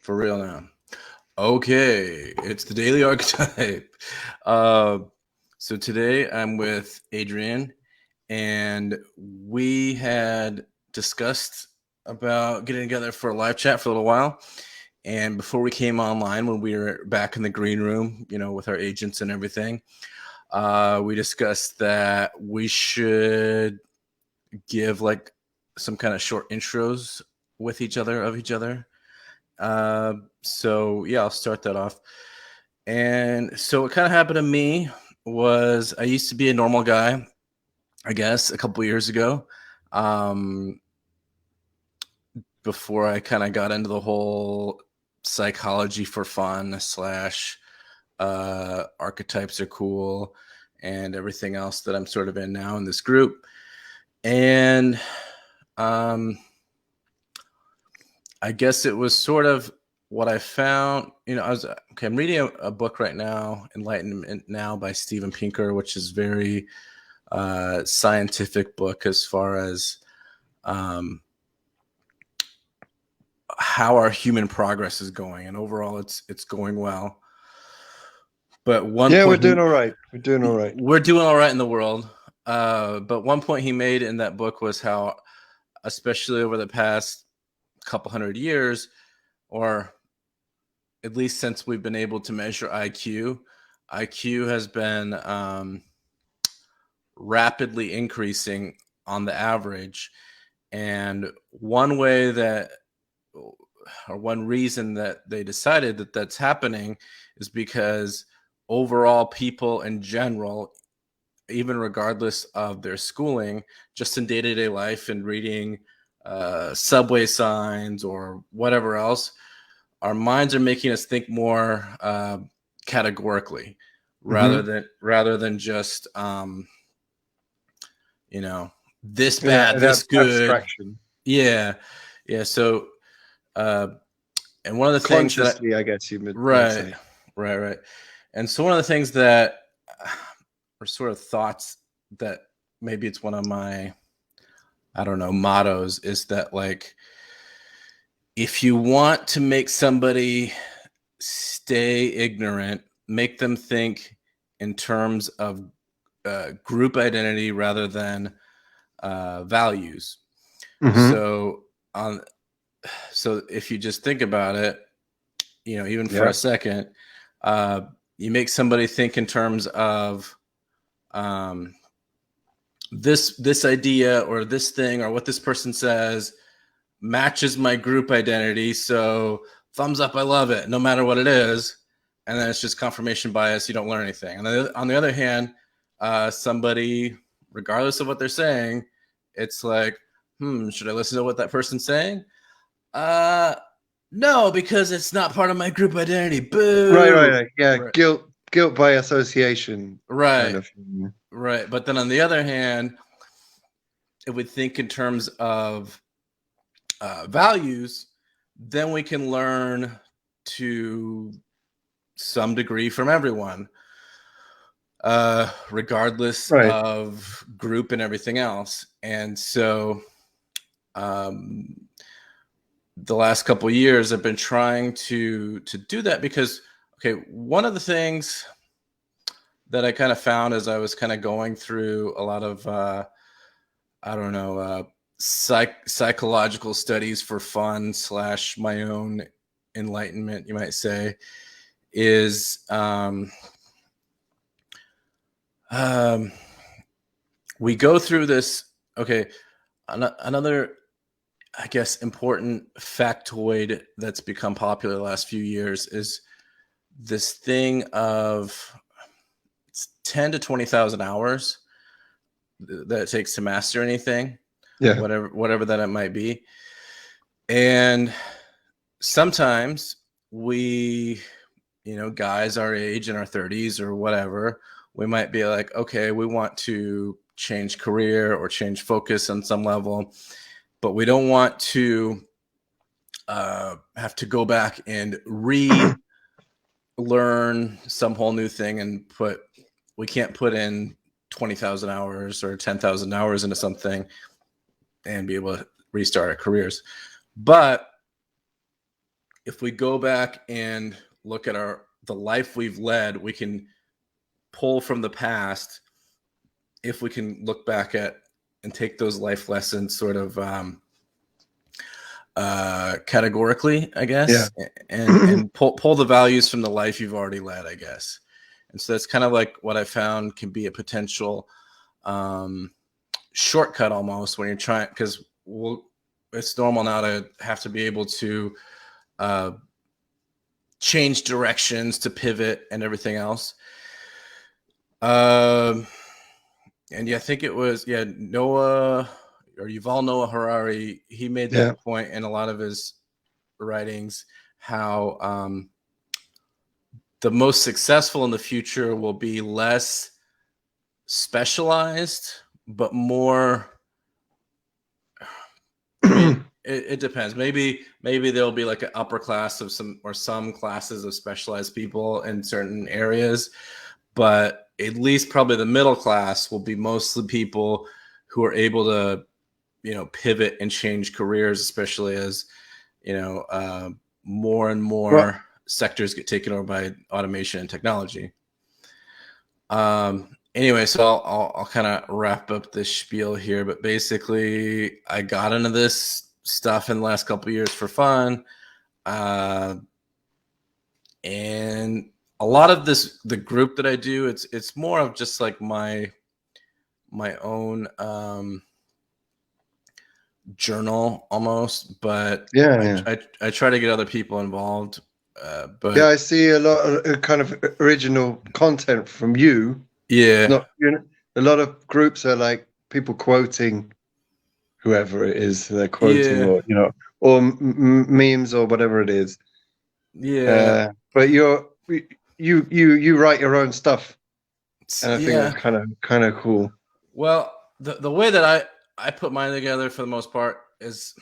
For real now. Okay, it's the Daily Archetype. So today I'm with Adrien, and we had discussed about getting together for a live chat for a little while. And before we came online, when we were back in the green room, with our agents and everything, we discussed that we should give like some kind of short intros with each other of each other. So yeah, I'll start that off. And so what kind of happened to me was I used to be a normal guy, I guess, a couple years ago. Before I kind of got into the whole psychology for fun / archetypes are cool and everything else that I'm sort of in now in this group. And I guess it was sort of what I found, I'm reading a book right now, Enlightenment Now by Steven Pinker, which is very scientific book as far as how our human progress is going. And overall, it's going well. But we're doing all right. We're doing all right. We're doing all right in the world. But one point he made in that book was how, especially over the past couple hundred years, or at least since we've been able to measure IQ has been rapidly increasing on the average. And one reason that they decided that that's happening is because overall people in general, even regardless of their schooling, just in day-to-day life and reading subway signs or whatever else, our minds are making us think more categorically rather than just this bad, this good. Abstraction. Yeah. So and one of the things that I guess you would right. And so one of the things that are sort of thoughts that maybe it's one of my, I don't know, mottos is that, like, if you want to make somebody stay ignorant, make them think in terms of group identity rather than values. So if you just think about it, even for a second, you make somebody think in terms of this idea or this thing or what this person says matches my group identity, so thumbs up, I love it, no matter what it is. And then it's just confirmation bias, you don't learn anything. And on the other hand, somebody, regardless of what they're saying, it's like, should I listen to what that person's saying? No, because it's not part of my group identity. Boo. Right. Yeah, right. Guilt by association. Right. Kind of. Right. But then on the other hand, if we think in terms of values, then we can learn to some degree from everyone, regardless of group and everything else. And so the last couple of years I've been trying to do that because, one of the things that I kind of found as I was kind of going through a lot of, psychological studies for fun / my own enlightenment, you might say, is we go through this. Another, I guess, important factoid that's become popular the last few years is this thing of 10 to 20,000 hours that it takes to master anything, whatever that it might be. And sometimes we, guys our age in our 30s or whatever, we might be like, okay, we want to change career or change focus on some level, but we don't want to have to go back and relearn some whole new thing and we can't put in 20,000 hours or 10,000 hours into something and be able to restart our careers. But if we go back and look at the life we've led, we can pull from the past. If we can look back at and take those life lessons sort of categorically, I guess, and pull the values from the life you've already led, I guess. And so that's kind of like what I found can be a potential shortcut almost when you're trying, because it's normal now to have to be able to change directions, to pivot and everything else. And I think it was Noah or Yuval Noah Harari. He made that point in a lot of his writings, how the most successful in the future will be less specialized, but more. I mean, it depends. Maybe there'll be like an upper class of some classes of specialized people in certain areas, but at least probably the middle class will be mostly people who are able to, pivot and change careers, especially as, more and more sectors get taken over by automation and technology. Anyway, so I'll kind of wrap up this spiel here, but basically I got into this stuff in the last couple of years for fun. And a lot of the group that I do, it's more of just like my own journal almost, but I try to get other people involved. But I see a lot of kind of original content from you. Yeah. Not, a lot of groups are like people quoting whoever it is they're quoting, or or memes or whatever it is. Yeah. But you write your own stuff, and I think that's kind of cool. Well, the way that I put mine together for the most part is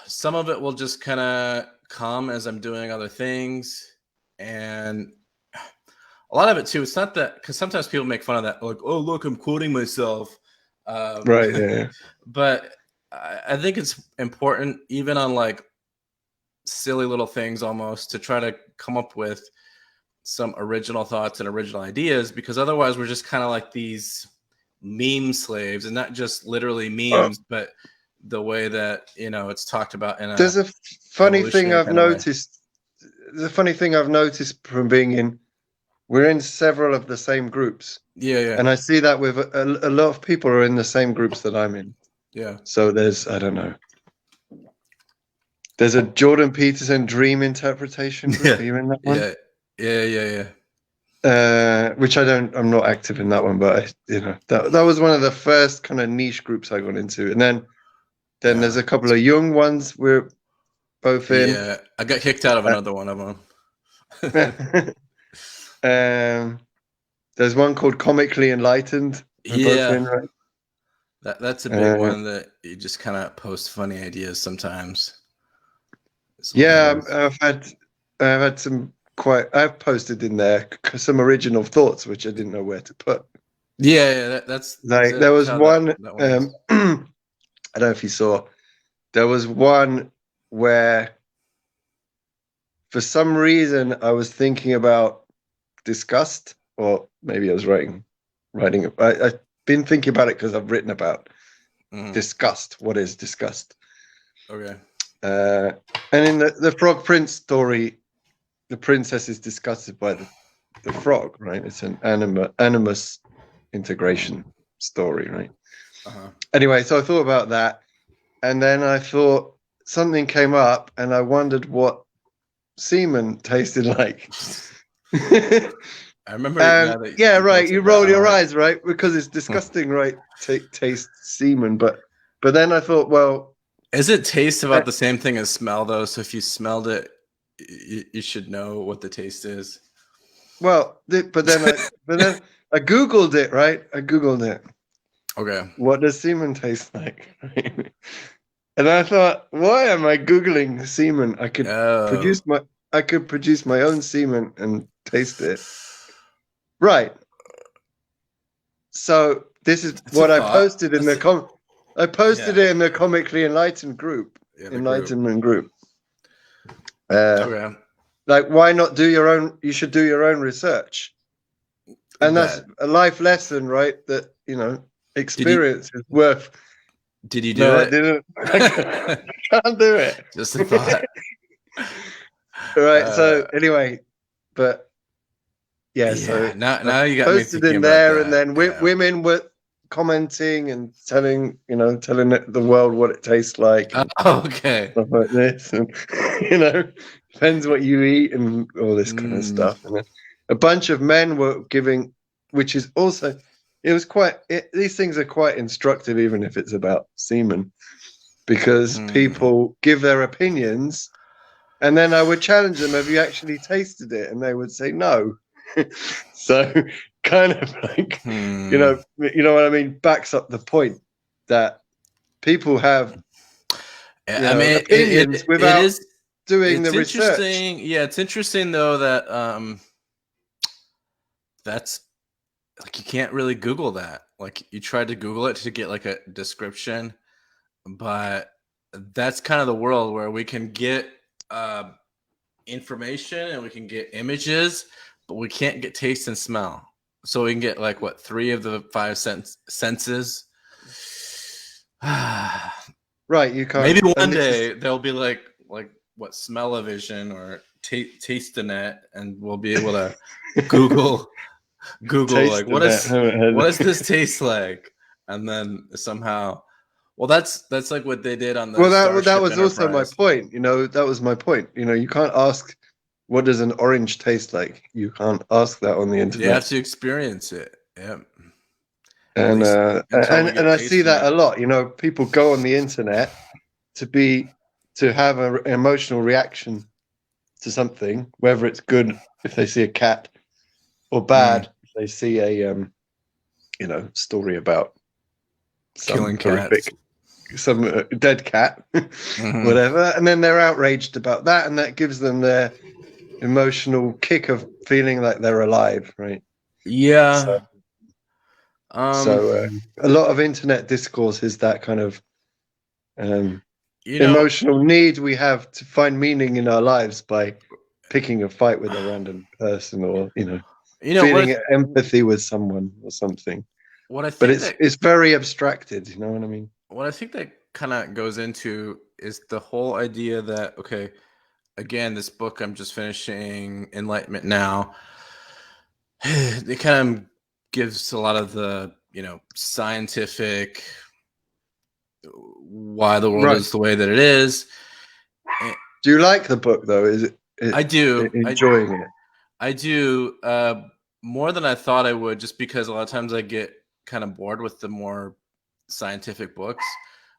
some of it will just kind of come as I'm doing other things, and a lot of it too. It's not that, because sometimes people make fun of that, like, oh look, I'm quoting myself. Right. Yeah. But I think it's important, even on like silly little things almost, to try to come up with some original thoughts and original ideas, because otherwise we're just kind of like these meme slaves, and not just literally memes, but the way that it's talked about in there's a funny thing I've noticed. The funny thing I've noticed from being in, we're in several of the same groups. Yeah. And I see that with a lot of people are in the same groups that I'm in. Yeah. So there's, I don't know. There's a Jordan Peterson dream interpretation group. Are you in that one? Yeah. Which I'm not active in that one, but that was one of the first kind of niche groups I got into. And then there's a couple of young ones we're both in. Yeah, I got kicked out of another one of them. There's one called Comically Enlightened. Yeah, both in, right? That's a big one that you just kind of post funny ideas sometimes. I've had some I've posted in there some original thoughts which I didn't know where to put. That's like there was one. I don't know if you saw. There was one where, for some reason, I was thinking about disgust, or maybe I was writing. I've been thinking about it because I've written about disgust. What is disgust? Okay. And in the Frog Prince story, the princess is disgusted by the frog, right? It's an animus integration story, right? Anyway, so I thought about that, and then I thought something came up, and I wondered what semen tasted like. I remember. Right. You roll your eyes, right? Because it's disgusting, right? Taste semen, but then I thought, well, is it taste about the same thing as smell, though? So if you smelled it, you should know what the taste is. Well, but then I googled it, right? I googled it. Okay. What does semen taste like? And I thought, why am I googling semen? I could produce my own semen and taste it. Right. So this is what I posted in it in the Comically Enlightened group. Yeah, the group. enlightenment group. Okay. Like, why not do your own? You should do your own research, and that's a life lesson, right? That experience is worth. Did you do No, it? I didn't. I can't do it. Just a thought. Right. So anyway, but yeah. So now you got me posted thinking in about there, that. and then women were commenting and telling the world what it tastes like. And okay. stuff like this, and depends what you eat and all this kind of stuff. And then a bunch of men were giving, which is also, it was these things are quite instructive, even if it's about semen, because people give their opinions, and then I would challenge them, have you actually tasted it? And they would say no. So kind of like, you know what I mean, backs up the point that people have opinions without doing the research. Yeah, it's interesting though that that's like, you can't really Google that. Like, you tried to Google it to get like a description, but that's kind of the world where we can get information and we can get images, but we can't get taste and smell. So we can get like 3 of the 5 senses. Right, you can't. Maybe one day there'll be like what, smell-o-vision or taste-o-net, and we'll be able to Google like what does this taste like, and then somehow, well, that's like what they did on the that was Enterprise. also my point. That was my point. You can't ask what does an orange taste like. You can't ask that on the internet. You have to experience it. Yeah. And I see that a lot. People go on the internet to have an emotional reaction to something, whether it's good if they see a cat, or bad if they see a story about killing cats, some dead cat, whatever, and then they're outraged about that, and that gives them their emotional kick of feeling like they're alive, right? Yeah. So a lot of internet discourse is that kind of emotional need we have to find meaning in our lives by picking a fight with a random person, or feeling empathy with someone or something. But it's very abstracted. You know what I mean? What I think that kind of goes into is the whole idea that, okay, again, this book I'm just finishing, Enlightenment Now, it kind of gives a lot of the scientific why the world is the way that it is. Do you like the book though? Is it? I do. Enjoying it. I do more than I thought I would, just because a lot of times I get kind of bored with the more scientific books.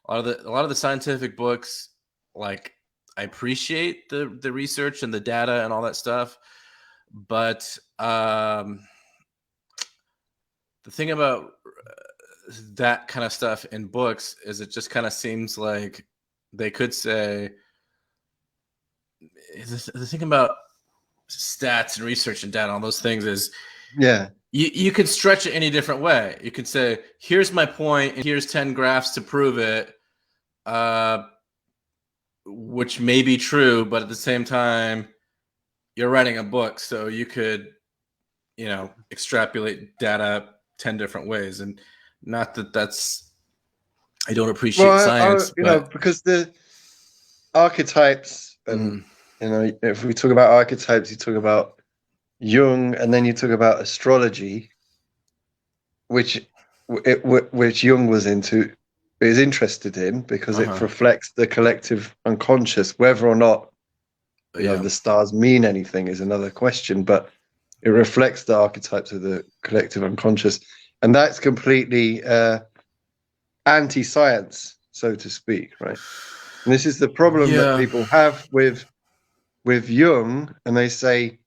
A lot of the scientific books, like, I appreciate the research and the data and all that stuff, but the thing about that kind of stuff in books is it just kind of seems like they could say, the thing about stats and research and data and all those things is, you can stretch it any different way. You could say, here's my point and here's 10 graphs to prove it, which may be true, but at the same time you're writing a book, so you could extrapolate data 10 different ways. And not that that's, I don't appreciate science, because the archetypes, and if we talk about archetypes, you talk about Jung, and then you talk about astrology, which Jung is interested in, because it reflects the collective unconscious. Whether or not the stars mean anything is another question, but it reflects the archetypes of the collective unconscious, and that's completely anti-science, so to speak, right? And this is the problem that people have with Jung, and they say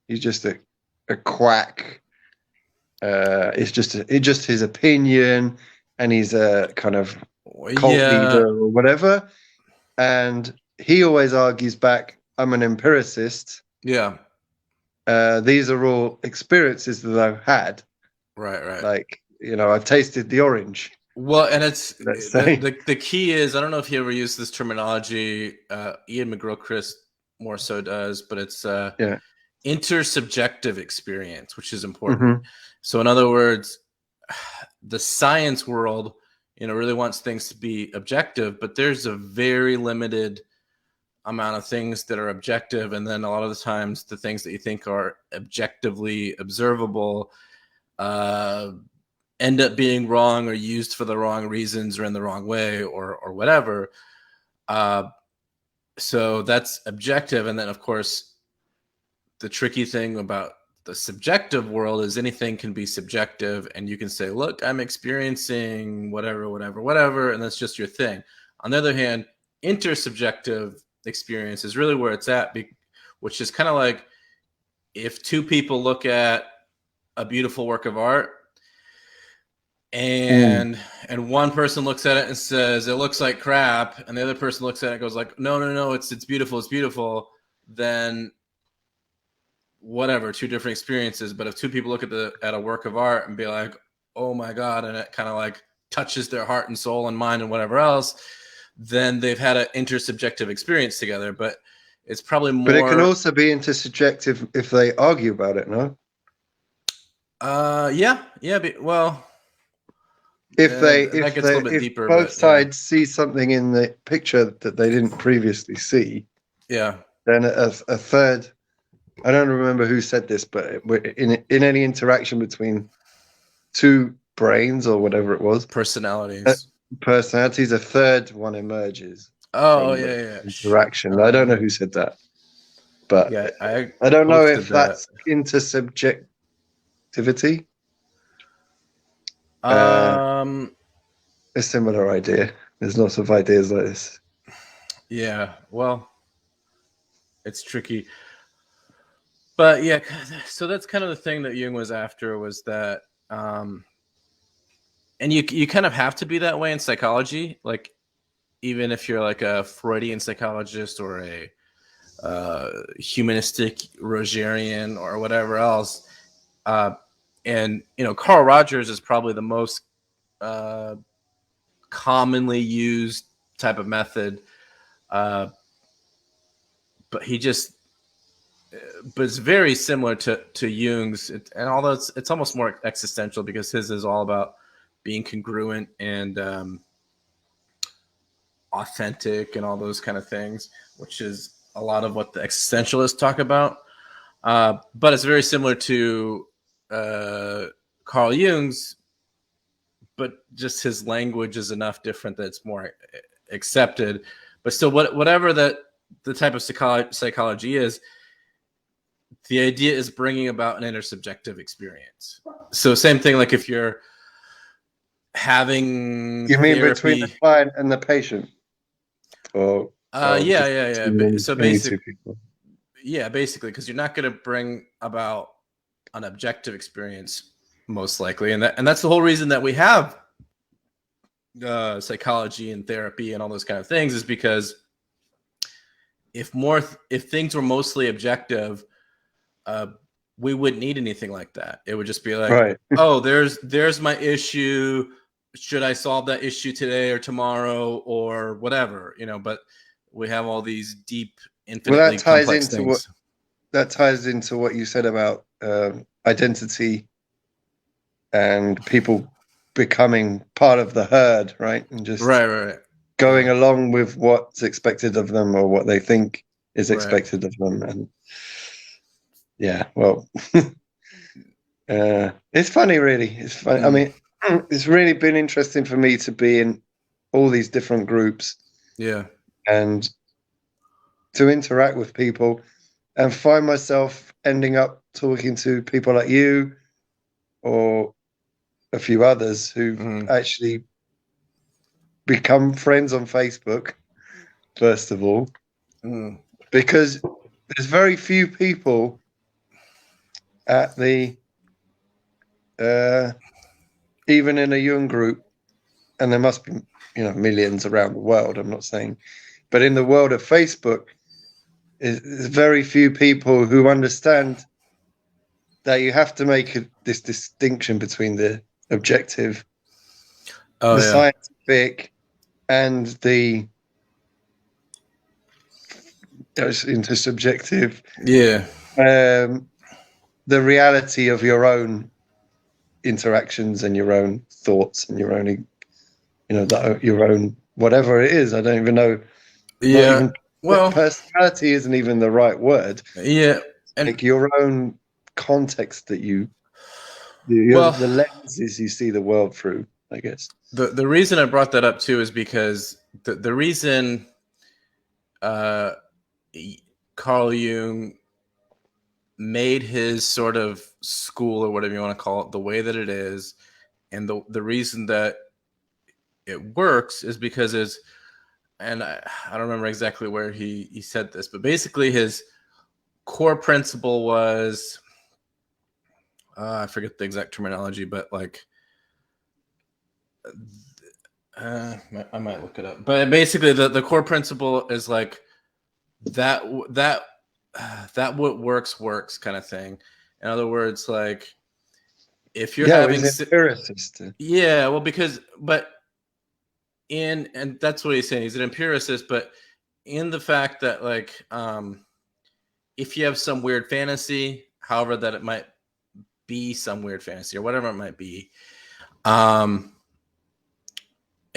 he's just a quack. It's just his opinion, and he's a kind of cult leader or whatever. And he always argues back, I'm an empiricist. Yeah. These are all experiences that I've had. Right. Like, I've tasted the orange. Well, and it's let's say. the key is, I don't know if you ever use this terminology. Ian McGilchrist more so does, but it's Yeah. intersubjective experience, which is important. Mm-hmm. So, in other words, the science world, really wants things to be objective, but there's a very limited amount of things that are objective, and then a lot of the times the things that you think are objectively observable end up being wrong or used for the wrong reasons or in the wrong way or whatever. So that's objective. And then, of course, the tricky thing about the subjective world is anything can be subjective, and you can say, look, I'm experiencing whatever, and that's just your thing. On the other hand, intersubjective experience is really where it's at, which is kind of like if two people look at a beautiful work of art, and one person looks at it and says it looks like crap, and the other person looks at it and goes like, no, it's beautiful, then whatever, two different experiences. But if two people look at a work of art and be like, oh my God, and it kind of like touches their heart and soul and mind and whatever else, then they've had an intersubjective experience together. But it's probably more. But it can also be intersubjective if they argue about it, no? Well, if both sides see something in the picture that they didn't previously see, then a third. I don't remember who said this, but in any interaction between two brains or whatever it was, personalities, a third one emerges. Interaction. I don't know who said that, but I don't know if that's intersubjectivity. A similar idea. There's lots of ideas like this. Yeah, well, it's tricky. But yeah, so that's kind of the thing that Jung was after, was that, and you kind of have to be that way in psychology. Like, even if you're like a Freudian psychologist or a humanistic Rogerian or whatever else, and Carl Rogers is probably the most commonly used type of method, but it's very similar to Jung's, and although it's almost more existential, because his is all about being congruent and authentic and all those kind of things, which is a lot of what the existentialists talk about. But it's very similar to Carl Jung's, but just his language is enough different that it's more accepted. But still, whatever the type of psychology is, the idea is bringing about an intersubjective experience. So same thing, like if you're having between the client and the patient? Or So basically, because you're not going to bring about an objective experience, most likely, and that's the whole reason that we have psychology and therapy and all those kind of things, is because if things were mostly objective, we wouldn't need anything like that. It would just be like, right. Oh, there's my issue. Should I solve that issue today or tomorrow or whatever, but we have all these deep, infinitely complex things. That ties into what you said about identity and people becoming part of the herd, right? And just going along with what's expected of them or what they think is expected of them. And it's funny, really. It's funny. I mean, it's really been interesting for me to be in all these different groups. Yeah. And to interact with people and find myself ending up talking to people like you or a few others who've actually become friends on Facebook, first of all, because there's very few people at the even in a Jung group, and there must be millions around the world, I'm not saying, but in the world of Facebook, there's very few people who understand that you have to make this distinction between the objective Oh the yeah. scientific and the intersubjective, Yeah. the reality of your own interactions and your own thoughts and your own, your own whatever it is. I don't even know. Not Yeah. even Well, personality isn't even the right word. yeah. And Like your own context that well, the lenses you see the world through, I guess. the reason I brought that up too is because the reason uh, Carl Jung made his sort of school, or whatever you want to call it, the way that it is, and the reason that it works is because it's, and I don't remember exactly where he said this, but basically his core principle was, I forget the exact terminology, but like, I might look it up. But basically, the core principle is like that that that what works kind of thing. In other words, like if you're Yeah, well, having, he's an empiricist. yeah, well, because but and that's what he's saying. He's an empiricist, but in the fact that like if you have some weird fantasy, however that it might be, some weird fantasy or whatever it might be, um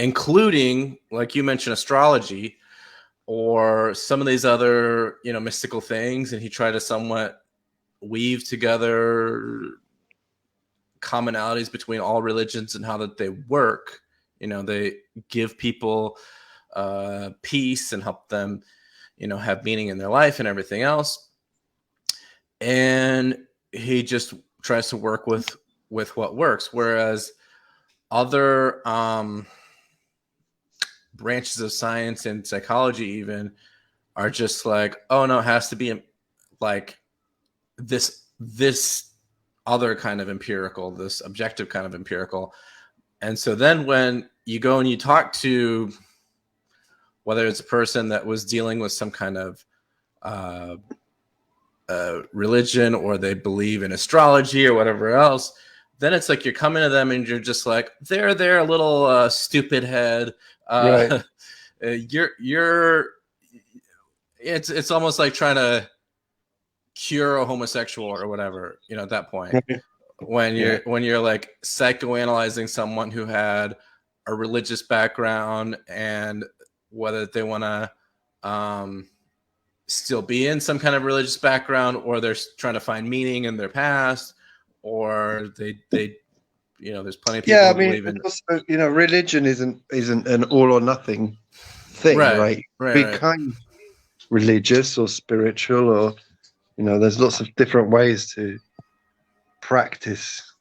including, like you mentioned, astrology or some of these other, mystical things, and he tried to somewhat weave together commonalities between all religions and how that they work. They give people peace and help them, have meaning in their life and everything else. And he just tries to work with what works, whereas other branches of science and psychology even are just like, oh no, it has to be like this other kind of empirical, this objective kind of empirical. And so then when you go and you talk to, whether it's a person that was dealing with some kind of religion, or they believe in astrology or whatever else, then it's like you're coming to them and you're just like, they're a little stupid head. Right. You're it's almost like trying to cure a homosexual or whatever, at that point, when you're like psychoanalyzing someone who had a religious background, and whether they want to still be in some kind of religious background, or they're trying to find meaning in their past, or they there's plenty of people Yeah, I who mean, believe in, also, religion isn't an all or nothing thing, right? Be right. kind, religious or spiritual, or there's lots of different ways to practice.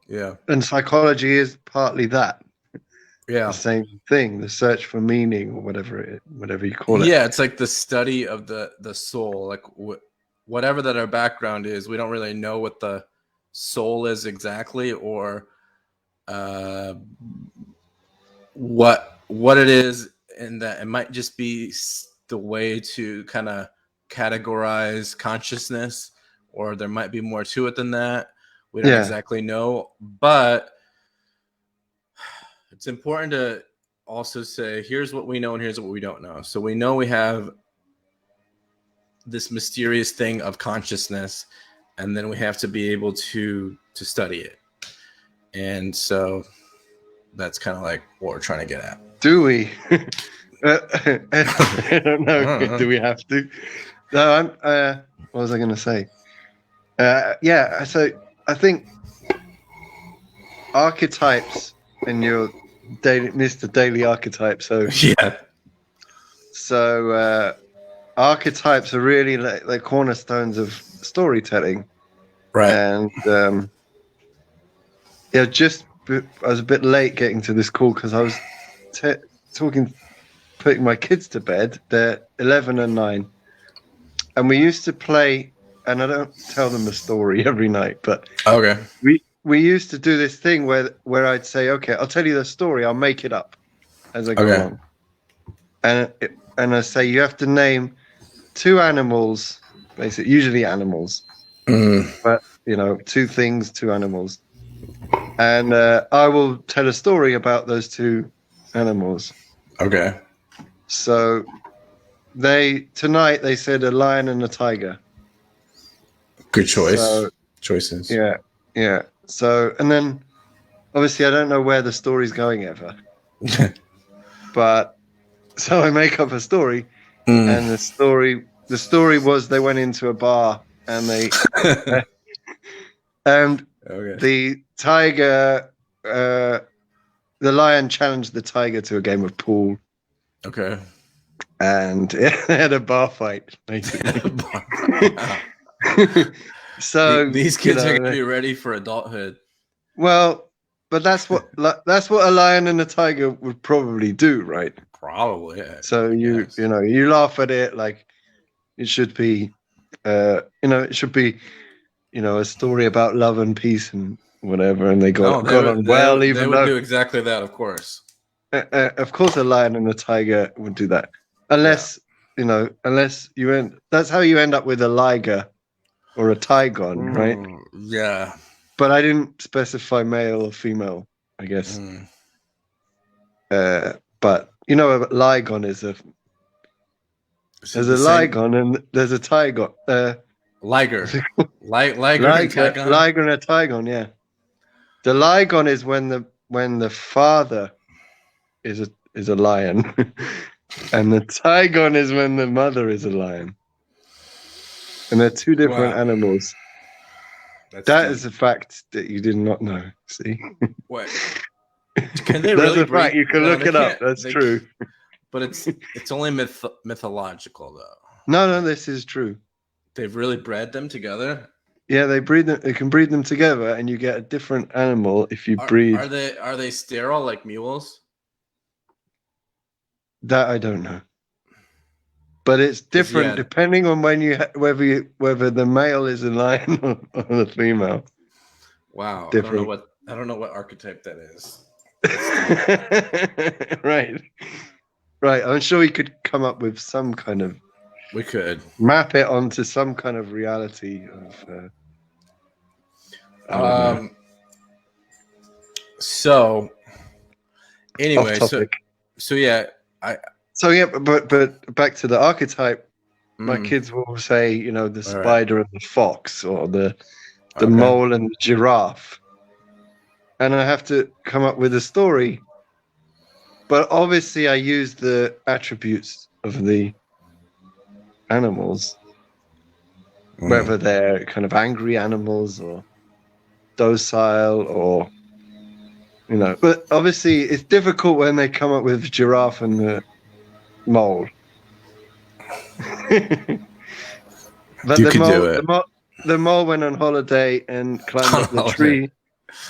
Yeah. And psychology is partly that. Yeah. The same thing, the search for meaning, or whatever you call it. Yeah, it's like the study of the soul, like whatever that our background is. We don't really know what the soul is exactly, or what it is, and that it might just be the way to kind of categorize consciousness, or there might be more to it than that. We don't exactly know, but it's important to also say, here's what we know and here's what we don't know. So we know we have this mysterious thing of consciousness, and then we have to be able to study it. And so that's kind of like what we're trying to get at. Do we? I don't know. Do we have to? No, what was I going to say? Yeah, so I think archetypes, and your Mr. Daily Archetype. So yeah. So archetypes are really like cornerstones of storytelling, right? And I was a bit late getting to this call because I was putting my kids to bed. They're 11 and 9, and we used to play. And I don't tell them a story every night, but okay, we used to do this thing where I'd say, okay, I'll tell you the story. I'll make it up as I go along. And I say, you have to name 2 animals, basically, usually animals, but 2 things, 2 animals. and I will tell a story about those two animals. Okay. So tonight they said a lion and a tiger. Good choice. So Choices. yeah. So, and then obviously I don't know where the story's going ever, but so I make up a story, and the story was they went into a bar and and Okay. the tiger, the lion challenged the tiger to a game of pool, Okay. and they had a bar fight basically. Wow. So These kids are gonna be ready for adulthood. well, but that's what a lion and a tiger would probably do, right? Probably. Yeah, So you know you laugh at it like it should be, it should be, a story about love and peace and whatever, and they got on well. They Even would though, do exactly that, of course. of course, a lion and a tiger would do that, unless you end. That's how you end up with a liger or a tigon, right? Yeah. But I didn't specify male or female, I guess. But a ligon is there's a ligon and there's a tigon. Liger. Liger and tigon. Liger and a tigon, yeah. The ligon is when the father is a lion, and the tigon is when the mother is a lion, and they're two different animals. That is a fact that you did not know. See, what? Can they That's really a fact. You can look it up. That's true. But it's only mythological though. No, this is true. They've really bred them together. Yeah, they breed them. They can breed them together, and you get a different animal if you breed. Are they sterile like mules? That I don't know, but it's different depending on whether the male is a lion or the female. Wow, different. I don't know what archetype that is. Right. I'm sure we could come up with some kind of. We could map it onto some kind of reality of. So anyway, so yeah, but back to the archetype. My kids will say, the spider and the fox, or the mole and the giraffe, and I have to come up with a story. But obviously, I use the attributes of the animals, whether they're kind of angry animals or docile, or but obviously it's difficult when they come up with giraffe and the mole. But the mole went on holiday and climbed up the tree,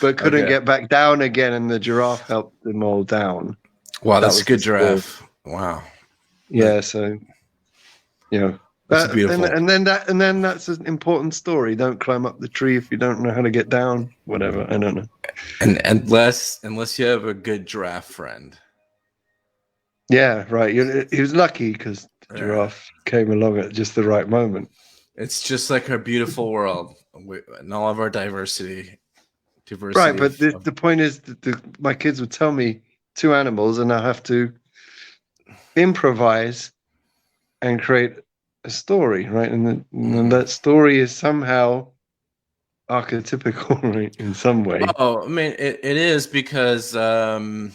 but couldn't get back down again, and the giraffe helped the mole down. Wow, that's a good giraffe. Wow. Yeah, so that's beautiful. And then that's an important story. Don't climb up the tree if you don't know how to get down. Whatever, I don't know. And unless you have a good giraffe friend. Yeah, right. He was lucky because the giraffe came along at just the right moment. It's just like our beautiful world and all of our diversity. Right, but the point is that my kids would tell me two animals, and I have to improvise and create a story, right? And that story is somehow archetypical, right, in some way. Oh, I mean, it is because the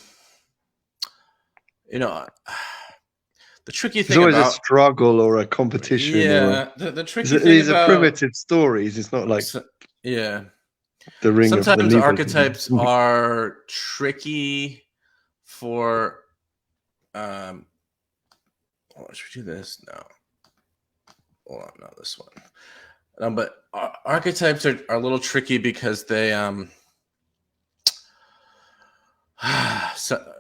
tricky thing there's always a struggle or a competition. Yeah, the tricky thing these are primitive stories. It's not like the ring. Sometimes archetypes are tricky for. Should we do this? No. Hold on, not this one. But archetypes are a little tricky because they so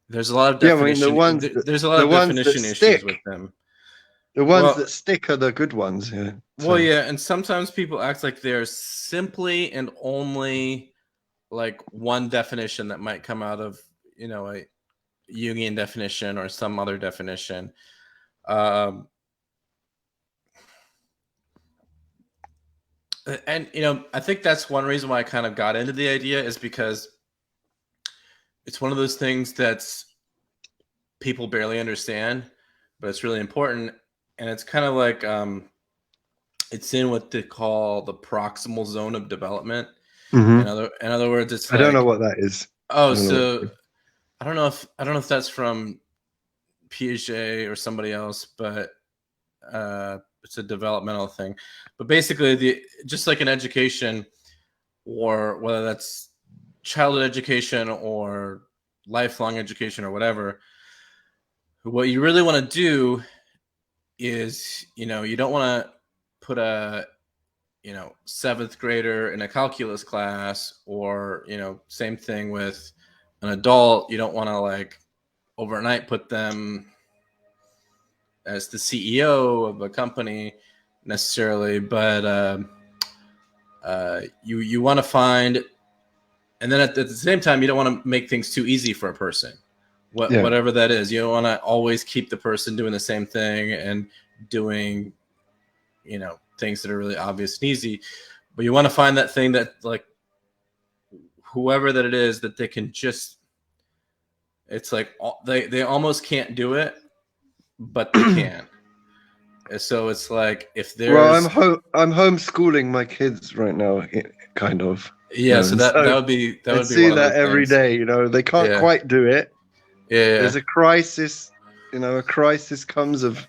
there's a lot of definition. There's a lot of definition issues with them. The ones that stick are the good ones. Yeah. Well, yeah, and sometimes people act like there's simply and only like one definition that might come out of a Jungian definition or some other definition. And I think that's one reason why I kind of got into the idea, is because it's one of those things that's people barely understand, but it's really important. And it's kind of like it's in what they call the proximal zone of development. Hmm. In other words, it's I don't know like, what that is. oh, I don't know so I don't know if that's from Piaget or somebody else, but it's a developmental thing. But basically, just like in education, or whether that's childhood education or lifelong education or whatever, what you really want to do is, you don't want to put a, seventh grader in a calculus class, or, same thing with an adult. You don't want to like overnight put them as the CEO of a company necessarily, but you want to find, and then at the same time, you don't want to make things too easy for a person. Whatever that is, you don't want to always keep the person doing the same thing and doing, things that are really obvious and easy, but you want to find that thing that, like, whoever that it is, that they can just, it's like they almost can't do it, but they can. So it's like, if there's, I'm homeschooling my kids right now, kind of. yeah, so that would be I one see of that the every things. day. They can't Yeah. quite do it. Yeah. There's a crisis. A crisis comes of,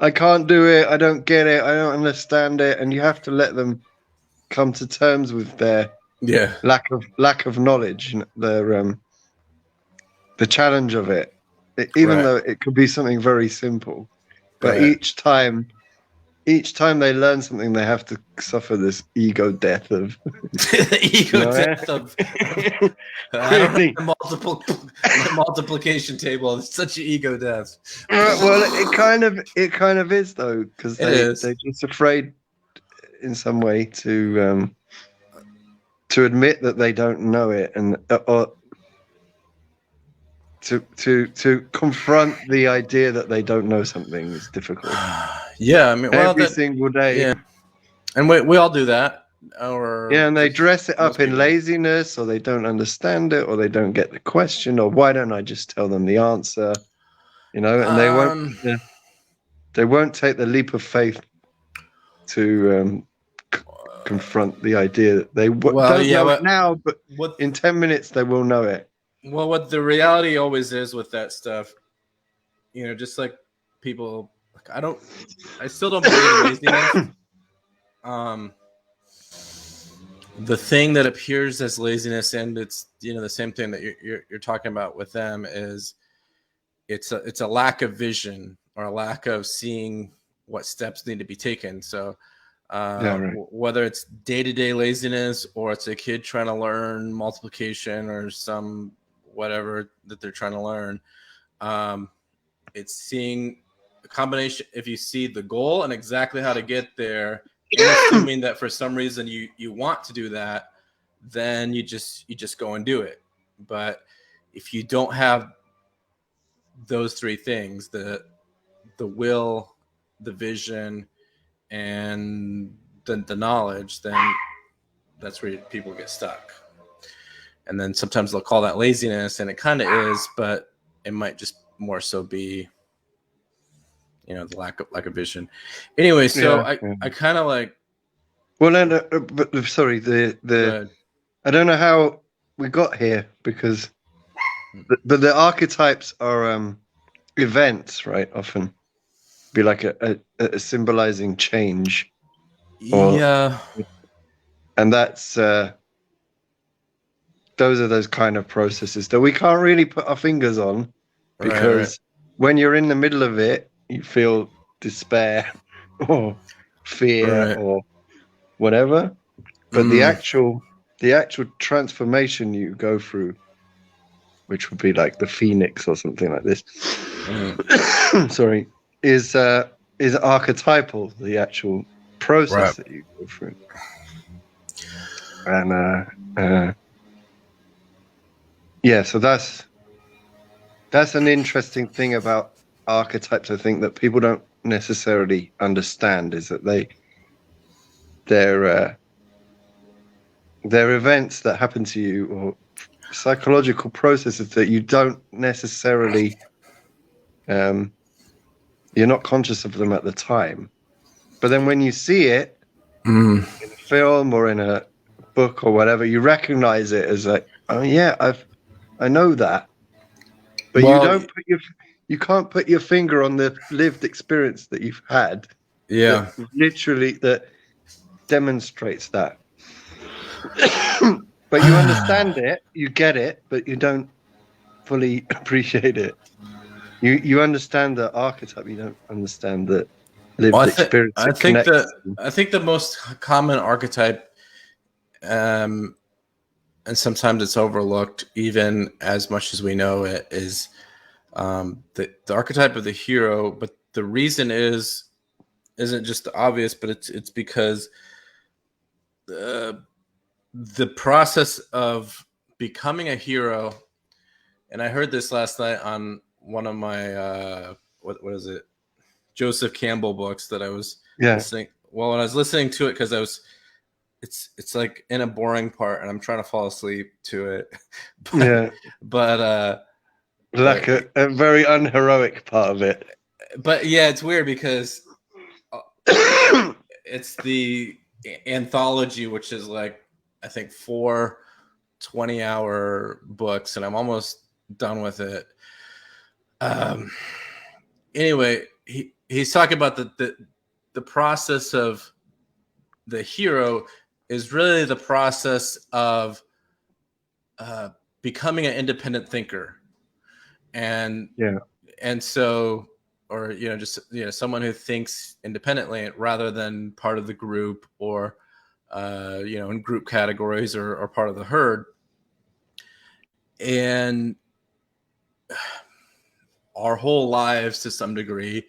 I can't do it. I don't get it. I don't understand it. And you have to let them come to terms with their lack of knowledge, their the challenge of it. Even Right. though it could be something very simple, but Right. each time they learn something, they have to suffer this ego death of death of I don't know, my multiplication table. It's such an ego death. Well, it kind of is, though, because they're just afraid in some way to admit that they don't know it, and or to confront the idea that they don't know something is difficult. Yeah, I mean, every single day. Yeah, and we all do that. Or and they dress it up in laziness, or they don't understand it, or they don't get the question, or why don't I just tell them the answer? And they won't take the leap of faith to confront the idea that they don't know it now, but in 10 minutes they will know it. Well, what the reality always is with that stuff, just like people, I still don't believe in laziness. The thing that appears as laziness, and it's the same thing that you're talking about with them, is it's a lack of vision, or a lack of seeing what steps need to be taken. So whether it's day-to-day laziness, or it's a kid trying to learn multiplication or some whatever that they're trying to learn, it's seeing a combination. If you see the goal and exactly how to get there, and assuming that for some reason you want to do that, then you just go and do it. But if you don't have those three things, the will, the vision, and the knowledge, then that's where people get stuck. And then sometimes they'll call that laziness, and it kind of is, but it might just more so be the lack of vision. Anyway, so I kind of like, well, then, but sorry, the I don't know how we got here, because but the archetypes are events, right? Often be like a symbolizing change, and that's those are those kind of processes that we can't really put our fingers on, because when you're in the middle of it, you feel despair or fear or whatever. But the actual transformation you go through, which would be like the phoenix or something like this, sorry, is archetypal, the actual process that you go through. And so that's an interesting thing about archetypes, I think, that people don't necessarily understand, is that they're events that happen to you, or psychological processes that you don't necessarily you're not conscious of them at the time, but then when you see it in a film or in a book or whatever, you recognize it as like, oh yeah, I know that, but you can't put your finger on the lived experience that you've had. Yeah. That demonstrates that. But you understand it, you get it, but you don't fully appreciate it. You understand the archetype, you don't understand the lived experience. I think the most common archetype, and sometimes it's overlooked even as much as we know it, is the archetype of the hero. But the reason isn't just obvious, but it's because the process of becoming a hero, and I heard this last night on one of my what is it, Joseph Campbell books that I was listening. Well, when I was listening to it, because it's like in a boring part, and I'm trying to fall asleep to it. But like a very unheroic part of it. But yeah, it's weird because it's the anthology, which is like, I think 4 20-hour books, and I'm almost done with it. Anyway, he's talking about the process of the hero is really the process of becoming an independent thinker, and so, or just someone who thinks independently rather than part of the group, or in group categories, or part of the herd. And our whole lives, to some degree,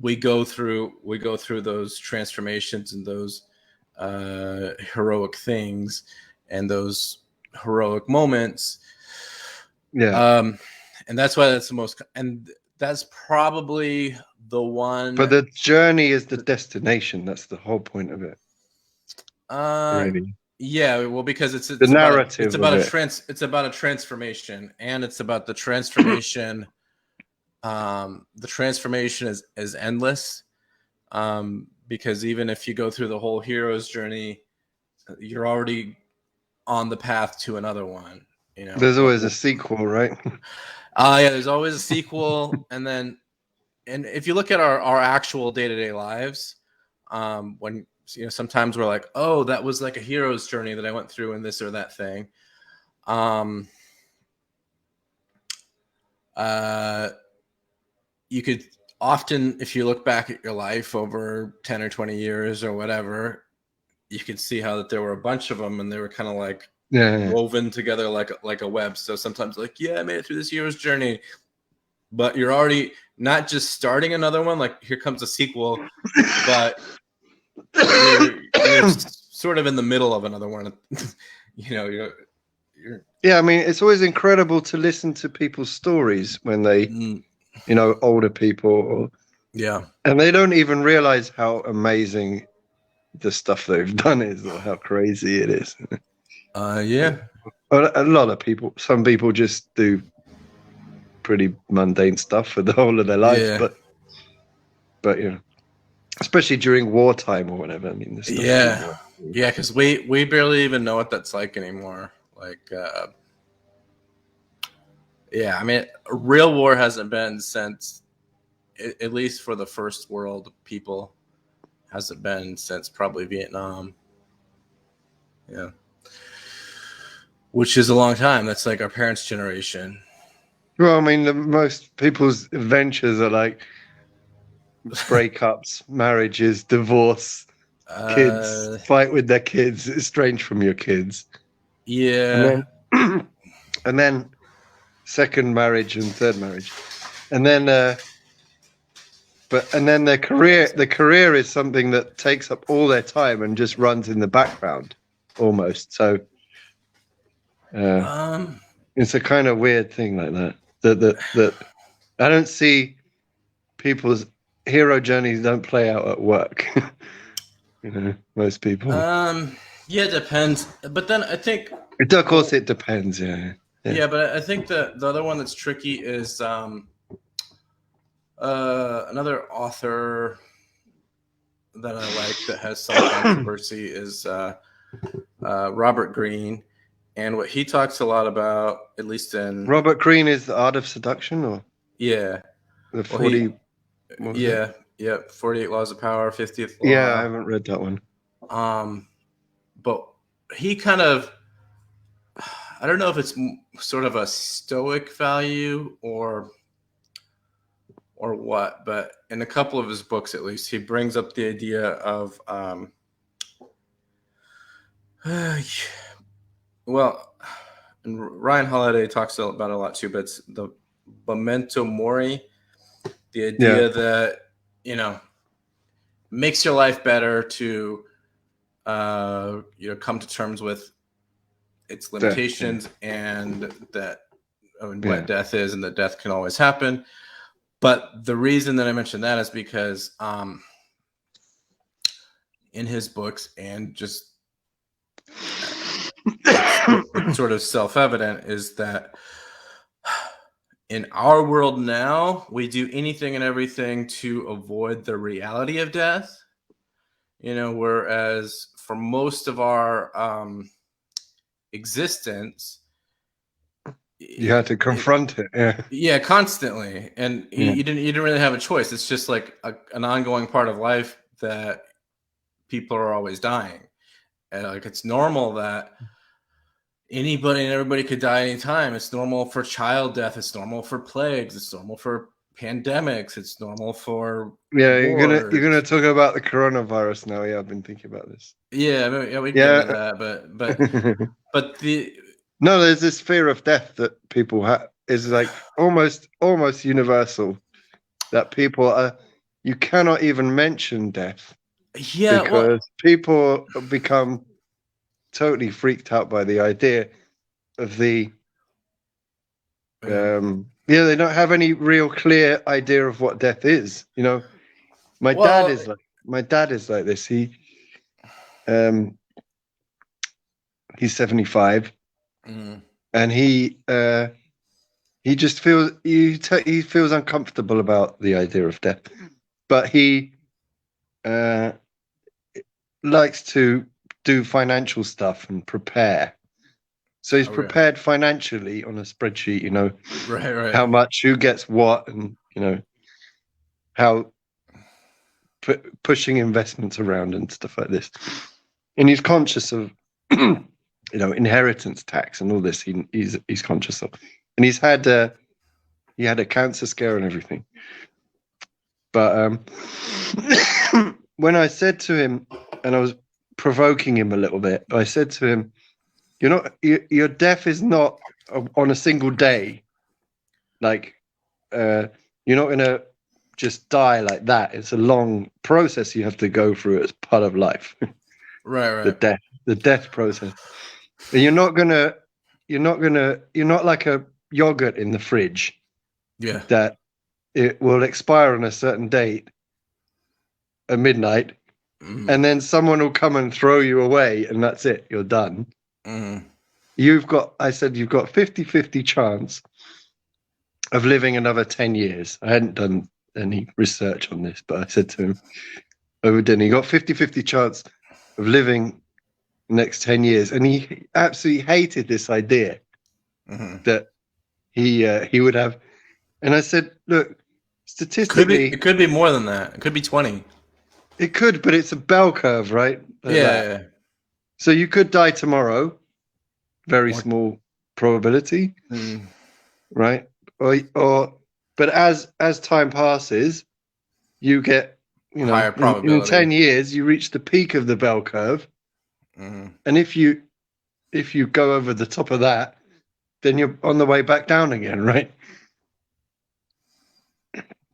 we go through those transformations and those heroic things and those heroic moments. And that's why that's the most, and that's probably the one. But the journey is the destination. That's the whole point of it. Really. Yeah, well, because it's the narrative. It's about a transformation, and it's about the transformation. The transformation is endless, because even if you go through the whole hero's journey, you're already on the path to another one. There's always a sequel, right? Yeah, there's always a sequel, and if you look at our actual day-to-day lives, when sometimes we're like, oh, that was like a hero's journey that I went through in this or that thing. You could often, if you look back at your life over 10 or 20 years or whatever, you could see how that there were a bunch of them, and they were kind of like woven together like a web. So sometimes I made it through this hero's journey, but you're already not just starting another one, like here comes a sequel, but you're sort of in the middle of another one. You're I mean, it's always incredible to listen to people's stories when they older people and they don't even realize how amazing the stuff they've done is, or how crazy it is. A lot of people, some people just do pretty mundane stuff for the whole of their life, but especially during wartime or whatever. I mean, because we barely even know what that's like anymore. I mean, real war hasn't been since, at least for the first world people, hasn't been since probably Vietnam. Which is a long time. That's like our parents' generation. Well, I mean, most people's adventures are like breakups, marriages, divorce, kids, fight with their kids, estranged from your kids. Yeah. And then second marriage and third marriage. And then their career is something that takes up all their time and just runs in the background almost. So it's a kind of weird thing like that. That I don't see people's hero journeys don't play out at work. most people. Yeah, it depends. But then I think, Of course, it depends. Yeah. yeah, but I think the other one that's tricky is another author that I like that has some controversy is Robert Greene, and what he talks a lot about, at least in Robert Greene is the Art of Seduction, or yeah, the 40. Well, yeah, 48 Laws of Power, 50th Law. Yeah, I haven't read that one. But he kind of, I don't know if it's sort of a stoic value or what, but in a couple of his books, at least, he brings up the idea of, well, and Ryan Holiday talks about it a lot too, but it's the Memento Mori, the idea that, makes your life better to, come to terms with its limitations and that what death is, and that death can always happen. But the reason that I mentioned that is because in his books, and just it's sort of self-evident, is that in our world now, we do anything and everything to avoid the reality of death. Whereas for most of our existence, you had to confront it. Yeah, constantly, and you didn't really have a choice. It's just like an ongoing part of life that people are always dying, and like it's normal that anybody and everybody could die anytime. It's normal for child death. It's normal for plagues. It's normal for pandemics. It's normal for you're gonna talk about the coronavirus now. Yeah, I've been thinking about this. Yeah, we can get into that, but no, there's this fear of death that people have. Is like almost universal. That people are. You cannot even mention death. Yeah, because people become totally freaked out by the idea of the. They don't have any real clear idea of what death is. My dad is like this. He's 75, and he just feels he feels uncomfortable about the idea of death, but he likes to do financial stuff and prepare. So he's prepared financially on a spreadsheet, right. How much, who gets what, and how pushing investments around and stuff like this. And he's conscious of, inheritance tax and all this. He's conscious of, and he had a cancer scare and everything. But when I said to him, and I was provoking him a little bit, I said to him, your death is not on a single day. Like, you're not going to just die like that. It's a long process you have to go through as part of life. Right. The death process. And you're not like a yogurt in the fridge. Yeah. That it will expire on a certain date at midnight. And then someone will come and throw you away, and that's it. You're done. You've got 50-50 chance of living another 10 years. I hadn't done any research on this, but I said to him over dinner, you got 50-50 chance of living the next 10 years. And he absolutely hated this idea that he would have. And I said, look, statistically... It could be more than that. It could be 20. It could, but it's a bell curve, right? Yeah. So you could die tomorrow. Very small probability, right? But as time passes, you get, higher probability. In 10 years, you reach the peak of the bell curve. And if you go over the top of that, then you're on the way back down again, right?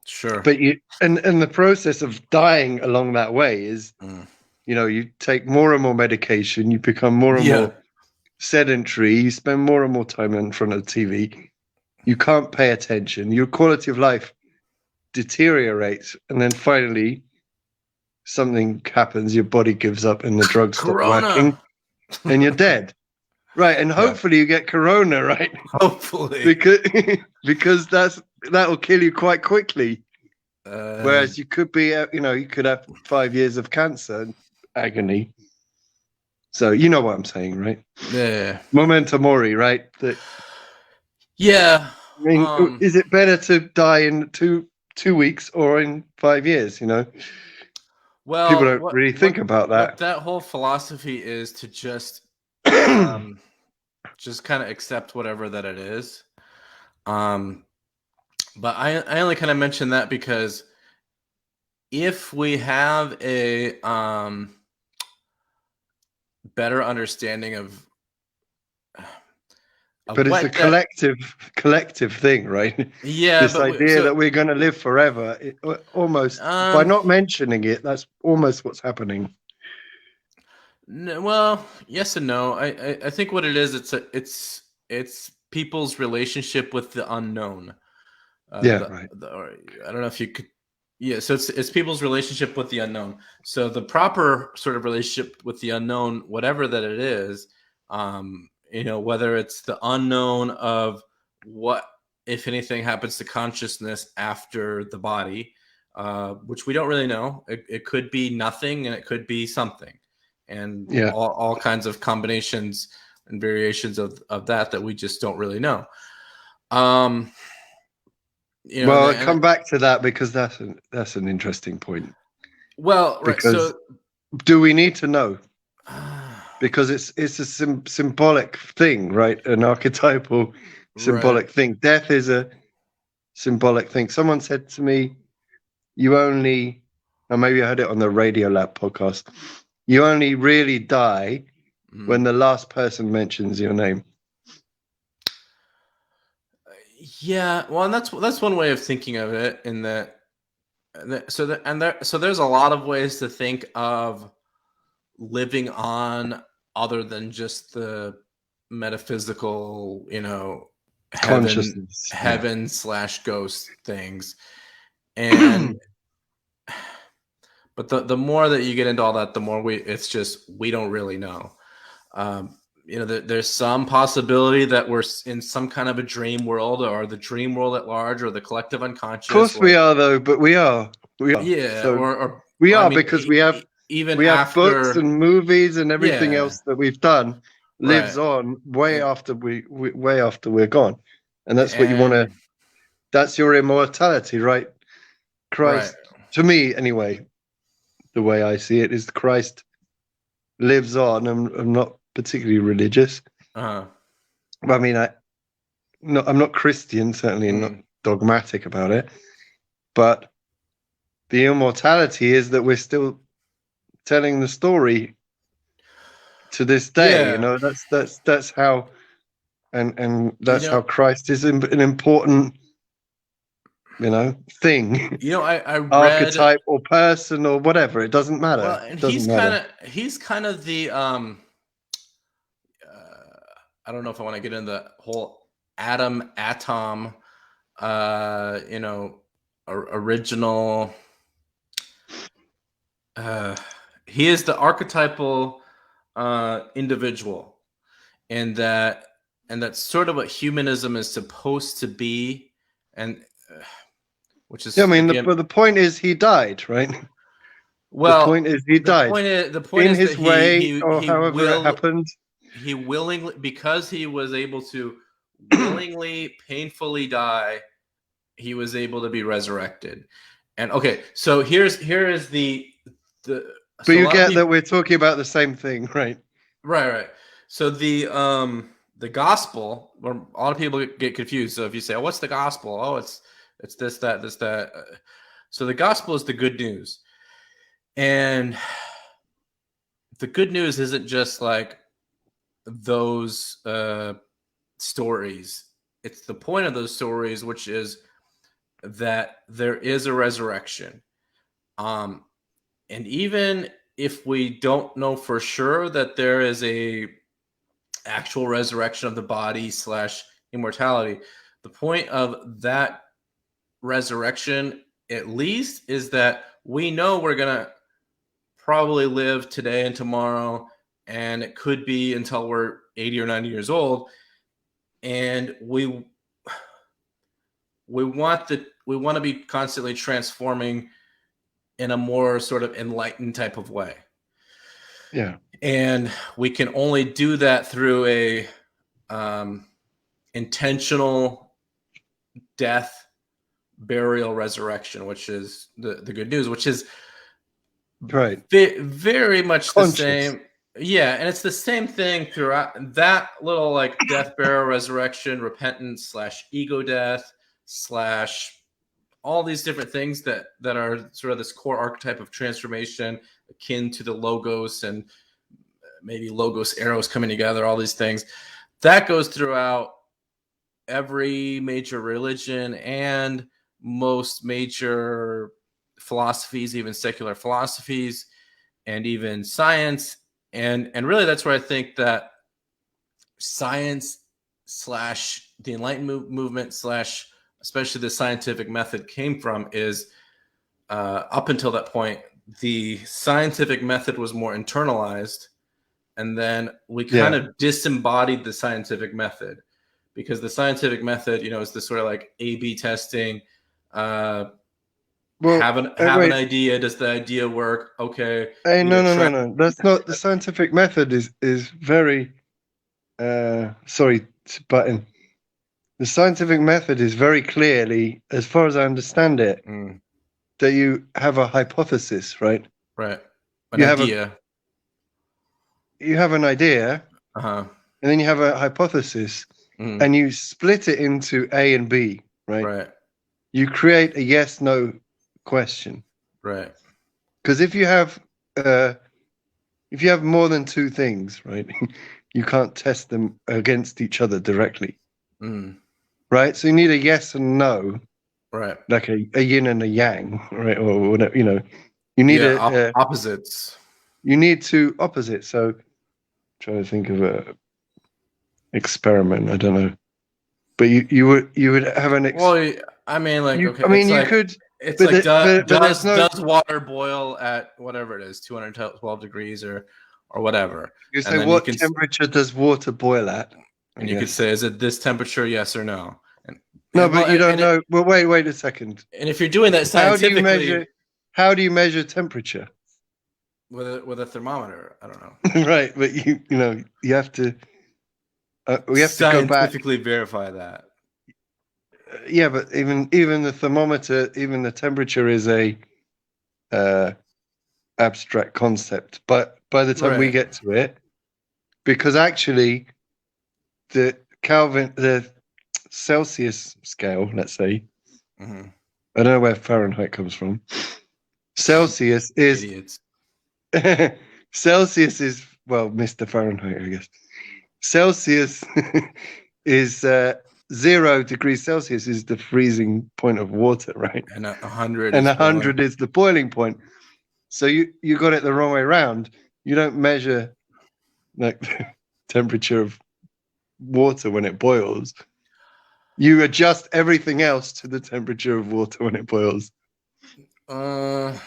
Sure. But and the process of dying along that way is, you take more and more medication, you become more and more sedentary, you spend more and more time in front of the TV, you can't pay attention, your quality of life deteriorates, and then finally something happens, your body gives up and the drugs stop Corona. working and you're dead. Right. And hopefully you get corona, right? Hopefully. Because that will kill you quite quickly. Whereas you could be, you could have 5 years of cancer agony. So you know what I'm saying, right? Yeah. Memento Mori, right? Yeah. I mean, is it better to die in two weeks or in 5 years? Well, people don't really think about that. What that whole philosophy is to just kind of accept whatever that it is. But I only kind of mention that because if we have a better understanding of but it's a collective thing, right? Yeah. This idea that we're going to live forever, almost by not mentioning it, that's almost what's happening. No, well, yes and no. I think what it is, it's people's relationship with the unknown. Right. I don't know if you could. Yeah, so it's people's relationship with the unknown. So the proper sort of relationship with the unknown, whatever that it is, whether it's the unknown of what, if anything, happens to consciousness after the body, which we don't really know. It could be nothing, and it could be something, and all kinds of combinations and variations of that we just don't really know. I'll come back to that because that's an interesting point. Well, right. Because do we need to know? Because it's a symbolic thing, right? An archetypal symbolic thing. Death is a symbolic thing. Someone said to me, maybe I heard it on the Radio Lab podcast, you only really die when the last person mentions your name. Yeah, well, and that's one way of thinking of it. In that, so there's a lot of ways to think of living on, other than just the metaphysical, consciousness, heaven / ghost things, and but the more that you get into all that, the more we don't really know. There's some possibility that we're in some kind of a dream world, or the dream world at large, or the collective unconscious. Of course we are, though, but we are. Yeah, so because we have books and movies and everything else that we've done lives on way after we're gone, and that's what you want to. That's your immortality, right? Christ, to me anyway, the way I see it is Christ lives on. I'm not particularly religious. I mean, I'm not Christian, certainly not dogmatic about it, but the immortality is that we're still telling the story to this day. That's how, and that's how Christ is an important thing. I read, archetype or person or whatever, it doesn't matter. Well, and he's kind of the I don't know if I want to get into the whole atom, original. He is the archetypal individual, and that's sort of what humanism is supposed to be, and which is but the point is he died, right? Well, the point is he died. The point in is his that way, or however it happened. He willingly, because he was able to willingly, painfully die, he was able to be resurrected. And so here is the. But you get that we're talking about the same thing, right? Right. So the gospel, where a lot of people get confused. So if you say, "Oh, what's the gospel?" Oh, it's this, that. So the gospel is the good news, and the good news isn't just like those stories. It's the point of those stories, which is that there is a resurrection. And even if we don't know for sure that there is a actual resurrection of the body / immortality, the point of that resurrection, at least, is that we know we're gonna probably live today and tomorrow, and it could be until we're 80 or 90 years old. And we want to be constantly transforming in a more sort of enlightened type of way. Yeah. And we can only do that through a intentional death, burial, resurrection, which is the good news, which is right, very much conscious. the same. Yeah, and it's the same thing throughout that little like death, burial, resurrection, repentance / ego death / all these different things that are sort of this core archetype of transformation, akin to the logos and maybe logos arrows coming together, all these things. That goes throughout every major religion and most major philosophies, even secular philosophies, and even science. And really that's where I think that science / the Enlightenment movement / especially the scientific method came from is up until that point, the scientific method was more internalized. And then we kind of disembodied the scientific method, because the scientific method, is this sort of like A/B testing. Have an idea. Does the idea work? Okay. Hey, no. That's not the scientific method. Is very. Sorry, button. The scientific method is very clearly, as far as I understand it, that you have a hypothesis, right? Right. An idea. You have an idea, and then you have a hypothesis, and you split it into A and B, right? Right. You create a yes/no question, right? Because if you have more than two things, right, you can't test them against each other directly, right? So you need a yes and no, right? Like a yin and a yang, right, or whatever. You need opposites. You need two opposites. So, trying to think of a experiment. I don't know, but you would have an. Well, I mean, like, you, okay. I mean, you like, could. It's like does water boil at whatever it is, 212 degrees or whatever? You say what temperature does water boil at? And you could say, is it this temperature? Yes or no? But you don't know. Well, wait a second. And if you're doing that scientifically, how do you measure temperature? With a thermometer. I don't know. Right, but you have to. We have to scientifically verify that. Yeah, but even the thermometer, even the temperature is a abstract concept. But by the time we get to it, because actually, the Celsius scale, let's say, I don't know where Fahrenheit comes from. Celsius is idiots. Celsius is, well, Mr. Fahrenheit, I guess. Celsius is 0 degrees Celsius is the freezing point of water, right? And 100 and 100 is the boiling point. So you got it the wrong way around. You don't measure like the temperature of water when it boils. You adjust everything else to the temperature of water when it boils. Well,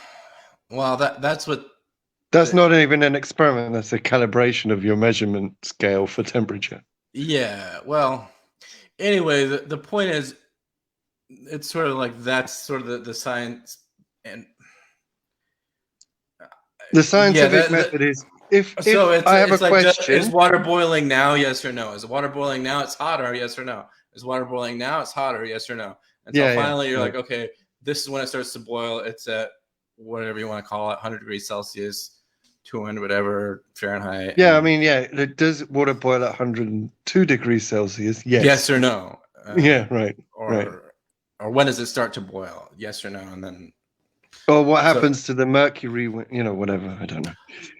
that's not even an experiment. That's a calibration of your measurement scale for temperature. Yeah. Well, anyway, the point is, it's sort of like that's sort of the science, and the scientific method is if I have a question. Is water boiling now? Yes or no? Is water boiling now? It's hotter. Yes or no? Is water boiling now? It's hotter. Yes or no? Until finally you're like, okay, this is when it starts to boil. It's at whatever you want to call it, 100 degrees Celsius. 200 whatever Fahrenheit. Yeah, I mean, does water boil at 102 degrees Celsius? Yes. Yes or no? Right. Or when does it start to boil? Yes or no? And then. Or what happens to the mercury? Whatever. I don't know.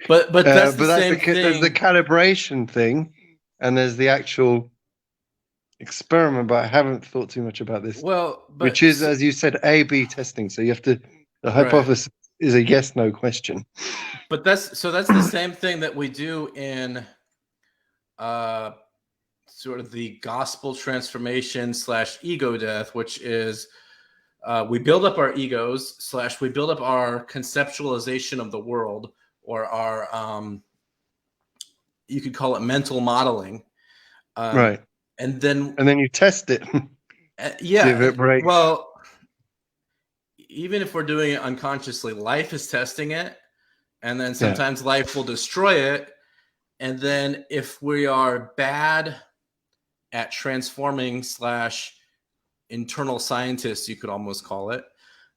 But that's the same thing. There's the calibration thing, and there's the actual experiment. But I haven't thought too much about this. Well, which is, as you said, A/B testing. So you have to. The hypothesis is a yes/no question. But that's the same thing that we do in sort of the gospel transformation / ego death, which is we build up our egos / we build up our conceptualization of the world or our you could call it mental modeling. Right. And then you test it. yeah, See if it breaks. well, even if we're doing it unconsciously, life is testing it, and then sometimes life will destroy it. And then if we are bad at transforming / internal scientists, you could almost call it,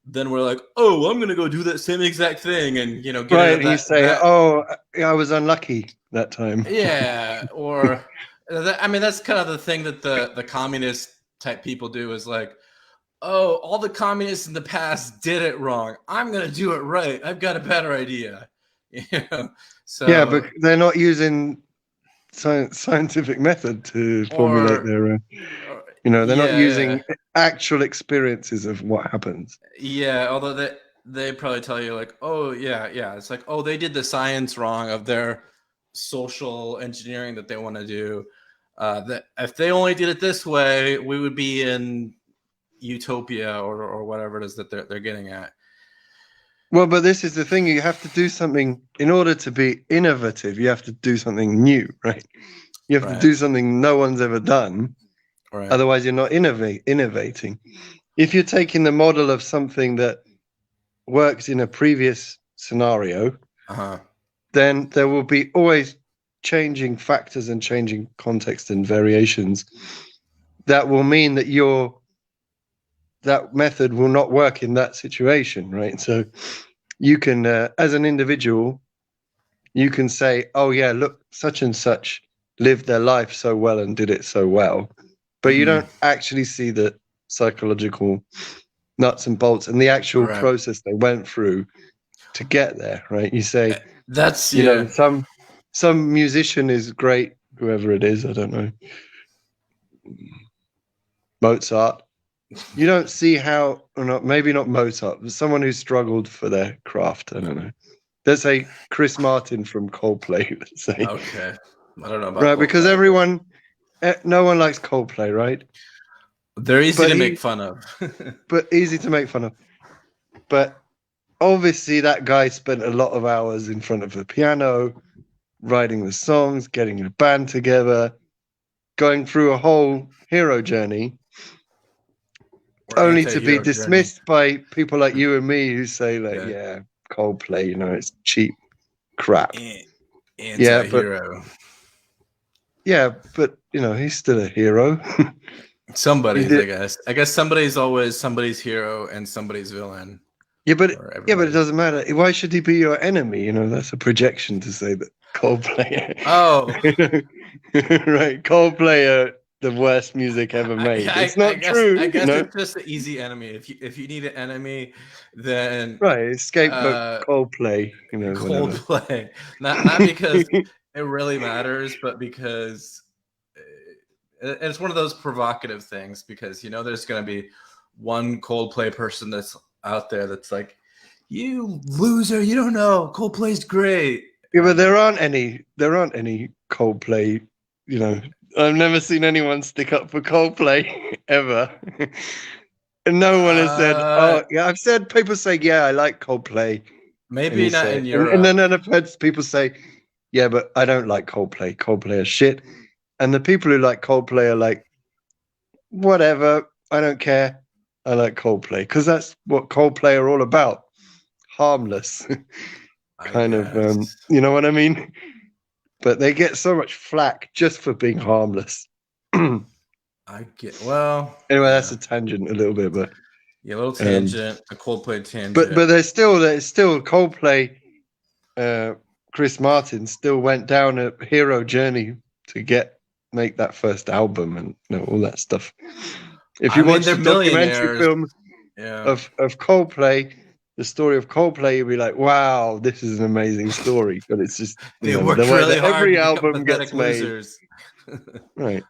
then we're like, oh, I'm gonna go do that same exact thing, and get right. and you say, oh, I was unlucky that time. Yeah, or I mean, that's kind of the thing that the communist type people do is like, oh, all the communists in the past did it wrong. I'm gonna do it right. I've got a better idea. So yeah, but they're not using scientific method to formulate their. They're not using actual experiences of what happens. Yeah, although they probably tell you like, oh yeah, it's like, oh, they did the science wrong of their social engineering that they want to do. That if they only did it this way, we would be in utopia or whatever it is that they're getting at. Well, but this is the thing: you have to do something in order to be innovative. You have to do something new, right? You have to do something no one's ever done. Right. Otherwise, you're not innovating. If you're taking the model of something that works in a previous scenario, then there will be always changing factors and changing context and variations that will mean that that method will not work in that situation, right? So you can, as an individual, you can say, oh yeah, look, such and such lived their life so well and did it so well. But you don't actually see the psychological nuts and bolts and the actual process they went through to get there, right? You say that's some musician is great, whoever it is, I don't know, Mozart. You don't see how, or not, maybe not Mozart, but someone who struggled for their craft. I don't know. Let's say Chris Martin from Coldplay. Let's say. Okay, I don't know about right Coldplay, because no one likes Coldplay, right? They're easy to make fun of. But easy to make fun of. But obviously that guy spent a lot of hours in front of the piano, writing the songs, getting a band together, going through a whole hero journey, only to be dismissed by people like you and me who say like, yeah Coldplay, it's cheap crap. Anti-hero. But he's still a hero. Somebody's, I guess somebody's always somebody's hero and somebody's villain. But it doesn't matter. Why should he be your enemy? That's a projection to say that Coldplay. Oh, right. Coldplay are the worst music ever made. It's not true. I guess it's just an easy enemy. If you need an enemy, then scapegoat Coldplay. Coldplay, not because it really matters, but because it's one of those provocative things. Because there's going to be one Coldplay person that's out there that's like, you loser, you don't know, Coldplay's great. Yeah, but there aren't any Coldplay. I've never seen anyone stick up for Coldplay ever. And no one has said, oh yeah, I've said people say, yeah, I like Coldplay. Maybe not in Europe. And then I've heard people say, yeah, but I don't like Coldplay. Coldplay are shit. And the people who like Coldplay are like, whatever, I don't care. I like Coldplay because that's what Coldplay are all about. Harmless. kind of, you know what I mean? But they get so much flack just for being harmless. Anyway, that's a tangent a little bit, but a little tangent, a Coldplay tangent. But there's still Coldplay. Chris Martin still went down a hero journey to make that first album and all that stuff. If you watch the documentary film of Coldplay, the story of Coldplay, you'll be like, wow, this is an amazing story. But it's just they worked really hard. Every album gets made. Right.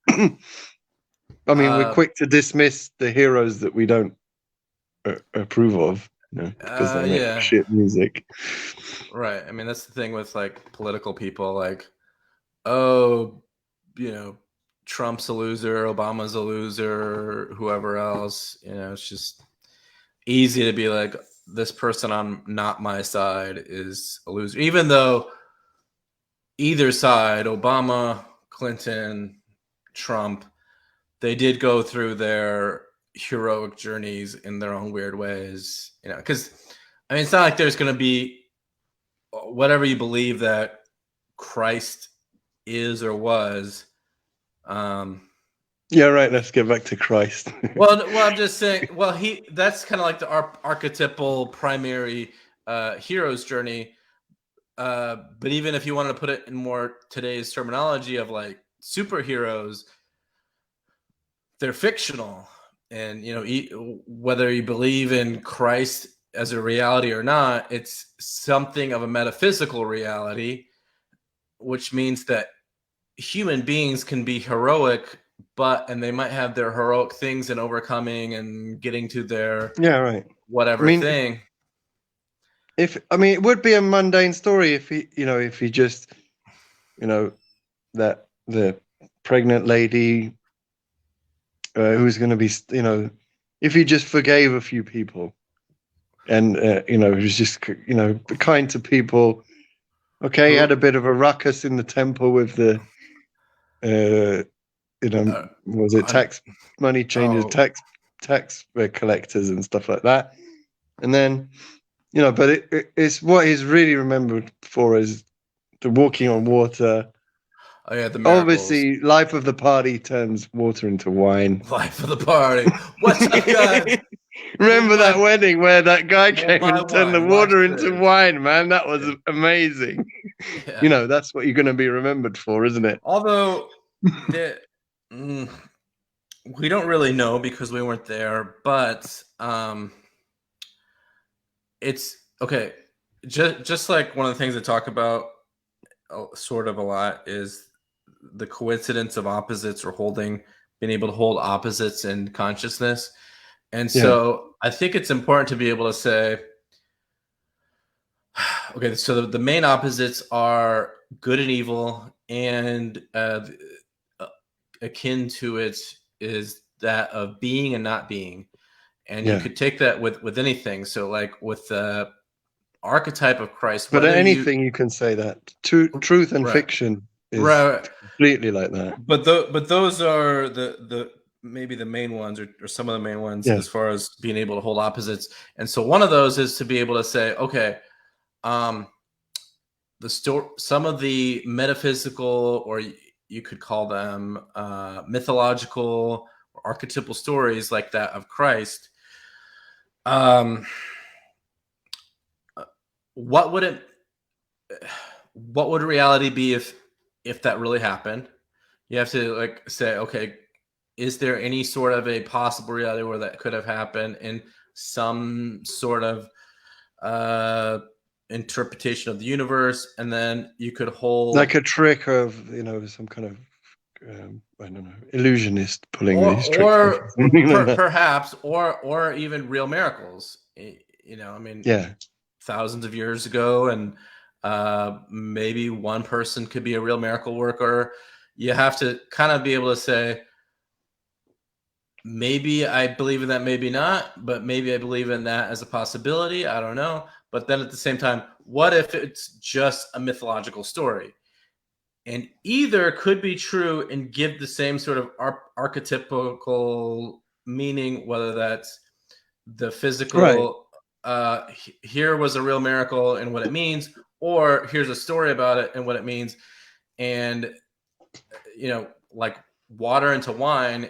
I mean, we're quick to dismiss the heroes that we don't approve of, because they make shit music. Right. I mean, that's the thing with like political people, like, oh, Trump's a loser, Obama's a loser, whoever else. It's just easy to be like, this person on not my side is a loser, even though either side, Obama, Clinton, Trump, they did go through their heroic journeys in their own weird ways, you know, because I mean, it's not like there's going to be whatever you believe that Christ is or was. Yeah, right. Let's get back to Christ. well, I'm just saying. Well, that's kind of like the archetypal primary hero's journey. But even if you wanted to put it in more today's terminology of like superheroes, they're fictional, and you know, whether you believe in Christ as a reality or not, it's something of a metaphysical reality, which means that human beings can be heroic, and they might have their heroic things in overcoming and getting to their whatever thing. It would be a mundane story if he just, that the pregnant lady who's going to be, if he just forgave a few people and, he was just, kind to people. Okay, he had a bit of a ruckus in the temple with the, was it tax money changers, tax collectors and stuff like that. And then, but it's what he's really remembered for is the walking on water. Oh yeah, the miracles. Obviously, life of the party turns water into wine. Life of the party. What's up, guys? Remember that wedding where that guy came and turned the water into wine, man? That was amazing. Yeah. That's what you're going to be remembered for, isn't it? Although, we don't really know because we weren't there, but it's okay. Just like one of the things I talk about sort of a lot is the coincidence of opposites or being able to hold opposites in consciousness. And so I think it's important to be able to say, okay, so the main opposites are good and evil, and akin to it is that of being and not being. And you could take that with anything. So like with the archetype of Christ. But anything you can say that. Truth and fiction is completely like that. But those are the maybe the main ones or some of the main ones as far as being able to hold opposites. And so one of those is to be able to say, okay, some of the metaphysical, or you could call them mythological or archetypal stories like that of Christ. What would reality be if that really happened? You have to like say, okay, is there any sort of a possible reality where that could have happened in some sort of interpretation of the universe? And then you could hold like a trick of some kind of I don't know, illusionist pulling these tricks, or perhaps or even real miracles. I mean, thousands of years ago, and maybe one person could be a real miracle worker. You have to kind of be able to say, maybe I believe in that, maybe not, but maybe I believe in that as a possibility. I don't know. But then at the same time, what if it's just a mythological story? And either could be true and give the same sort of archetypical meaning, whether that's the physical, here was a real miracle and what it means, or here's a story about it and what it means. And, like water into wine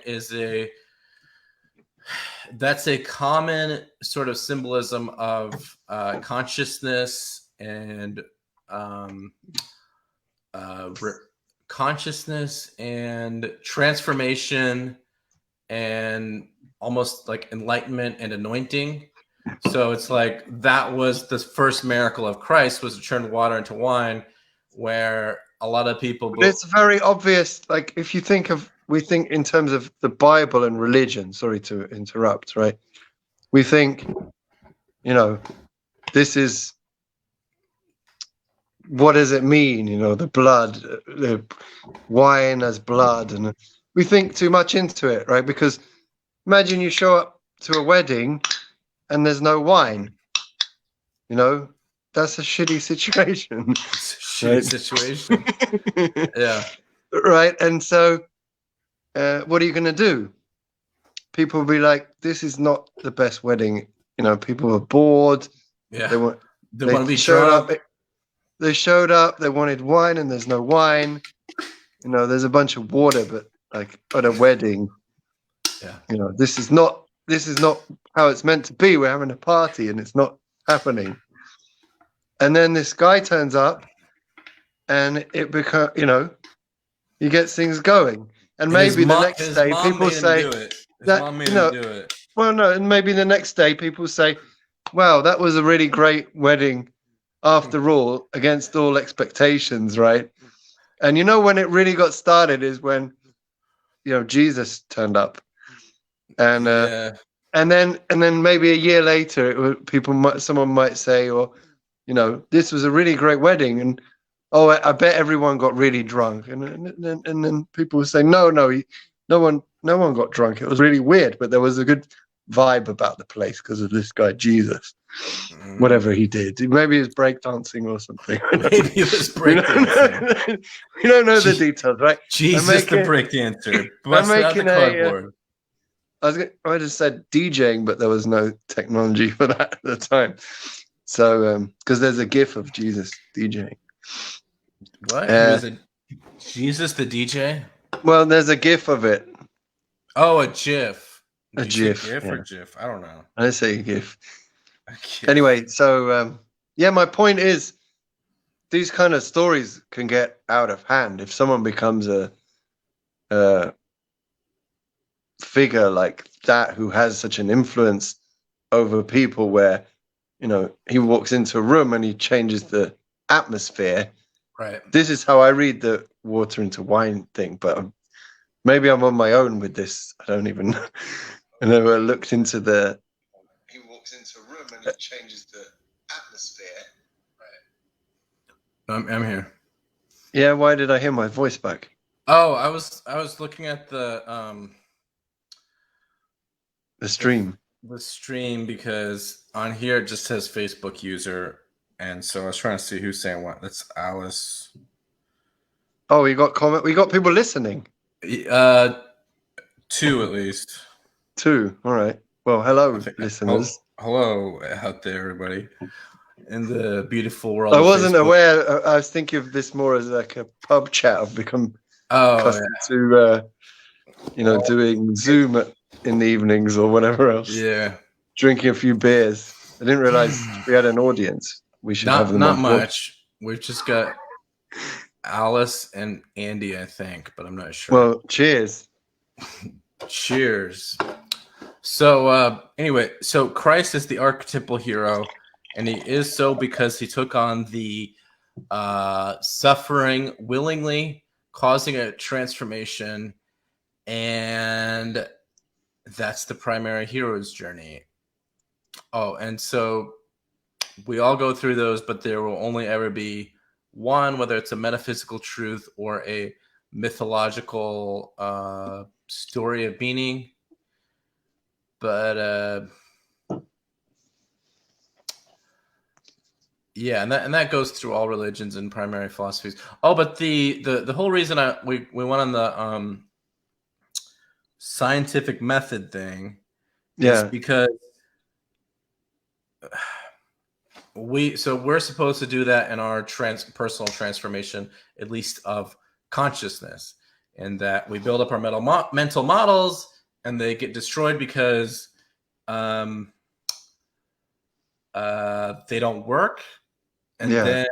that's a common sort of symbolism of consciousness and consciousness and transformation and almost like enlightenment and anointing. So it's like that was the first miracle of Christ, was to turn water into wine, where a lot of people it's very obvious. Like if you we think in terms of the Bible and religion, sorry to interrupt, right? We think, this is, what does it mean? The blood, the wine as blood. And we think too much into it, right? Because imagine you show up to a wedding and there's no wine. You know, that's a shitty situation. It's a shitty situation. Yeah. Right. And so, what are you going to do? People will be like, this is not the best wedding. You know, people are bored. Yeah. They want to be showed drunk. up. They showed up. They wanted wine, and there's no wine. You know, there's a bunch of water, but like at a wedding, Yeah. you know, this is not how it's meant to be. We're having a party, and it's not happening. And then this guy turns up, and it becomes, you know, he gets things going. And maybe the next day, people say that, you know, do it. well, no, and maybe the next day, people say, "Wow, that was a really great wedding, after all, against all expectations, right?" And you know, when it really got started is when, you know, Jesus turned up, and and then maybe a year later, someone might say, or, you know, this was a really great wedding, and oh, I bet everyone got really drunk, and then people would say, no, no one got drunk. It was really weird, but there was a good vibe about the place because of this guy Jesus. Whatever he did, maybe he was breakdancing or something. Maybe he was breakdancing. We don't know the details, right? Jesus the breakdancer. Bust out the cardboard. I just said DJing, but there was no technology for that at the time. So, because there's a GIF of Jesus DJing. What? Jesus the DJ? Well, there's a GIF of it. Oh, a GIF. A GIF. Or GIF? I don't know. I say GIF. Anyway, so yeah, my point is, these kind of stories can get out of hand if someone becomes a figure like that who has such an influence over people, where, you know, he walks into a room and he changes the atmosphere. Right. This is how I read the water into wine thing, but maybe I'm on my own with this. I don't even know. I never looked into the. He walks into a room and he changes the atmosphere. Right. I'm here. Yeah. Why did I hear my voice back? Oh, I was looking at the stream. The stream, because on here it just says Facebook user, and so I was trying to see who's saying what. That's Alice. Oh, we got comment. We got people listening. 2 at least. 2. All right. Well, hello, listeners. Hello out there, everybody, in the beautiful world. I wasn't aware. I was thinking of this more as like a pub chat. I've become accustomed to, you know, doing Zoom in the evenings or whatever else. Yeah. Drinking a few beers. I didn't realize we had an audience. We should have them. Not much. We've just got Alice and Andy, I think, but I'm not sure. Well, cheers. Cheers. So anyway, so Christ is the archetypal hero, and he is so because he took on the suffering willingly, causing a transformation, and that's the primary hero's journey. Oh, and so we all go through those, but there will only ever be one, whether it's a metaphysical truth or a mythological story of meaning. But yeah, and that goes through all religions and primary philosophies. Oh, but the whole reason we went on the scientific method thing, is because we're supposed to do that in our personal transformation, at least of consciousness, and that we build up our mental models, and they get destroyed because they don't work, and then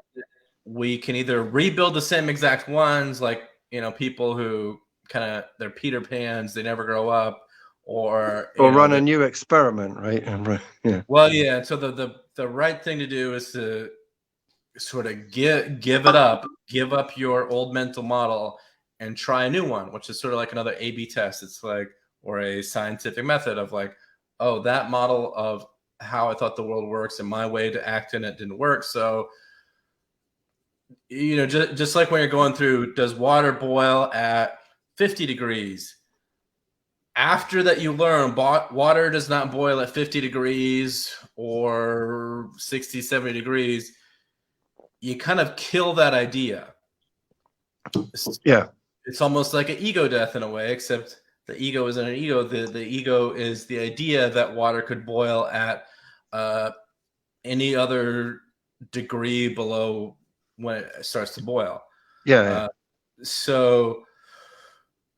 we can either rebuild the same exact ones, like, you know, people who kind of, they're Peter Pans, they never grow up, or run a new experiment, right? Yeah. Well, yeah. So the right thing to do is to sort of give up your old mental model and try a new one, which is sort of like another A/B test. It's like, or a scientific method of like, oh, that model of how I thought the world works and my way to act in it didn't work. So, you know, just like when you're going through, does water boil at 50 degrees? After that, you learn water does not boil at 50 degrees or 60, 70 degrees, you kind of kill that idea. Yeah. It's almost like an ego death in a way, except the ego isn't an ego. The ego is the idea that water could boil at any other degree below when it starts to boil. Yeah. So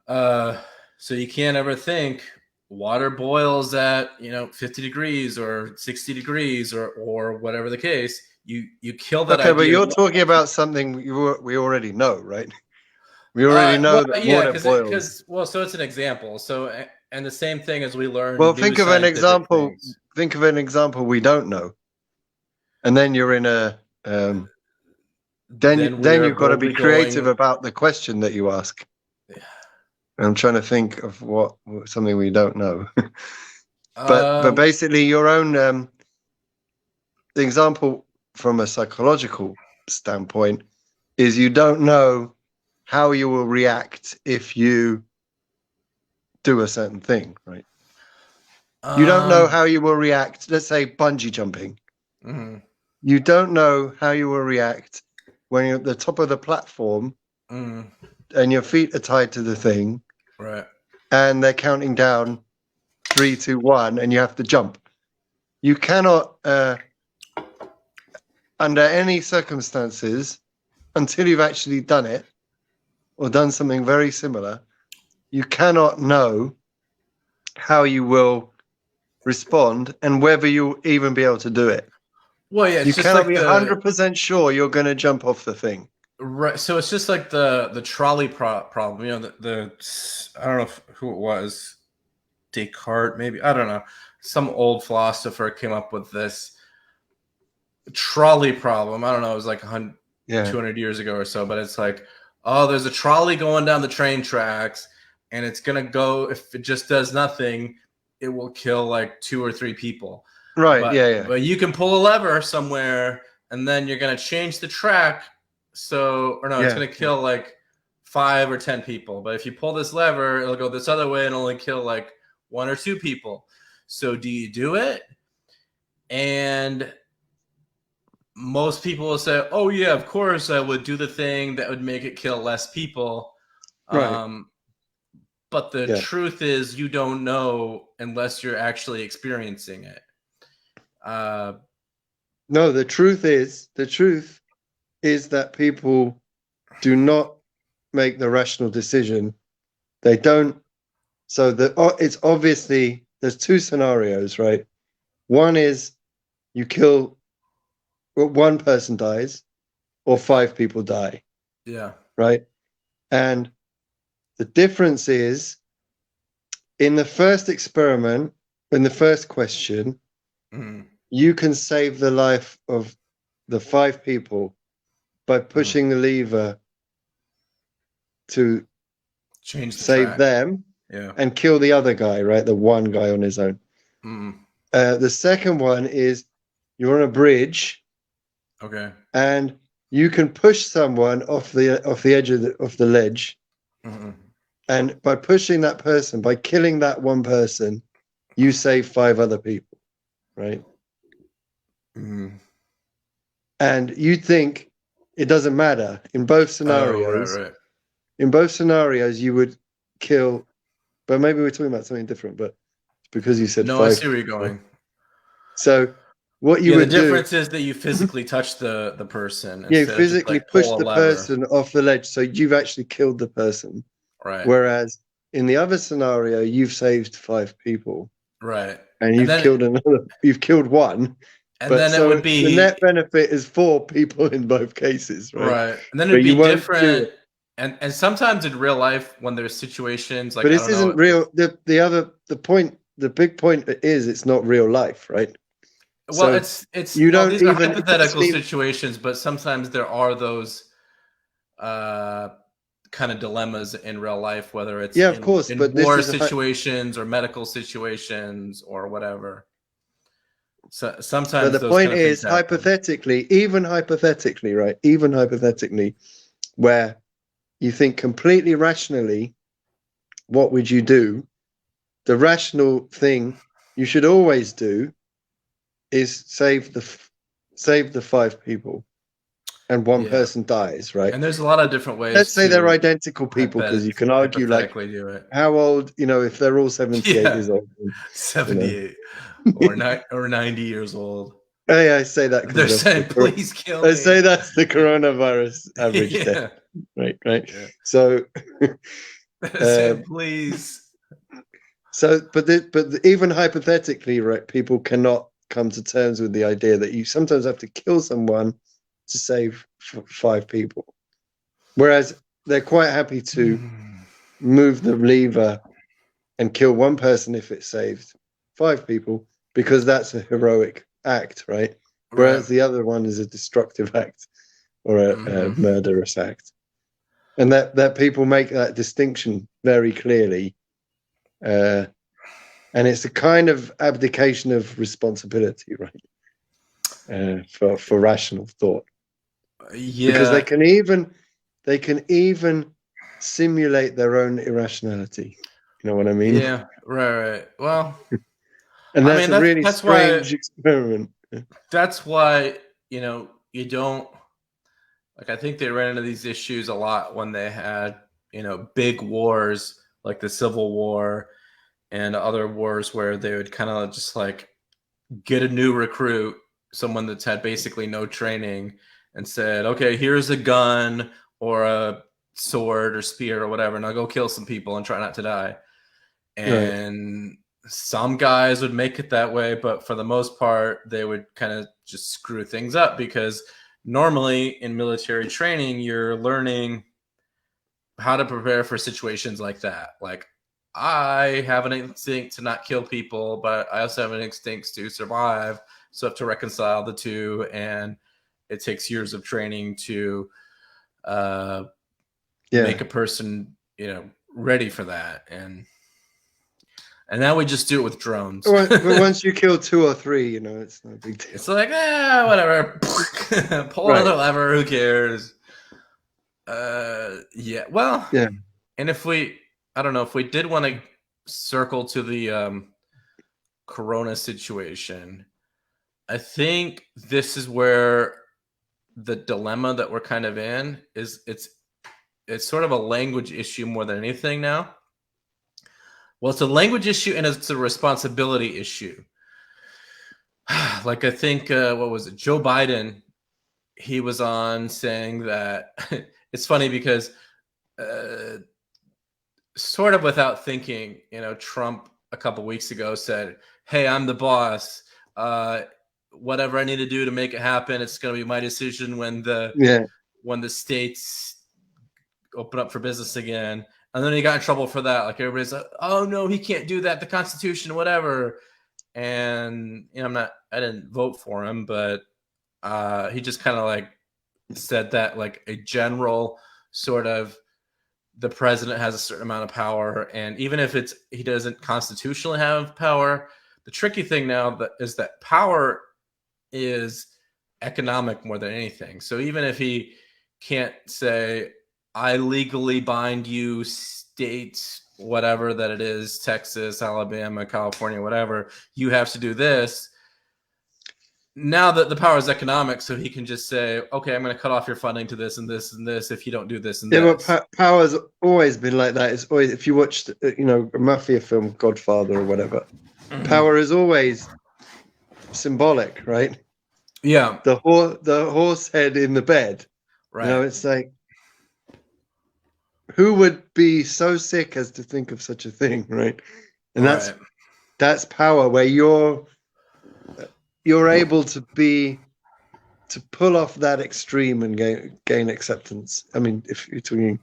you can't ever think water boils at 50 degrees or 60 degrees or whatever the case. You kill that idea. Okay, but you're talking about something we already know, right? We already know that water boils. So it's an example. So, and the same thing as we learn. Well, think of an example. Things. Think of an example we don't know, and then you're in a. Then you've got to be creative about the question that you ask. Yeah. I'm trying to think of what something we don't know, but basically your own the example from a psychological standpoint is you don't know how you will react if you do a certain thing, right? You don't know how you will react. Let's say bungee jumping. Mm-hmm. You don't know how you will react when you're at the top of the platform and your feet are tied to the thing, right? And they're counting down 3, 2, 1, and you have to jump. You cannot, under any circumstances, until you've actually done it or done something very similar, you cannot know how you will respond and whether you'll even be able to do it. Well, yeah, you cannot be 100% sure you're going to jump off the thing. Right. So it's just like the trolley problem. The I don't know who it was, Descartes, maybe. I don't know. Some old philosopher came up with this trolley problem. I don't know. It was like 200 years ago or so. But it's like, oh, there's a trolley going down the train tracks, and it's going to go, if it just does nothing, it will kill like 2 or 3 people. Right, But you can pull a lever somewhere, and then you're going to change the track. It's going to kill like 5 or 10 people. But if you pull this lever, it'll go this other way and only kill like 1 or 2 people. So do you do it? And most people will say, oh, yeah, of course I would do the thing that would make it kill less people. Right. But the truth is you don't know unless you're actually experiencing it. No, the truth is that people do not make the rational decision. They don't. So it's obviously there's 2 scenarios, right? One is you kill, 1 person dies, or 5 people die. Yeah. Right. And the difference is in the first experiment, in the first question, you can save the life of the 5 people by pushing the lever to save them and kill the other guy, right? The 1 guy on his own. The second one is you're on a bridge. Okay. And you can push someone off the edge of the ledge. And by pushing that person, by killing that 1 person, you save 5 other people, right? And you think it doesn't matter in both scenarios. Right. In both scenarios, you would kill, but maybe we're talking about something different. But it's because you said 5. I see where you're going. So what you would do? The difference is that you physically touch the person. Yeah, you physically push the person off the ledge, so you've actually killed the person. Right. Whereas in the other scenario, you've saved 5 people. Right. And you've killed another. You've killed 1. And then it would be the net benefit is 4 people in both cases, right? Right. And then it'd be different. And sometimes in real life, when there's situations like, but this isn't real. The big point is it's not real life, right? Well, so it's you don't these even are hypothetical situations, but sometimes there are those kind of dilemmas in real life, whether it's of course, in but war situations or medical situations or whatever. So sometimes but the point is, hypothetically, right? Even hypothetically, where you think completely rationally, what would you do? The rational thing you should always do is save the 5 people, and one Yeah. person dies, right? And there's a lot of different ways. Let's say they're identical people, because you can argue, like, hypothetically do it. how old, if they're all 78 years old. 78 or 90 years old. I say that They're saying, please kill me. They say that's the coronavirus average death. Right. Yeah. So, saying, please. So, but even hypothetically, right, people cannot come to terms with the idea that you sometimes have to kill someone to save 5 people. Whereas they're quite happy to move the lever and kill one person if it saves 5 people, because that's a heroic act, right? Whereas the other one is a destructive act or a murderous act. And that people make that distinction very clearly. And it's a kind of abdication of responsibility, right? For rational thought. Yeah. Because they can even simulate their own irrationality. You know what I mean? Yeah, right. Well, and that's a really strange experiment. That's why, you don't, like, I think they ran into these issues a lot when they had, big wars like the Civil War and other wars, where they would kind of just like get a new recruit, someone that's had basically no training, and said, okay, here's a gun or a sword or spear or whatever, and I'll go kill some people and try not to die. And some guys would make it that way, but for the most part, they would kind of just screw things up, because normally in military training, you're learning how to prepare for situations like that. Like, I have an instinct to not kill people, but I also have an instinct to survive. So I have to reconcile the two, and it takes years of training to make a person, ready for that. And now we just do it with drones. But once you kill 2 or 3, it's no big deal. It's like, whatever. Pull another lever. Who cares? Yeah. Well. Yeah. And if we did want to circle to the Corona situation, I think this is where the dilemma that we're kind of in is. It's sort of a language issue more than anything now. Well, it's a language issue and it's a responsibility issue. Like, I think, what was it? Joe Biden, he was on saying that it's funny because sort of without thinking, Trump a couple weeks ago said, hey, I'm the boss. Whatever I need to do to make it happen, it's going to be my decision when the states open up for business again. And then he got in trouble for that. Like, everybody's like, oh no, he can't do that. The Constitution, whatever. And I didn't vote for him, but he just kind of like said that, like, a general sort of, the president has a certain amount of power. And even if he doesn't constitutionally have power, the tricky thing now is that power is economic more than anything. So even if he can't say, I legally bind you states, whatever that it is, Texas, Alabama, California, whatever, you have to do this. Now that the power is economic, so he can just say, okay, I'm going to cut off your funding to this and this and this if you don't do this and this. But power's always been like that. It's always, if you watched, a mafia film, Godfather or whatever, power is always symbolic, right? Yeah. The horse head in the bed. Right. It's like, who would be so sick as to think of such a thing, right? And that's power, where you're able to pull off that extreme and gain acceptance. I mean, if you're talking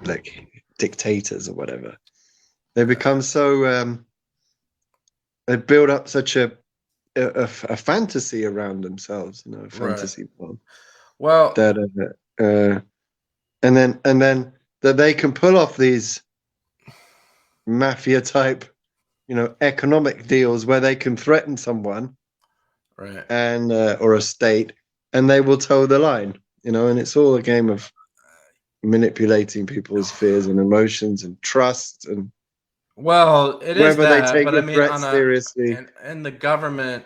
like dictators or whatever, they become so they build up such a fantasy around themselves, a fantasy world. Well, that and then that they can pull off these mafia type, economic deals where they can threaten someone, right, and or a state, and they will toe the line, and it's all a game of manipulating people's fears and emotions and trust. And Well, it is Whether they that, take but I the mean, threat seriously. and the government,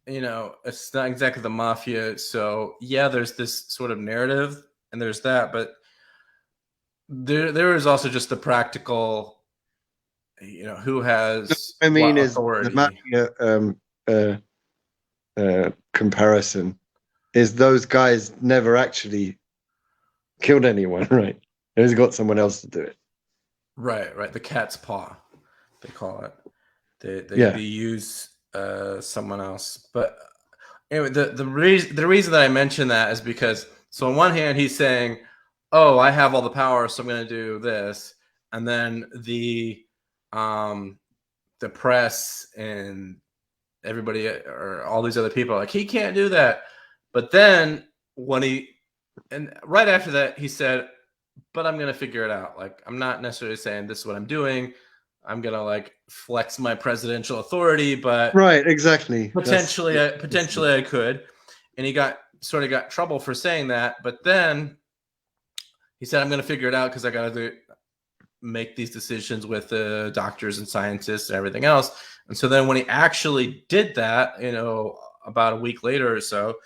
it's not exactly the mafia. So yeah, there's this sort of narrative, and there's that, but there is also just the practical, who has I mean, what is the authority. mafia comparison is those guys never actually killed anyone, right? He's got someone else to do it. Right. The cat's paw, they call it. They Yeah. use someone else. But anyway, the reason that I mention that is because, so on one hand he's saying, "Oh, I have all the power, so I'm going to do this," and then the press and everybody or all these other people are like, he can't do that. But then and right after that he said, "But I'm going to figure it out. Like, I'm not necessarily saying this is what I'm doing. I'm going to like flex my presidential authority, but Right, exactly. potentially I could." And he got trouble for saying that, but then he said, "I'm going to figure it out because I got to make these decisions with the doctors and scientists and everything else." And so then when he actually did that, about a week later or so,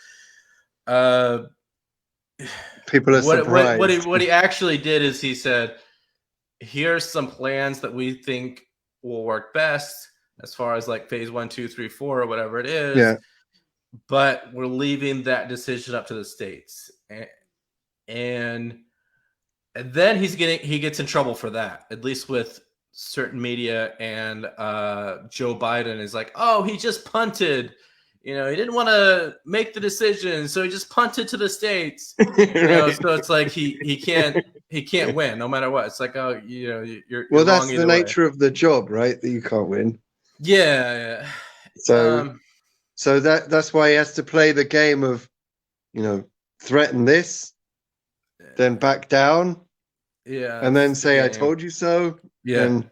people are surprised. what he actually did is he said, "Here's some plans that we think will work best as far as like phase 1, 2, 3, 4, or whatever it is. Yeah. But we're leaving that decision up to the states." And then he gets in trouble for that, at least with certain media. And Joe Biden is like, "Oh, he just punted. He didn't want to make the decision, so he just punted to the states." Right. So it's like he can't win no matter what. It's like, oh, you're Well, wrong that's the either way. nature of the job, right? That you can't win. Yeah. So that's why he has to play the game of, threaten this, then back down, and then say, "I told you so." Yeah. And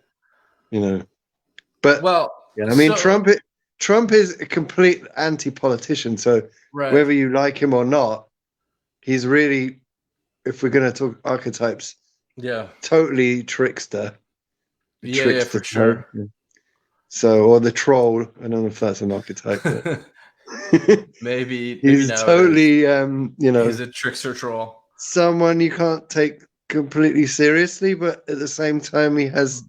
but Well, yeah, I mean, Trump is a complete anti-politician. So right. whether you like him or not, he's really, if we're going to talk archetypes, totally trickster. Yeah, for sure. So, or the troll. I don't know if that's an archetype. But maybe he's totally, he's a trickster troll. Someone you can't take completely seriously, but at the same time, he has.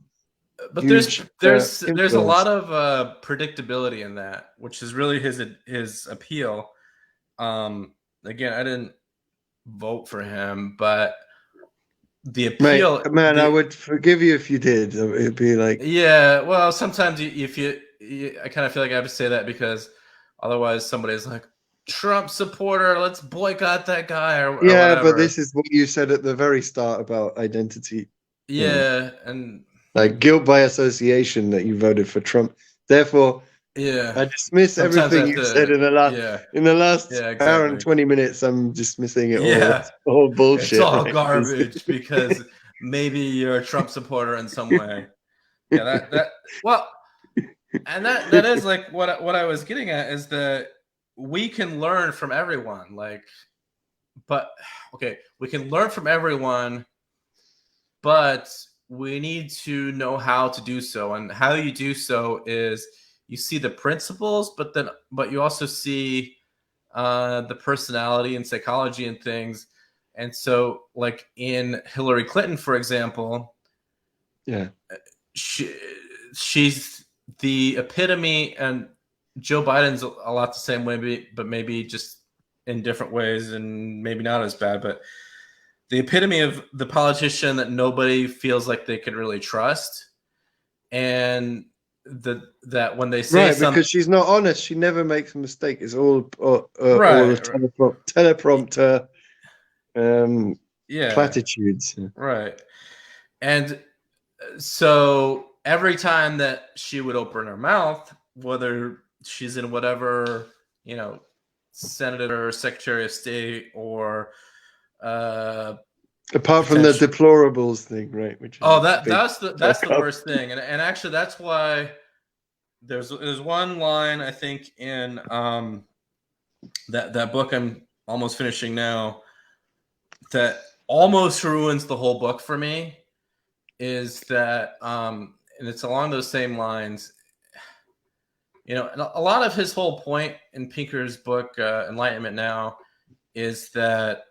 But there's a lot of predictability in that, which is really his appeal. Again, I didn't vote for him, but the appeal, man, I would forgive you if you did. It'd be like, yeah. Well, sometimes I kind of feel like I have to say that because otherwise somebody's like, "Trump supporter, let's boycott that guy," or whatever. But this is what you said at the very start about identity. Yeah, and like guilt by association that you voted for Trump. Therefore, I dismiss everything you said in the last hour and 20 minutes. I'm dismissing it all. It's all bullshit. It's all garbage because maybe you're a Trump supporter in some way. Yeah, and that is like what I was getting at, is that we can learn from everyone. We can learn from everyone, but we need to know how to do so. And how you do so is you see the principles, but you also see the personality and psychology and things. And so, like in Hillary Clinton, for example, she's the epitome, and Joe Biden's a lot the same way, but maybe just in different ways, and maybe not as bad. But the epitome of the politician that nobody feels like they can really trust, and that when they say something, because she's not honest, she never makes a mistake. It's all teleprompter, platitudes, right? And so every time that she would open her mouth, whether she's in whatever senator, secretary of state, or apart from the deplorables thing, right? Which that's the worst thing, and actually that's why there's one line, I think, in that book I'm almost finishing now that almost ruins the whole book for me, is that it's along those same lines. You know, and a lot of his whole point in Pinker's book, Enlightenment Now, is that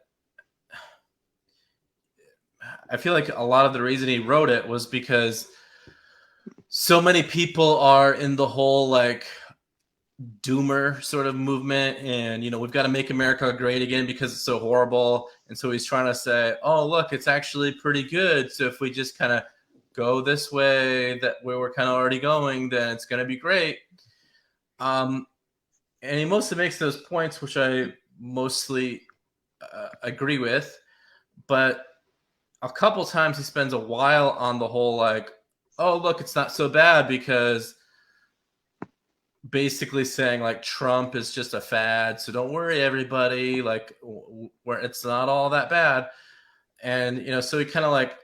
I feel like a lot of the reason he wrote it was because so many people are in the whole like doomer sort of movement, and you know, we've got to make America great again because it's so horrible. And so he's trying to say, oh look, it's actually pretty good, so if we just kind of go this way, that where we're kind of already going, then it's going to be great. And he mostly makes those points, which I mostly agree with, but a couple times he spends a while on the whole like, oh look, it's not so bad, because basically saying like Trump is just a fad, so don't worry everybody, like where it's not all that bad. And you know, so he kind of like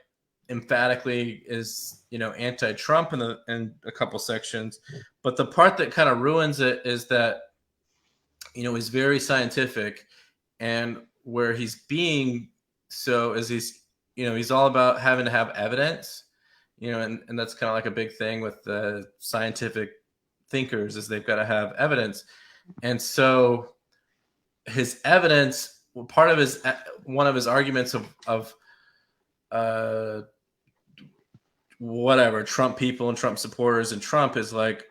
emphatically is, you know, anti-Trump in a couple sections, but the part that kind of ruins it is that, you know, he's very scientific, and where he's being so is he's, you know, he's all about having to have evidence, you know, and that's kind of like a big thing with the scientific thinkers, is they've got to have evidence. And so his evidence, part of his, one of his arguments of whatever Trump people and Trump supporters and Trump is like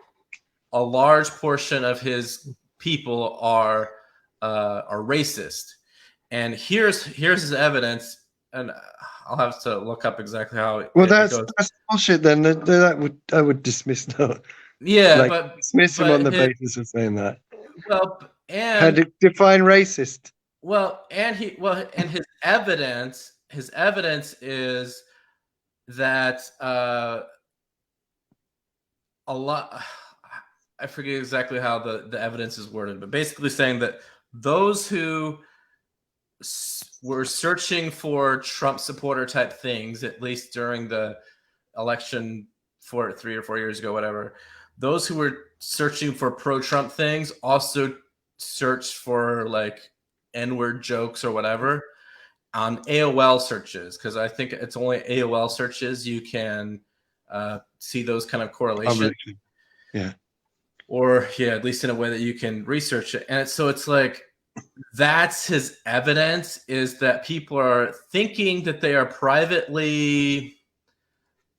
a large portion of his people are racist. And here's his evidence, and I'll have to look up exactly how it that's goes. that's bullshit. Then that I would dismiss that. Yeah, like, but dismiss him on the basis of saying that. Well, and how to define racist? And his evidence is that a lot. I forget exactly how the evidence is worded, but basically saying that those who were searching for Trump supporter type things, at least during the election 3 or 4 years ago, whatever, those who were searching for pro-Trump things also searched for like N-word jokes or whatever on AOL searches, because I think it's only AOL searches you can see those kind of correlations. Yeah. Or at least in a way that you can research it. And so it's like, that's his evidence, is that people are thinking that they are privately,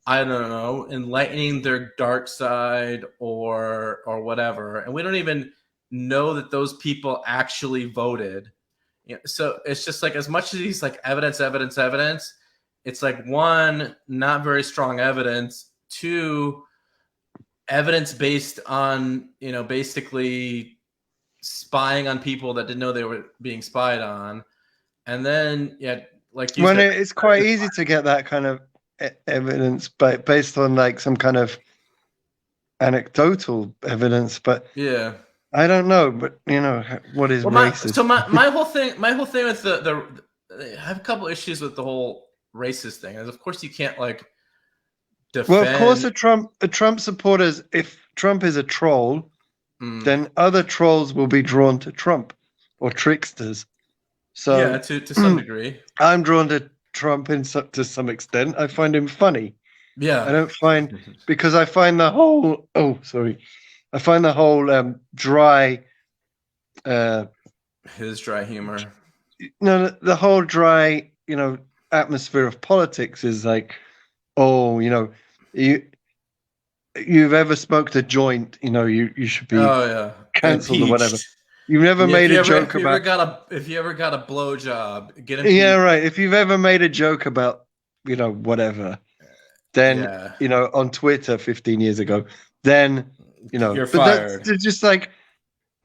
I don't know, enlightening their dark side or whatever. And we don't even know that those people actually voted. You know, so it's just like, as much as he's like evidence, it's like, one, not very strong evidence. Two, evidence based on, you know, basically spying on people that didn't know they were being spied on. And then, like you said, it's quite easy to get that kind of evidence, but based on like some kind of anecdotal evidence. But yeah, I don't know. But you know, what is racist? My whole thing with the I have a couple issues with the whole racist thing. Is of course you can't like defend. Well, of course, a Trump supporters, if Trump is a troll, then other trolls will be drawn to Trump, or tricksters. So yeah, to some degree, I'm drawn to Trump to some extent. I find him funny. Yeah, I don't find, because I find the whole. I find the whole dry. His dry humor. No, the whole dry, you know, atmosphere of politics is like, oh, you know, you've ever smoked a joint, you know, you should be cancelled or whatever. You've never made a joke about. If you ever got a blowjob, get him. Yeah, right. If you've ever made a joke about, you know, whatever, then you know, on Twitter 15 years ago, then you know, you're fired. That's just like,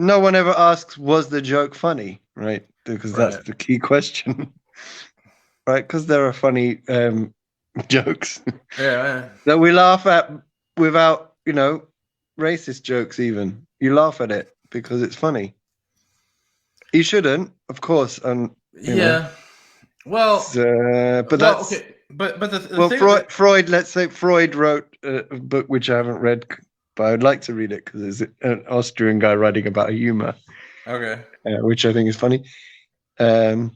no one ever asks, was the joke funny, right? Because that's the key question, right? Because there are funny jokes that we laugh at without, you know, racist jokes. Even you laugh at it because it's funny. You shouldn't, of course. You know, well, but that's okay. But the thing Freud. Let's say Freud wrote a book which I haven't read, but I'd like to read it because there's an Austrian guy writing about humor. Okay. Which I think is funny. The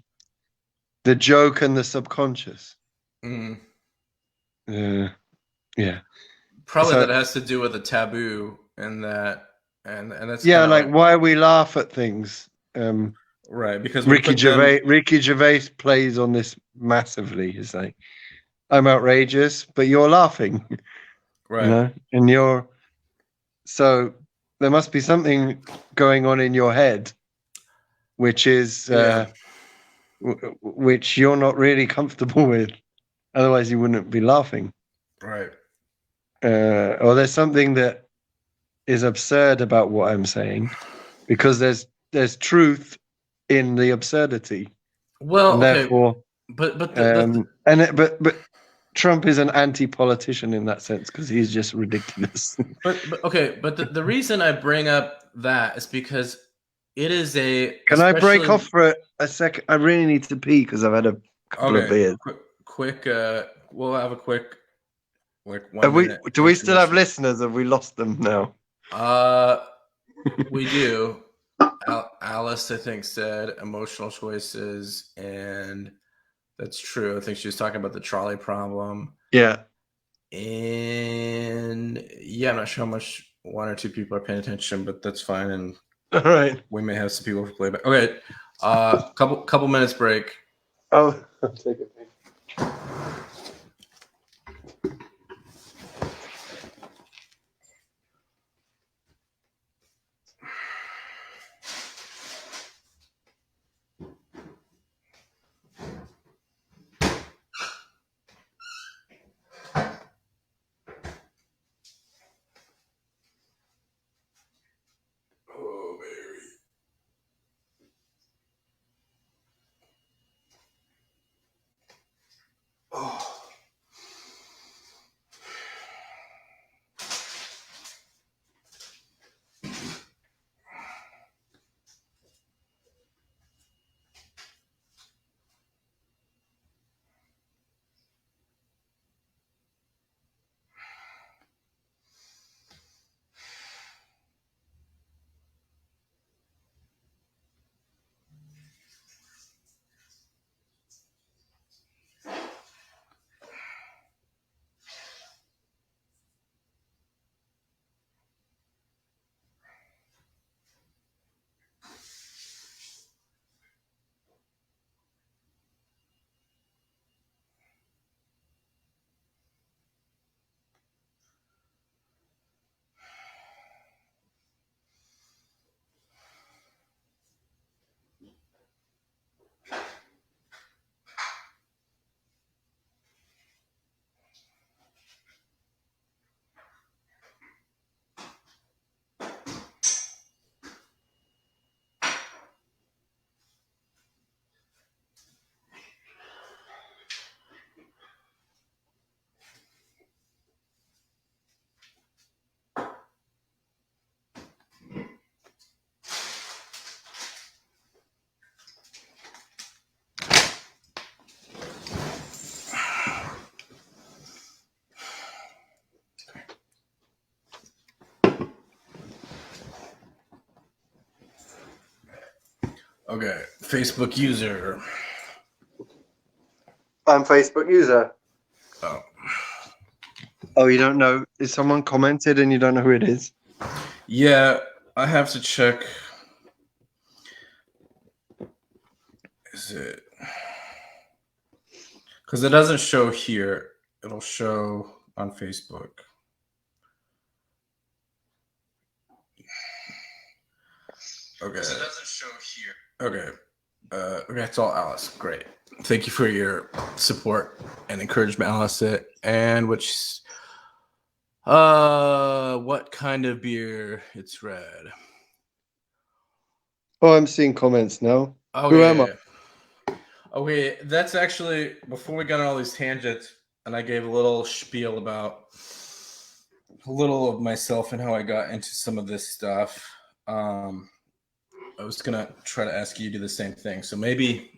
joke and the subconscious. Mm. Yeah. Probably So that has to do with the taboo and that, and that's yeah, kind of like why we laugh at things. right, because we put Ricky Gervais plays on this massively. He's like, I'm outrageous, but you're laughing, right. and so there must be something going on in your head, which is Yeah. which you're not really comfortable with. Otherwise, you wouldn't be laughing. Right. Or there's something that is absurd about what I'm saying, because there's truth in the absurdity, Well, and okay, therefore, but but Trump is an anti-politician in that sense because he's just ridiculous. but okay, but the reason I bring up that is because it is a Can I break especially off for a second? I really need to pee because I've had a couple of okay beers. quick we'll have a quick like Have 1 we? minute Do we still have intermission. listeners? Have we lost them now? We do. Alice, I think, said emotional choices, and that's true. I think she was talking about the trolley problem. Yeah. And yeah, I'm not sure how much one or two people are paying attention, but that's fine. And All right. we may have some people for playback. Okay, couple minutes break. I'll take a pee. Oh, baby. Oh. Okay, Facebook user. I'm Facebook user. Oh. Oh, you don't know? Is someone commented and you don't know who it is? Yeah, I have to check. Is it? Because it doesn't show here. It'll show on Facebook. Okay. Because it doesn't show here. Okay. Okay, it's all Alice. Great. Thank you for your support and encouragement, Alice. And what kind of beer? It's red. Oh, I'm seeing comments now. Okay. Who am I? Okay, that's actually before we got on all these tangents, and I gave a little spiel about a little of myself and how I got into some of this stuff. I was gonna try to ask you to do the same thing, so maybe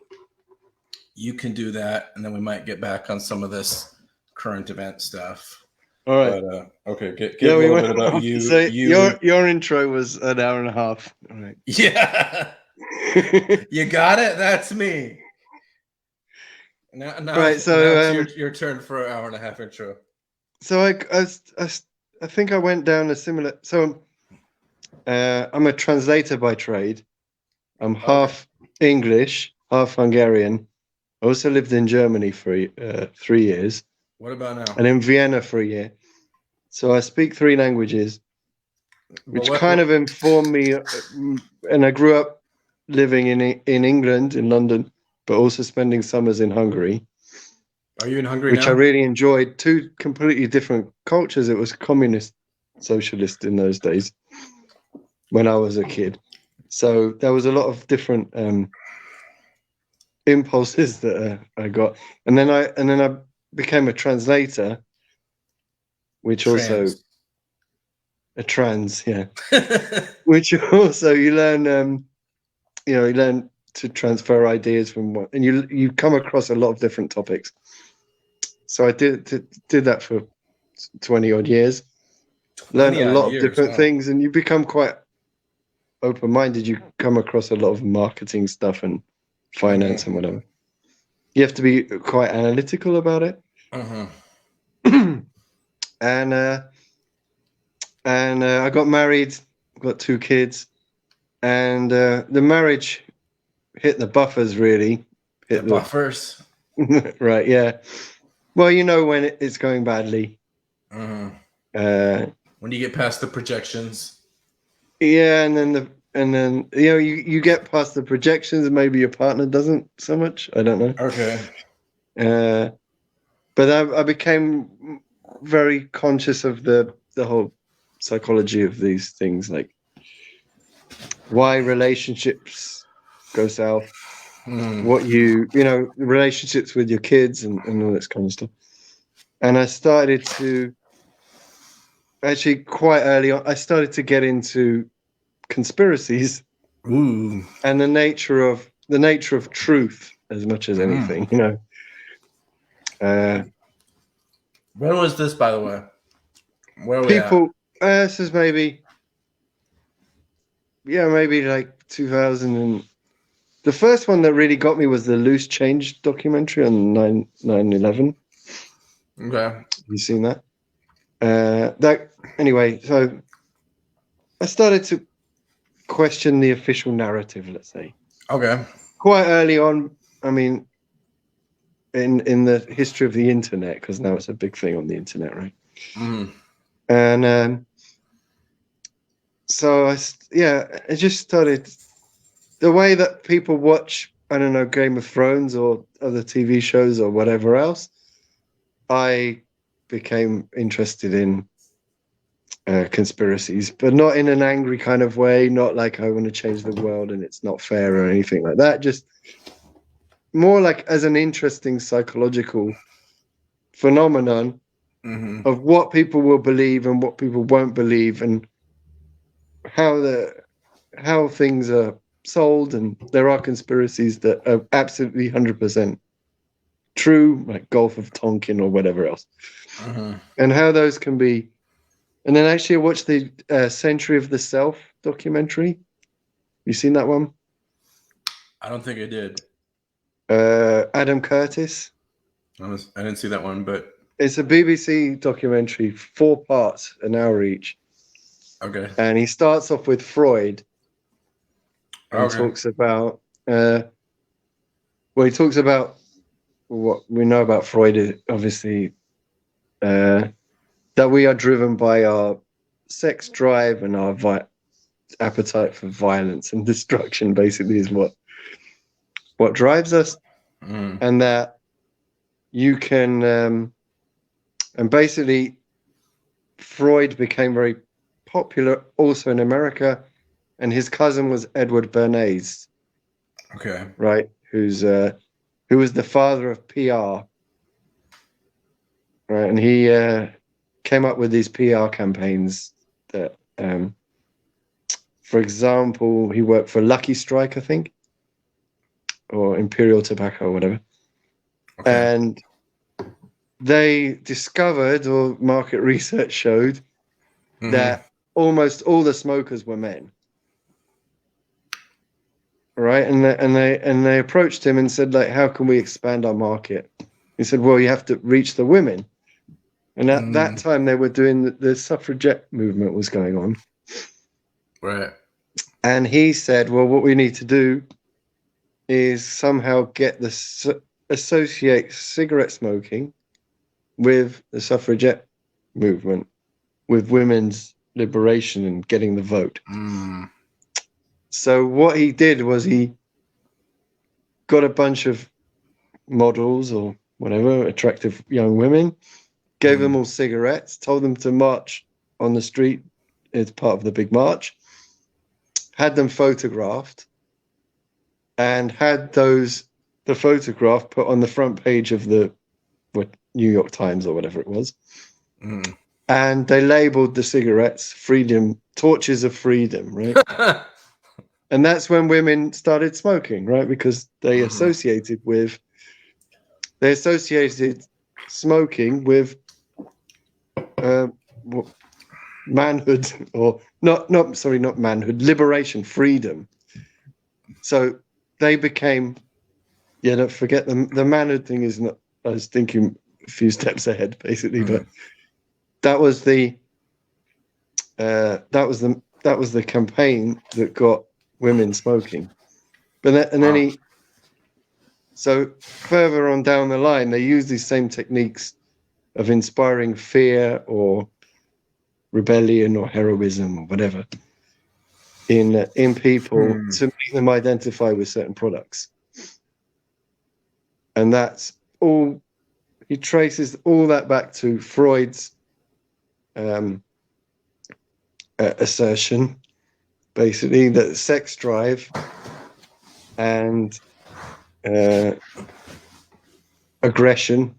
you can do that, and then we might get back on some of this current event stuff. All right. But okay, give a little bit about you. So your intro was an hour and a half. All right. Yeah. You got it. That's me. Now right. So it's your turn for an hour and a half intro. So I I think I went down a similar. So I'm a translator by trade. I'm half English, half Hungarian. I also lived in Germany for 3 years, What about now? and in Vienna for a year. So I speak 3 languages, which kind of informed me. And I grew up living in England, in London, but also spending summers in Hungary. Are you in Hungary which now? I really enjoyed. 2 completely different cultures. It was communist, socialist in those days when I was a kid. So there was a lot of different impulses that I got, and then I became a translator, which also a trans, yeah, which also you learn, you learn to transfer ideas from what, and you come across a lot of different topics. So I did that for 20 odd years, learned a lot of different things, and you become quite open-minded. You come across a lot of marketing stuff and finance and whatever. You have to be quite analytical about it. And I got married, got 2 kids, and the marriage hit the buffers, really. Hit the buffers? Right, yeah. Well, you know when it's going badly. When you get past the projections. Yeah, and then you get past the projections, and maybe your partner doesn't so much. I don't know. Okay. But I became very conscious of the whole psychology of these things, like why relationships go south, what relationships with your kids and all this kind of stuff. And I started to actually quite early on. I started to get into conspiracies. Ooh. And the nature of truth as much as anything, When was this, by the way? Where were people we at? This is maybe like 2000. And the first one that really got me was the Loose Change documentary on 9/11. Okay. Have you seen that? Anyway, so I started to question the official narrative, let's say. Okay. Quite early on, I mean, in the history of the internet, because now it's a big thing on the internet, right? And so I just started the way that people watch, I don't know, Game of Thrones or other TV shows or whatever else. I became interested in conspiracies, but not in an angry kind of way, not like I want to change the world and it's not fair or anything like that. Just more like as an interesting psychological phenomenon of what people will believe and what people won't believe, and how things are sold. And there are conspiracies that are absolutely 100% true, like Gulf of Tonkin or whatever else, and how those can be. And then actually I watched the Century of the Self documentary. You seen that one? I don't think I did. Adam Curtis. I didn't see that one, but it's a BBC documentary, 4 parts, an hour each. Okay. And he starts off with Freud and talks about he talks about what we know about Freud, obviously, that we are driven by our sex drive and our appetite for violence and destruction, basically, is what drives us. And that you can and basically Freud became very popular also in America, and his cousin was Edward Bernays. Okay. Right, who was the father of PR. Right, and he came up with these PR campaigns that, for example, he worked for Lucky Strike, I think, or Imperial Tobacco or whatever. Okay. And they discovered, or market research showed, that almost all the smokers were men. Right, and they approached him and said, like, how can we expand our market? He said, well, you have to reach the women. And at that time, they were doing the suffragette movement was going on. Right. And he said, well, what we need to do is somehow get associate cigarette smoking with the suffragette movement, with women's liberation and getting the vote. So what he did was he got a bunch of models or whatever, attractive young women, gave them all cigarettes, told them to march on the street as part of the big march, had them photographed, and had the photograph put on the front page of the New York Times or whatever it was. And they labeled the cigarettes freedom, torches of freedom, right? And that's when women started smoking, right? Because they associated smoking with manhood, or not manhood, liberation, freedom. So they became, don't forget the manhood thing is not, I was thinking a few steps ahead basically, but that was the campaign that got women smoking. But so further on down the line, they use these same techniques of inspiring fear or rebellion or heroism or whatever in people to make them identify with certain products. And that's all, he traces all that back to Freud's assertion, basically, that sex drive and aggression,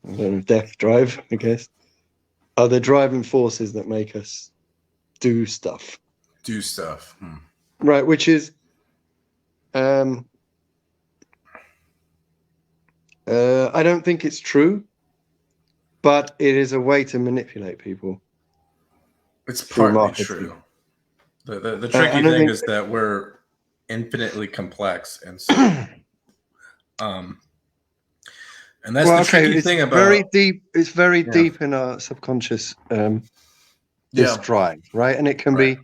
death drive, I guess, are the driving forces that make us do stuff. Right, which is I don't think it's true, but it is a way to manipulate people. It's partly true. The tricky thing is that we're infinitely complex, and so and that's the tricky thing about very deep. It's very deep in our subconscious. This drive, right, and it can be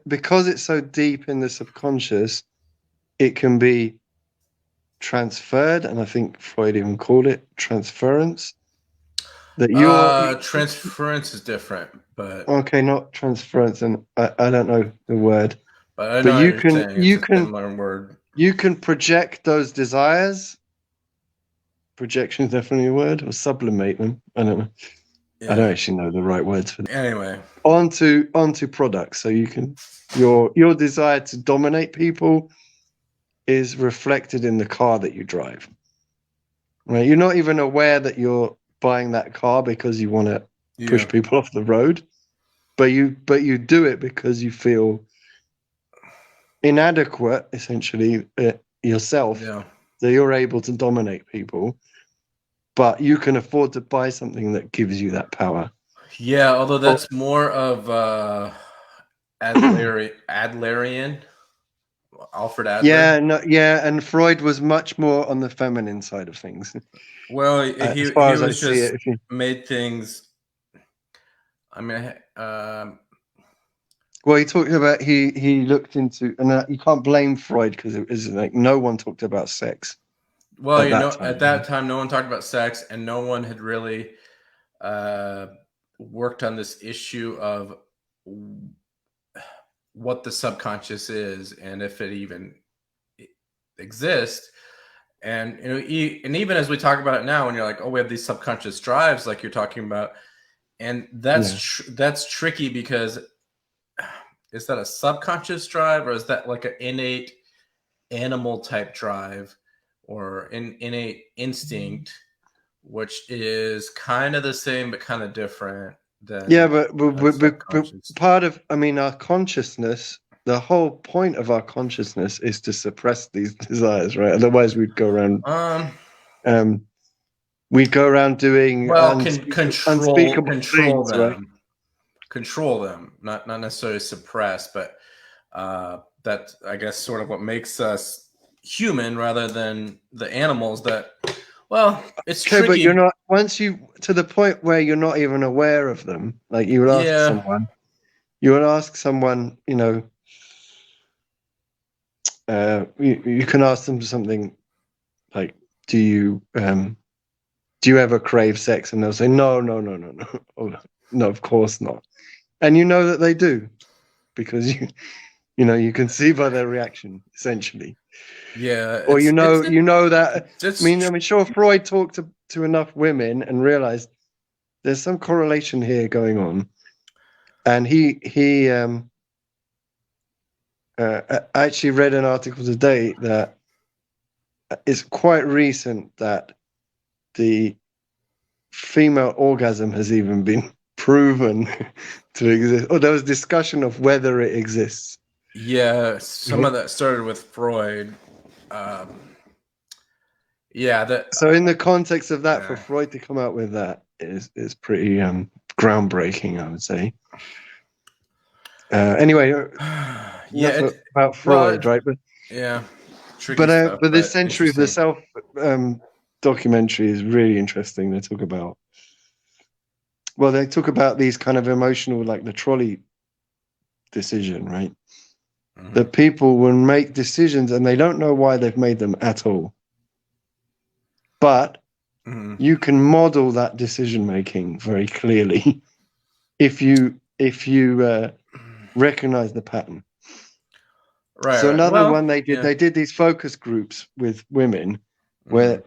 because it's so deep in the subconscious, it can be transferred, and I think Freud even called it transference. That transference is different, but okay, not transference, and I don't know the word, but I know you can word. You can project those desires. Projection is definitely a word, or sublimate them. I don't know. Yeah. I don't actually know the right words for that. Anyway, onto products, so you can your desire to dominate people is reflected in the car that you drive. Right, you're not even aware that you're buying that car because you want to push people off the road, but you do it because you feel inadequate, essentially, yourself, that you're able to dominate people, but you can afford to buy something that gives you that power. Yeah, although that's more of Adlerian, Alfred Adler. And Freud was much more on the feminine side of things. Well, he was just made things. I mean, well, he talked about he looked into, and you can't blame Freud because it was like no one talked about sex. Well, at that time, no one talked about sex, and no one had really worked on this issue of what the subconscious is and if it even exists. And and even as we talk about it now, when you're like, oh, we have these subconscious drives, like you're talking about, and that's tricky because is that a subconscious drive or is that like an innate animal type drive or an innate instinct, which is kind of the same but kind of different than but part of, I mean, our consciousness, the whole point of our consciousness is to suppress these desires, right? Otherwise we'd go around doing unspeakable things, them, right? Control them, not necessarily suppress, but that, I guess, sort of what makes us human rather than the animals that, Well, it's Okay, but you're tricky. not, once you, to the point where you're not even aware of them, like you would ask Yeah. someone, you can ask them something like, do you ever crave sex? And they'll say, no, no, no, no, no. Oh, no, of course not. And you know that they do, because you can see by their reaction, essentially. Yeah. Or It's that. it's I mean, sure, Freud talked to enough women and realized there's some correlation here going on. And I actually read an article today that it's quite recent that the female orgasm has even been proven to exist. Or there was discussion of whether it exists. Yeah, some of that started with Freud. Um, yeah, that. So in the context of that, for Yeah. Freud to come out with that is pretty groundbreaking, I would say. Anyway, enough Yeah. about Well, Freud, right? yeah, tricky stuff, But this but century of the interesting. self documentary is really interesting. They talk about these kind of emotional, like the trolley decision, right? Mhm. That people will make decisions and they don't know why they've made them at all. But Mhm. you can model that decision making very clearly if you recognize the pattern. Right, So right. another Well, one yeah. they did these focus groups with women Mhm.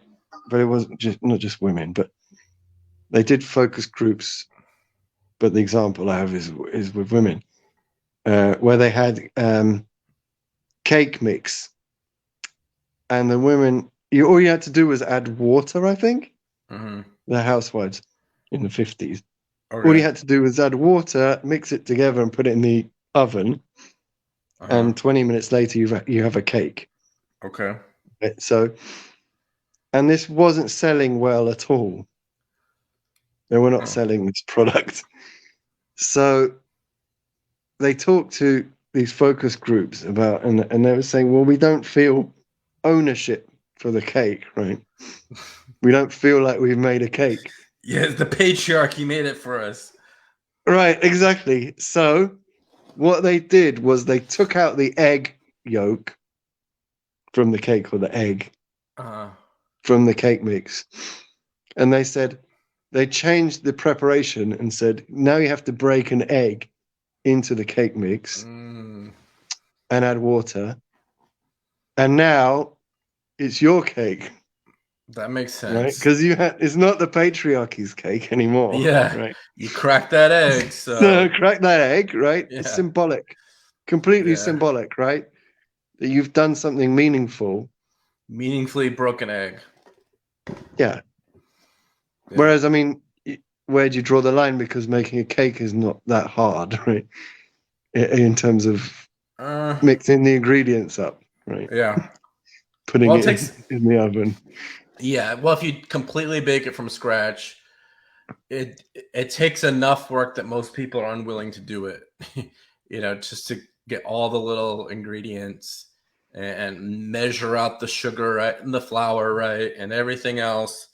but it wasn't just not just women, but they did focus groups. But the example I have is with women, where they had cake mix, and the women, all you had to do was add water. I think Mhm. the housewives in the 50s. All you Okay. had to do was add water, mix it together, and put it in the oven. Uh-huh. And 20 minutes later, you have a cake. Okay. Right? So, and this wasn't selling well at all. They were not Huh. selling this product. So they talked to these focus groups about, and they were saying, well, we don't feel ownership for the cake, right? We don't feel like we've made a cake. Yeah, the patriarchy made it for us. Right, exactly. So what they did was they took out the egg yolk from the cake, or the egg Uh, from the cake mix. And they said, they changed the preparation and said, now you have to break an egg into the cake mix mm, and add water. And now it's your cake, that makes right? sense. Because it's not the patriarchy's cake anymore, Yeah, right? you cracked that egg, So so crack that egg, right? It's yeah, symbolic, completely yeah. symbolic, right? That you've done something meaningful. Meaningfully broken egg. Yeah. Yeah. Whereas, I mean, where do you draw the line? Because making a cake is not that hard, right? In terms of Uh, mixing the ingredients up, right? yeah. Putting Well, it it takes. in the oven. Yeah. Well, if you completely bake it from scratch, it takes enough work that most people are unwilling to do it. Just to get all the little ingredients and measure out the sugar right and the flour right and everything else.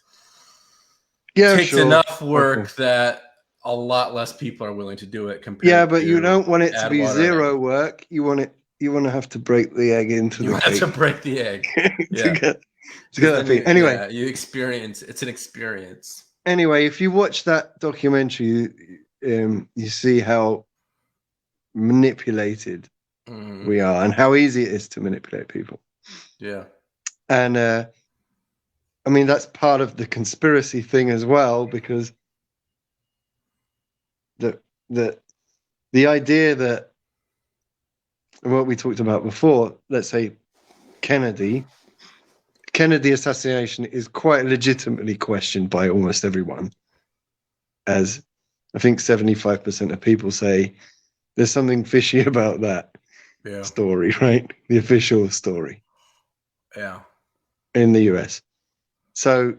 Yeah, Takes sure. enough Okay. work that a lot less people are willing to do it Yeah, compared but you to don't want it to add be water and egg. zero work. You want to have to break the egg into You the have to cake break the egg. to Yeah. get Because that then thing. Anyway, you experience it's an experience. if you watch that documentary, you see how manipulated Mm, we are and how easy it is to manipulate people. yeah. And I mean, that's part of the conspiracy thing as well, because the the the idea that what we talked about before, let's say Kennedy assassination is quite legitimately questioned by almost everyone, as I think 75% of people say there's something fishy about that Yeah. story, right? The official story Yeah. in the US. So,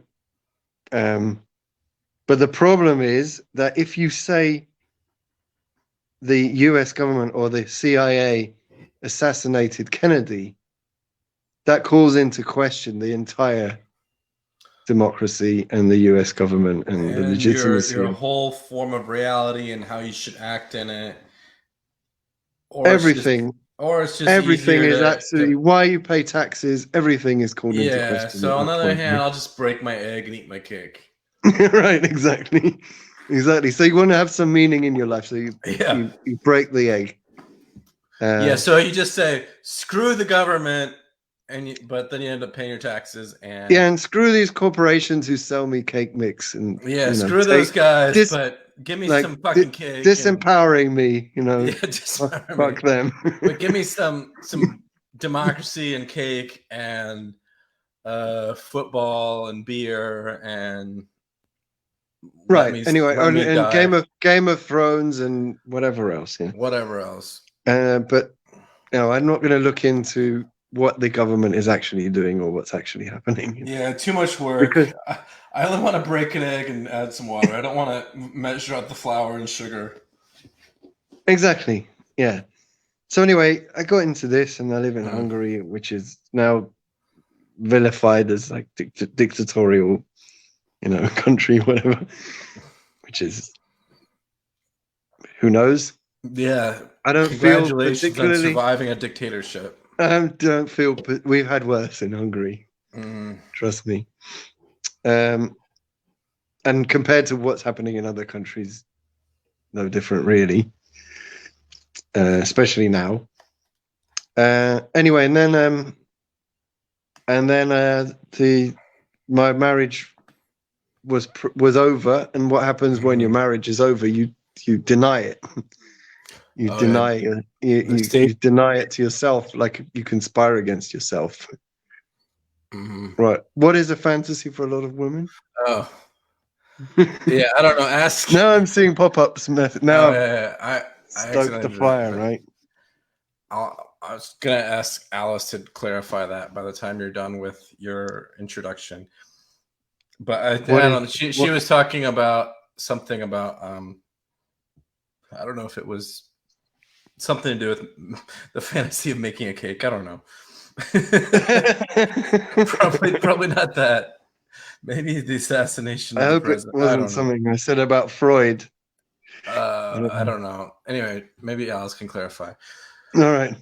but the problem is that if you say the US government or the CIA assassinated Kennedy, that calls into question the entire democracy and the US government and the legitimacy. Your whole form of reality and how you should act in it. Everything. It's just everything is absolutely why you pay taxes. Everything is called into question. So on the other hand, I'll just break my egg and eat my cake. Right, exactly. So you want to have some meaning in your life, so you break the egg. So you just say screw the government, but then you end up paying your taxes and screw these corporations who sell me cake mix and screw those guys, but give me some fucking cake. Disempowering me, fuck them. But give me some democracy and cake and football and beer and anyway, and Game of Thrones and whatever else. Whatever else. But I'm not going to look into what the government is actually doing or what's actually happening. Yeah, too much work. Because I only want to break an egg and add some water. I don't want to measure out the flour and sugar. Exactly. Yeah. So anyway, I got into this, and I live in Hungary, which is now vilified as like dictatorial, country, whatever. Which is, who knows? Yeah. I don't feel particularly on surviving a dictatorship. I don't feel, but we've had worse in Hungary. Trust me. And compared to what's happening in other countries, no different really. Especially now. Anyway, and then my marriage was over. And what happens when your marriage is over? You deny it. You deny it to yourself, like you conspire against yourself. Right. What is a fantasy for a lot of women? Oh. Yeah, I don't know. Ask. Now I'm seeing pop-ups. Now I stoked the fire, right? I was going to ask Alice to clarify that by the time you're done with your introduction. But I don't know. She was talking about something about, I don't know if it was something to do with the fantasy of making a cake. I don't know. probably not that. Maybe the assassination. I hope it wasn't something I said about Freud. I don't know. Anyway, maybe Alice can clarify. All right.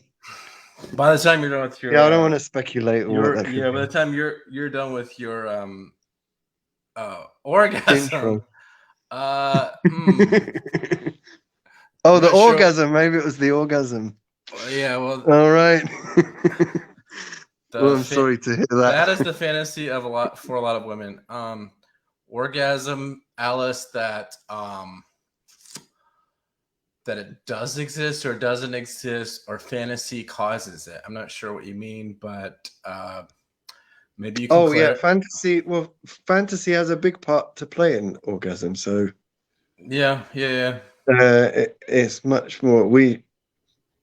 By the time you're done with your, I don't want to speculate. By the time you're done with your orgasm. Oh, the orgasm. Maybe it was the orgasm. Yeah, well. All right. Well, I'm sorry to hear that. That is the fantasy for a lot of women. Orgasm, Alice, that it does exist or doesn't exist, or fantasy causes it. I'm not sure what you mean, but maybe you can yeah, fantasy. Well, fantasy has a big part to play in orgasm. So yeah. It's much more.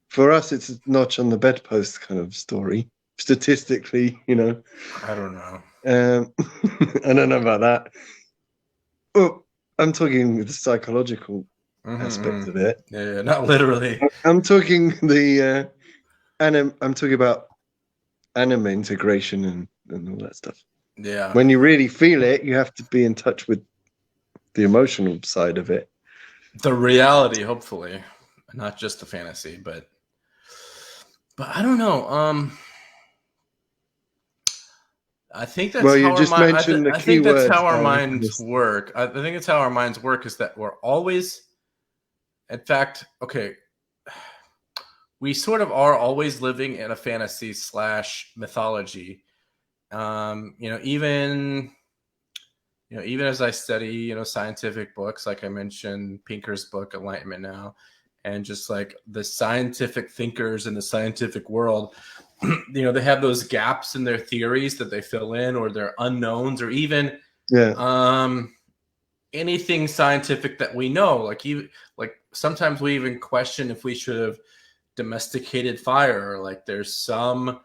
For us, it's a notch on the bedpost kind of story. Statistically, I don't know. I don't know about that. Well, I'm talking the psychological aspect of it. Yeah, not literally. I'm talking I'm talking about anime integration and all that stuff. Yeah. When you really feel it, you have to be in touch with the emotional side of it. The reality, hopefully, not just the fantasy, but I don't know. I think that's you just mentioned the key words. That's how our minds work. I think it's how our minds work is that we're always, in fact, we sort of are always living in a fantasy / mythology. Even as I study, scientific books, like I mentioned, Pinker's book, Enlightenment Now, and just like the scientific thinkers in the scientific world, they have those gaps in their theories that they fill in, or their unknowns, or even anything scientific that we know. Like sometimes we even question if we should have domesticated fire. Like there's some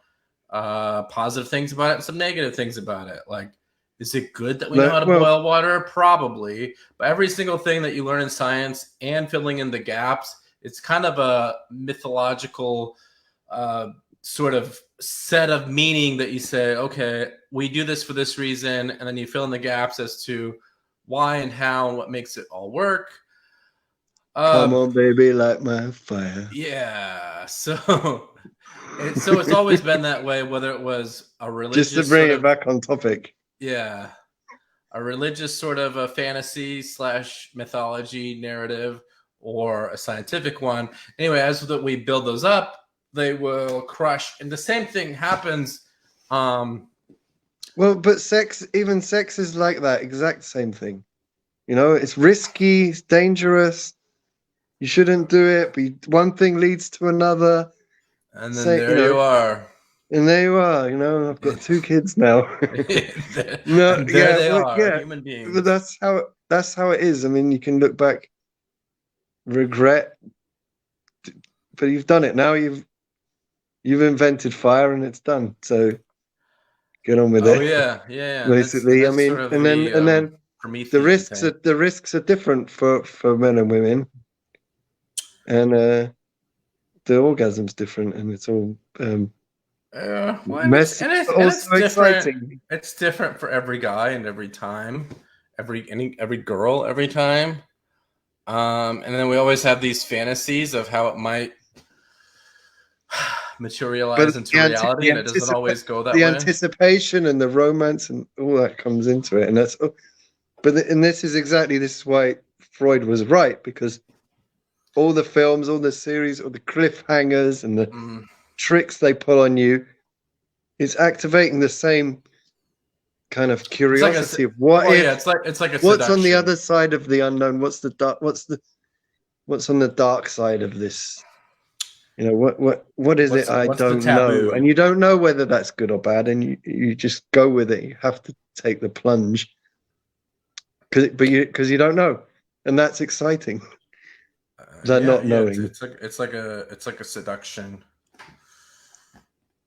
positive things about it and some negative things about it. Like, is it good that we know how to boil water? Probably. But every single thing that you learn in science and filling in the gaps, it's kind of a mythological sort of set of meaning that you say, okay, we do this for this reason, and then you fill in the gaps as to why and how and what makes it all work. Come on, baby, light my fire. Yeah. So it's always been that way, whether it was a religious Just to bring it back on topic. Yeah. A religious sort of a fantasy / mythology narrative or a scientific one. Anyway, as we build those up, they will crush. And the same thing happens. Well, but sex is like that exact same thing. You know, it's risky, it's dangerous. You shouldn't do it, but one thing leads to another. And then you are. And there you are. You know, I've got 2 kids now. They are human beings. But that's how it is. I mean, you can look back, regret, but you've done it now. You've invented fire, and it's done. So get on with it. Oh yeah. Basically, that's I mean, sort of and then the risks are different for men and women, and the orgasm's different, and it's all messy, and it's exciting. It's different for every guy and every time, every girl every time. And then we always have these fantasies of how it might materialize into reality, and it doesn't always go that way. The anticipation and the romance and all that comes into it, and that's. And this is why Freud was right, because all the films, all the series, all the cliffhangers and the tricks they pull on you is activating the same kind of curiosity of what if. It's like a what's seduction. On the other side of the unknown? What's on the dark side of this? You know, what is it? I don't know, and you don't know whether that's good or bad, and you just go with it. You have to take the plunge, because you don't know, and that's exciting. Not knowing. It's like a seduction.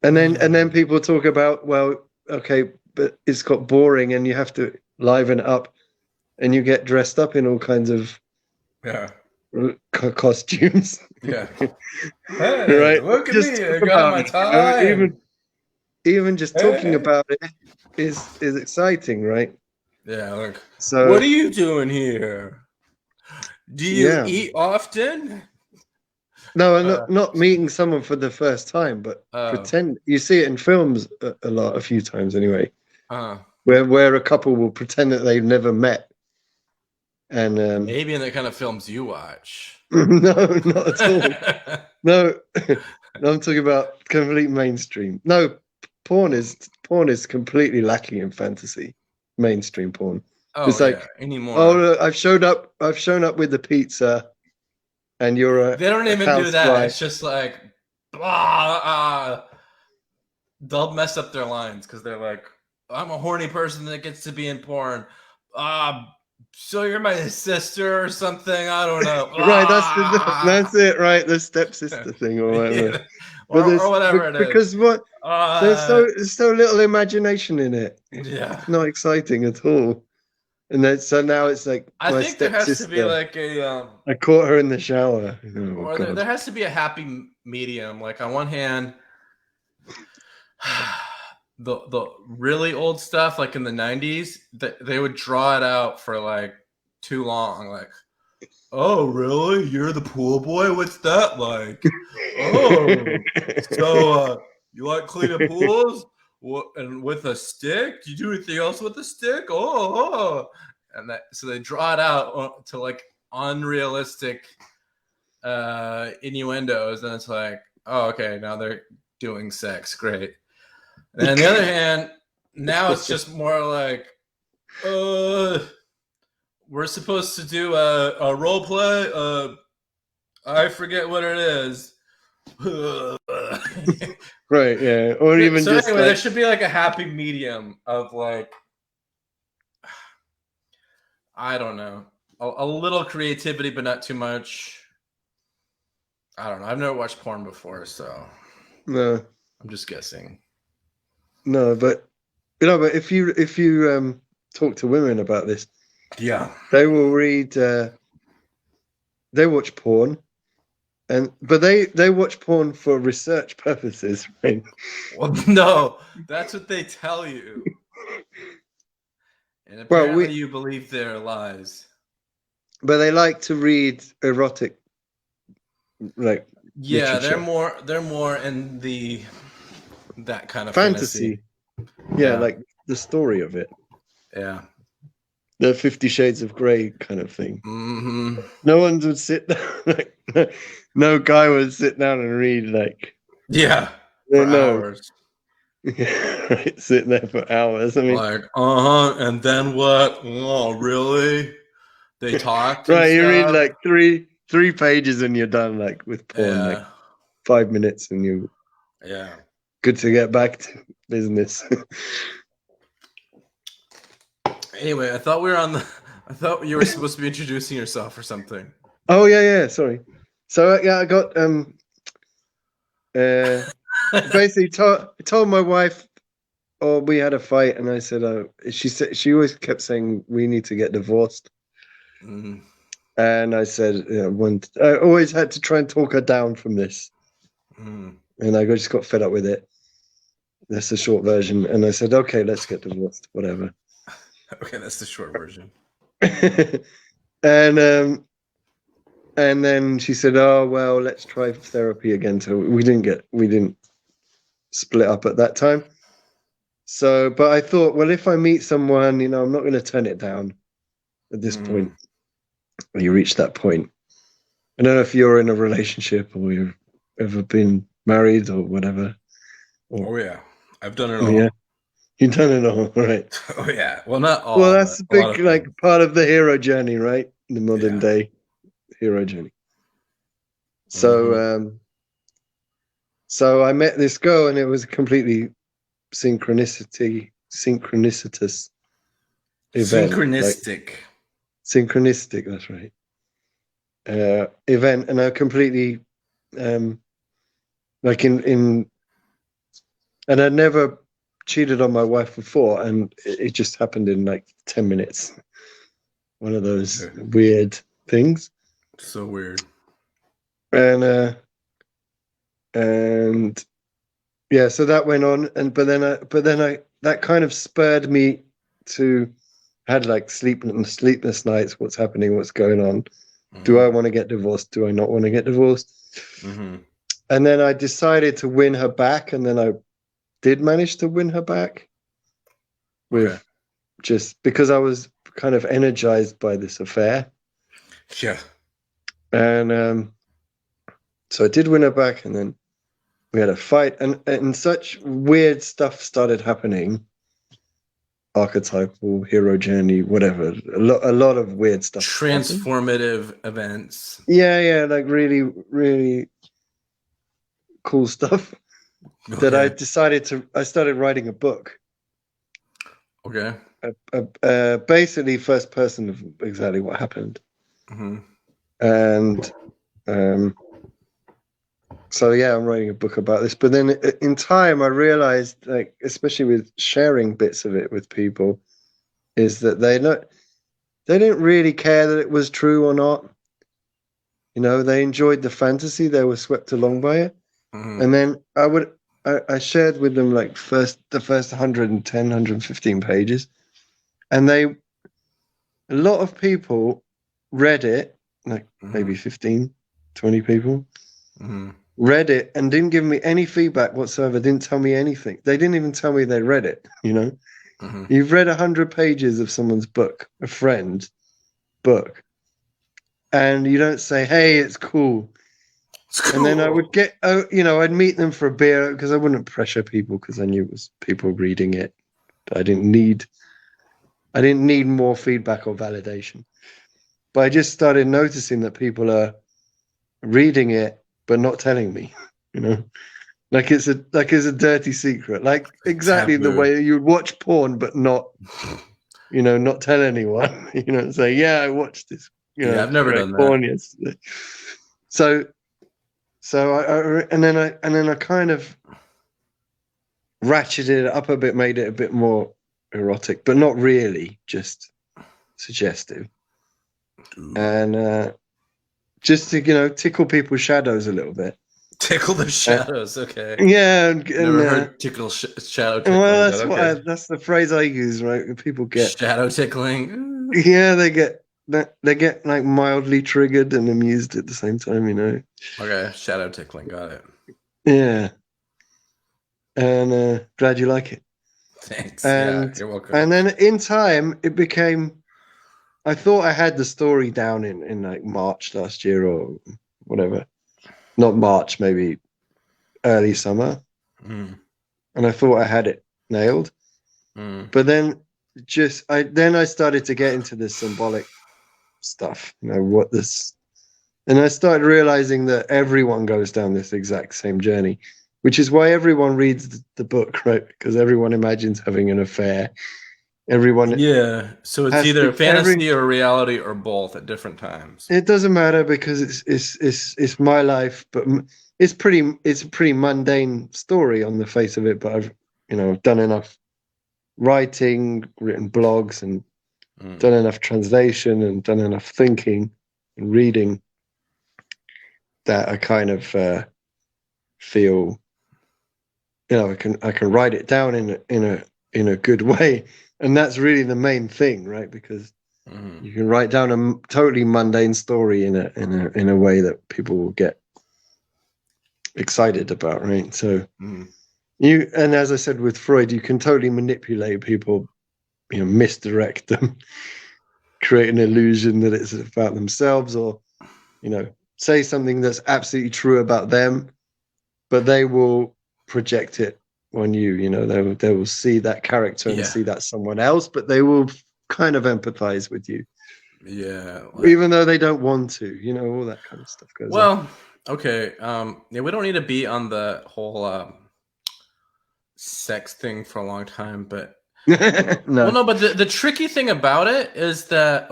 And then people talk about, well, okay, but it's got boring, and you have to liven it up, and you get dressed up in all kinds of costumes. Yeah. Hey, right. Look at me! I got my tie. Even just talking about it is exciting, right? Yeah. Look. So what are you doing here? Do you eat often? No, I'm not meeting someone for the first time, but pretend. You see it in films a few times anyway, where a couple will pretend that they've never met. And maybe in the kind of films you watch. No, not at all. No, I'm talking about complete mainstream. No, porn is completely lacking in fantasy. Mainstream porn. Oh, it's like anymore. Oh, look, I've shown up with the pizza, and you're They don't even do that. It's just like blah. They'll mess up their lines because they're like, "I'm a horny person that gets to be in porn." So you're my sister or something? I don't know. Right, that's it. Right, the stepsister thing or whatever. or whatever it is. Because there's so little imagination in it. Yeah, it's not exciting at all. And then so now it's like I think there has to be like I caught her in the shower. Or there has to be a happy medium. Like on one hand, the really old stuff, like in the 90s, they would draw it out for like too long. Like, oh, really? You're the pool boy? What's that like? Oh, so you like cleaning pools? What, and with a stick? Do you do anything else with a stick? Oh. And so they draw it out to like unrealistic innuendos, and it's like, oh, okay, now they're doing sex, great. And on the other hand, now it's just more like, we're supposed to do a role play. I forget what it is. Right, yeah. Or even so just anyway, there should be like a happy medium of like, I don't know, a little creativity, but not too much. I don't know. I've never watched porn before, so no, I'm just guessing. No, but but if you talk to women about this, yeah, they will read. They watch porn, But they watch porn for research purposes, right? Well, no, that's what they tell you. And apparently you believe their lies. But they like to read erotic, like, yeah, literature. they're more in that kind of Fantasy. Yeah, like the story of it. Yeah. The 50 Shades of Grey kind of thing. Mm-hmm. No one would sit down, like, no guy would sit down and read, like, for hours. Yeah, right, sitting there for hours. I mean, Like, and then what? Oh, really? They talked and right, you read stuff. like three pages and you're done, like, with porn, like 5 minutes and you good to get back to business. Anyway, I thought you were supposed to be introducing yourself or something. Oh yeah, sorry. So I got basically told my wife, oh, we had a fight, and I said, she always kept saying we need to get divorced. Mm. And I said, I always had to try and talk her down from this. Mm. And I just got fed up with it. That's the short version. And I said, okay, let's get divorced, whatever. Okay, that's the short version. And then she said, oh, well, let's try therapy again. So we didn't split up at that time. So, but I thought, well, if I meet someone, I'm not going to turn it down at this point. You reach that point. I don't know if you're in a relationship or you've ever been married or whatever. Oh yeah, I've done it all. Yeah, you've done it all, right? Oh yeah, well, not all. Well, that's a big, like, part of the hero journey, right? The modern day hero journey. So, so I met this girl, and it was completely synchronicitous event. Synchronistic, that's right. Event, and I completely, like and I'd never cheated on my wife before, and it just happened in like 10 minutes. One of those weird things. So weird. And yeah, so that went on, but then I that kind of spurred me to had like sleepless nights. What's happening? What's going on? Mm-hmm. Do I want to get divorced? Do I not want to get divorced? Mm-hmm. And then I decided to win her back, and then I did manage to win her back with just because I was kind of energized by this affair. Yeah. And so I did win her back, and then we had a fight, and such weird stuff started happening. Archetypal, hero journey, whatever. A lot of weird stuff. Transformative events. Yeah, like really, really cool stuff. That I started writing a book. Okay. Basically first person of exactly what happened. Mm-hmm. And so yeah, I'm writing a book about this. But then in time, I realized, like, especially with sharing bits of it with people, is that they didn't really care that it was true or not. They enjoyed the fantasy. They were swept along by it. Mm-hmm. And then I shared with them like the first 110, 115 pages, and a lot of people read it, like maybe 15, 20 people. Mm-hmm. Read it and didn't give me any feedback whatsoever, didn't tell me anything. They didn't even tell me they read it, Mm-hmm. You've read 100 pages of someone's book, a friend's book, and you don't say, hey, it's cool. And then I would get, I'd meet them for a beer, because I wouldn't pressure people, because I knew it was people reading it. I didn't need more feedback or validation. But I just started noticing that people are reading it but not telling me, like it's a dirty secret, like exactly the way you would watch porn but not, not tell anyone, say, yeah, I watched this, I've never done porn that yesterday. So I kind of ratcheted it up a bit, made it a bit more erotic, but not really, just suggestive. Ooh. And just to tickle people's shadows a little bit. Tickle the shadows. Okay. Yeah, Never heard shadow tickling. well, Okay. that's the phrase I use, right? People get Shadow tickling. yeah, they get like mildly triggered and amused at the same time. Okay, shadow tickling. Got it. Yeah, and glad you like it. Thanks. Yeah, And you're welcome. and then in time, it became. I thought I had the story down in like March last year or whatever. Not March, maybe early summer. Mm. And I thought I had it nailed. Mm. But then I started to get into the symbolic stuff, what this, and I started realizing that everyone goes down this exact same journey, which is why everyone reads the book, right? Because everyone imagines having an affair. Everyone Yeah, so it's has either fantasy or reality or both at different times. it doesn't matter because it's my life, but it's a pretty mundane story on the face of it. But I've done enough writing, written blogs, and done enough translation and done enough thinking and reading that I kind of feel I can write it down in a good way, and that's really the main thing, right? Because you can write down a totally mundane story in a way that people will get excited about, right? So and as I said with Freud, you can totally manipulate people, misdirect them, create an illusion that it's about themselves, or say something that's absolutely true about them, but they will project it on you. They will see that character and see that someone else, but they will kind of empathize with you. Yeah, even though they don't want to. All that kind of stuff goes on. Okay. Yeah, we don't need to be on the whole sex thing for a long time, but no. Well, no, but the tricky thing about it is that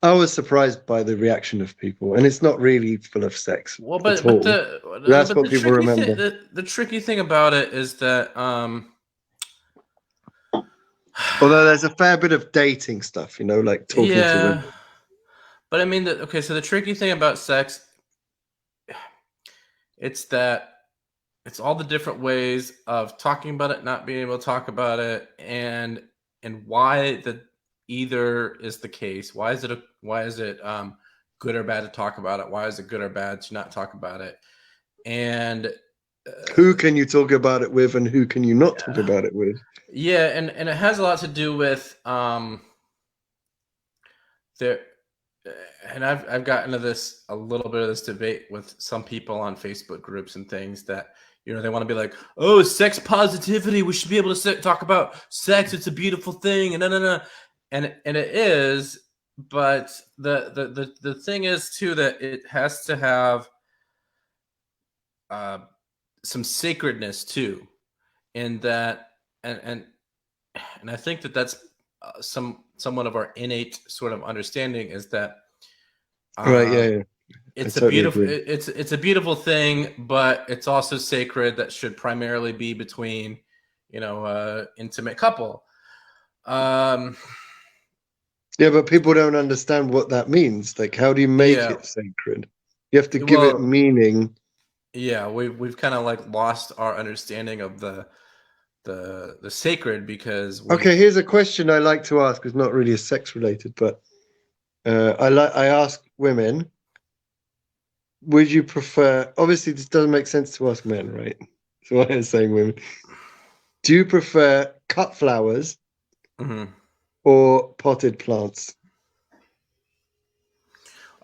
I was surprised by the reaction of people, and it's not really full of sex. Well, that's what people remember. The tricky thing about it is that although there's a fair bit of dating stuff, like talking to women. But I mean, so the tricky thing about sex, it's that it's all the different ways of talking about it, not being able to talk about it, and why that either is the case. Why is it good or bad to talk about it? Why is it good or bad to not talk about it? And who can you talk about it with, and who can you not talk about it with? Yeah, and it has a lot to do with there. And I've gotten into a little bit of this debate with some people on Facebook groups and things that they want to be like, oh, sex positivity. We should be able to talk about sex. It's a beautiful thing, and and it is. But the thing is too that it has to have some sacredness too, in that, and I think that's somewhat of our innate sort of understanding is that right. Yeah. It's a beautiful it's a beautiful thing, but it's also sacred that should primarily be between intimate couple. Yeah, but people don't understand what that means. Like, how do you make it sacred? You have to give it meaning. Yeah, we've kind of like lost our understanding of the sacred because okay, here's a question I like to ask. It's not really a sex related, but I ask women, would you prefer, obviously this doesn't make sense to ask men, right? So why I'm saying women, do you prefer cut flowers or potted plants?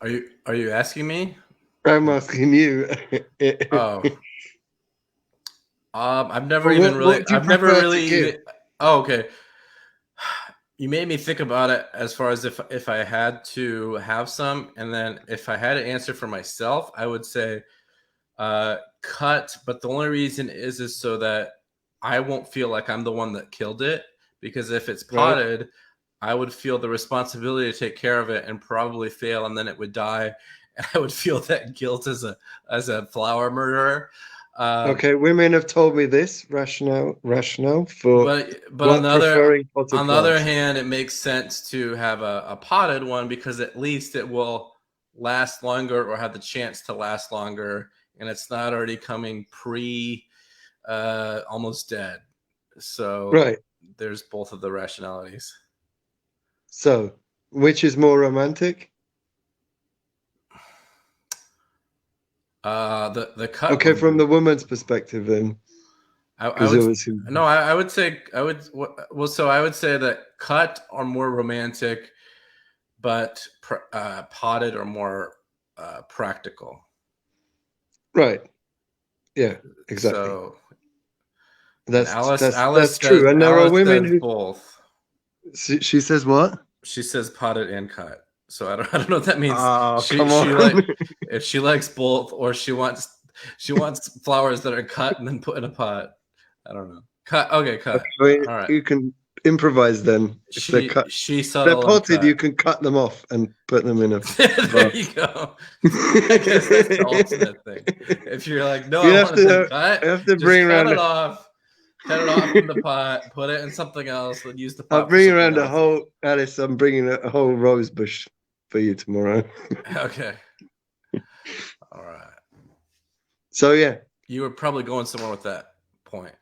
Are you asking me? I'm asking you. I've never really okay. You made me think about it as far as if I had to have some, and then if I had to answer for myself, I would say cut. But the only reason is so that I won't feel like I'm the one that killed it, because if it's potted, I would feel the responsibility to take care of it and probably fail, and then it would die, and I would feel that guilt as a flower murderer. Okay, women have told me this rationale for but on the other hand, it makes sense to have a potted one because at least it will last longer or have the chance to last longer, and it's not already coming almost dead. So Right. there's both of the rationalities. So, which is more romantic? The cut. Okay, from the woman's perspective, then. I would say that cut are more romantic, but potted are more practical. Right. Yeah, exactly. So that's true. And there are women who both. She says what? She says potted and cut. So I don't know what that means. Oh, come on. If she likes both, or she wants flowers that are cut and then put in a pot. I don't know. Cut. Okay, cut. Okay, all right. You can improvise then. If they're cut, they're potted. You can cut them off and put them in a. There you go. I guess that's the ultimate thing. If you're like, no, you have to bring around it off. Cut it off from the pot. Put it in something else. And use the pot. I'll bring around a whole Alice. I'm bringing a whole rose bush for you tomorrow. Okay. All right. So yeah, you were probably going somewhere with that point.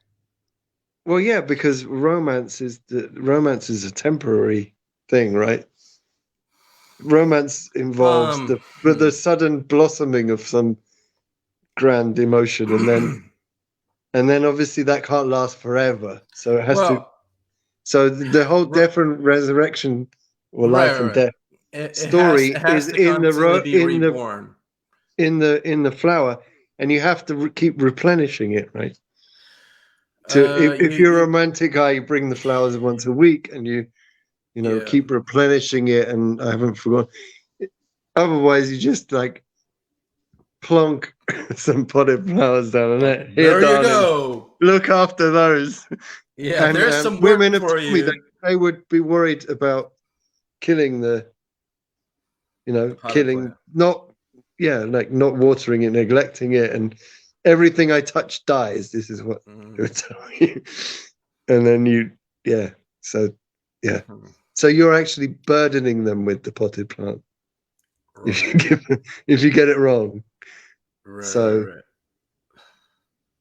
Well, yeah, because romance is a temporary thing, right? Romance involves the sudden blossoming of some grand emotion, and then obviously that can't last forever. So it has to. So the whole death and resurrection, or life and death story is in the flower, and you have to keep replenishing it, right? So if you're a romantic guy, you bring the flowers once a week, and you keep replenishing it. And I haven't forgotten. Otherwise, you just like plonk some potted flowers down on it. There you go. Look after those. Yeah, and there's some women work for have told me that they would be worried about killing not watering it, neglecting it, and everything I touch dies. This is what they would tell you. And then so you're actually burdening them with the potted plant. Right. If you get it wrong. Right.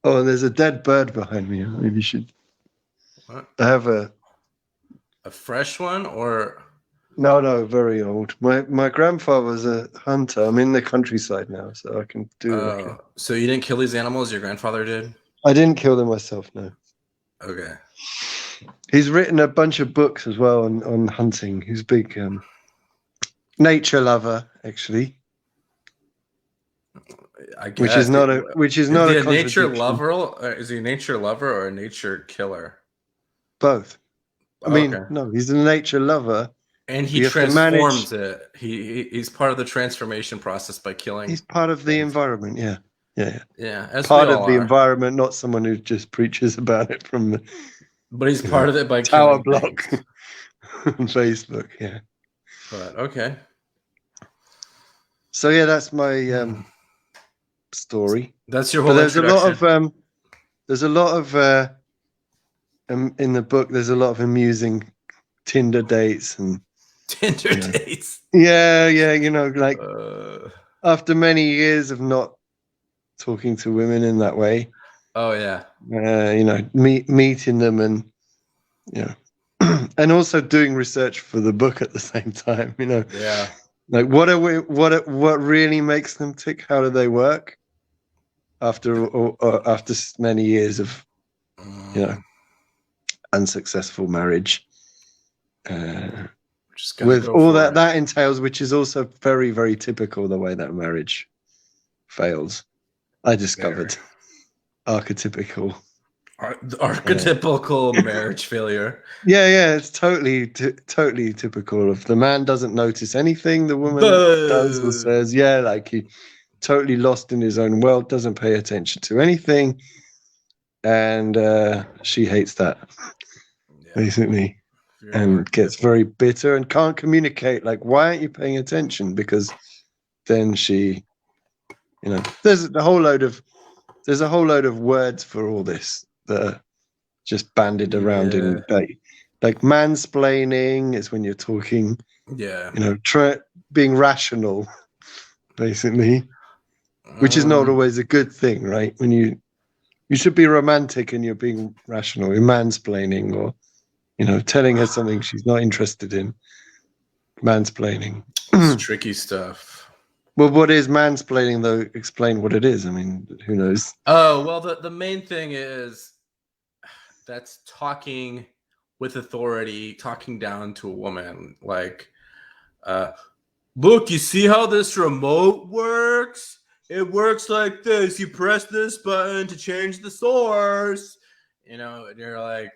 Oh, and there's a dead bird behind me. Maybe you should. What? I have a fresh one, or no, very old. My grandfather was a hunter. I'm in the countryside now, so I can do. So you didn't kill these animals? Your grandfather did? I didn't kill them myself. No. Okay. He's written a bunch of books as well on hunting. He's a big nature lover, actually. I guess. Which is not a nature lover. Is he a nature lover or a nature killer? Both. I mean, no, he's a nature lover. And he transforms it. He's part of the transformation process by killing. He's part of the environment. Yeah. As part of the environment, not someone who just preaches about it from the. But he's part of it by Tower Block on Facebook. Yeah. But okay. So yeah, that's my story. That's your whole. But there's a lot of in the book. There's a lot of amusing Tinder dates and. Dates. Yeah, like after many years of not talking to women in that way. Oh yeah. Meeting them and and also doing research for the book at the same time. Yeah. Like what really makes them tick? How do they work? After many years of unsuccessful marriage. With all that entails, which is also very, very typical the way that marriage fails. I discovered archetypical marriage failure. Yeah, it's totally typical of the man doesn't notice anything, the woman does or says, like he totally lost in his own world, doesn't pay attention to anything, and she hates that basically. And gets very bitter and can't communicate. Like, why aren't you paying attention? Because then she, there's a whole load of words for all this that are just banded around in like mansplaining is when you're talking. Yeah. Being rational basically, which is not always a good thing, right? When you should be romantic and you're being rational, you're mansplaining, or telling her something she's not interested in. Mansplaining. It's tricky stuff. Well, what is mansplaining, though? Explain what it is. I mean, who knows? Oh, well, the main thing is that's talking with authority, talking down to a woman. Like, look, you see how this remote works? It works like this. You press this button to change the source. And you're like,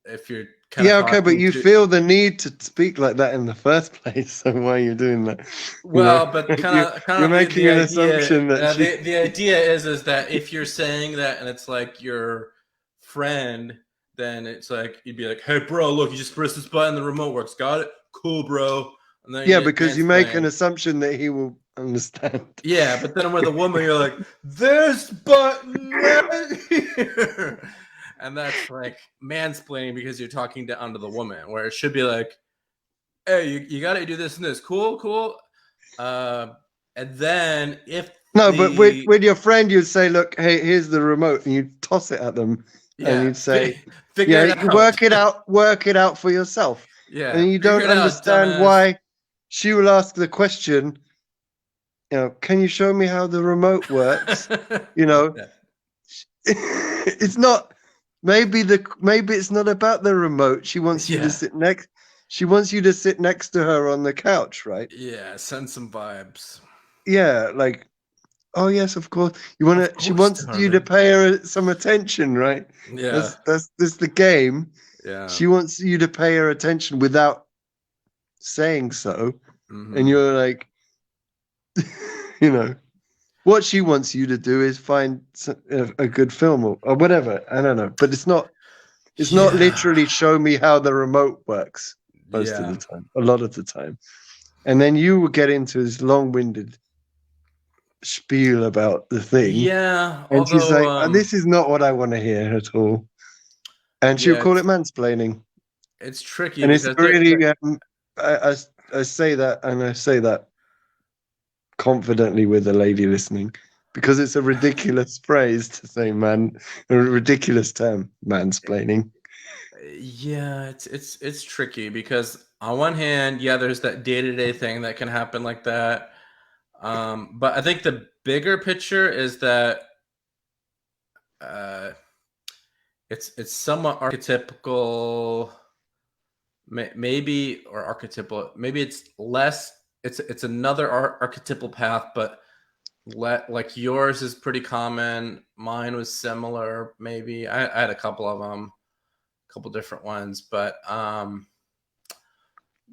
if you're okay, but you feel the need to speak like that in the first place. So why are you doing that? Well, but you're making an assumption that the idea is that if you're saying that and it's like your friend, then it's like you'd be like, hey, bro, look, you just press this button, the remote works. Got it? Cool, bro. And then because you make an assumption that he will understand. Yeah, but then with a woman, you're like, this button right here. And that's like mansplaining because you're talking down to the woman, where it should be like, hey, you got to do this and this. Cool. And then but with your friend, you'd say, look, hey, here's the remote. And you'd toss it at them. Yeah, and you'd say, work it out for yourself. Yeah. And you don't understand why she will ask the question, can you show me how the remote works? It's not. Maybe it's not about the remote. She wants you to sit next. She wants you to sit next to her on the couch, right? Yeah, send some vibes. Yeah, like, oh yes, of course. She wants you to pay her some attention, right? Yeah, that's the game. Yeah, she wants you to pay her attention without saying so, and you're like, what she wants you to do is find a good film or whatever. I don't know, but it's not literally show me how the remote works most of the time, a lot of the time. And then you will get into this long-winded spiel about the thing. Yeah. And she's like, this is not what I want to hear at all. And she'll call it mansplaining. It's tricky. And it's really, I say that, and I say that confidently with a lady listening, because it's a ridiculous phrase to say, a ridiculous term, mansplaining. Yeah, it's tricky because on one hand, there's that day-to-day thing that can happen like that. But I think the bigger picture is that it's somewhat archetypical, maybe, or archetypal. Maybe it's less. It's another archetypal path, but like yours is pretty common. Mine was similar. Maybe I had a couple of them, a couple different ones, but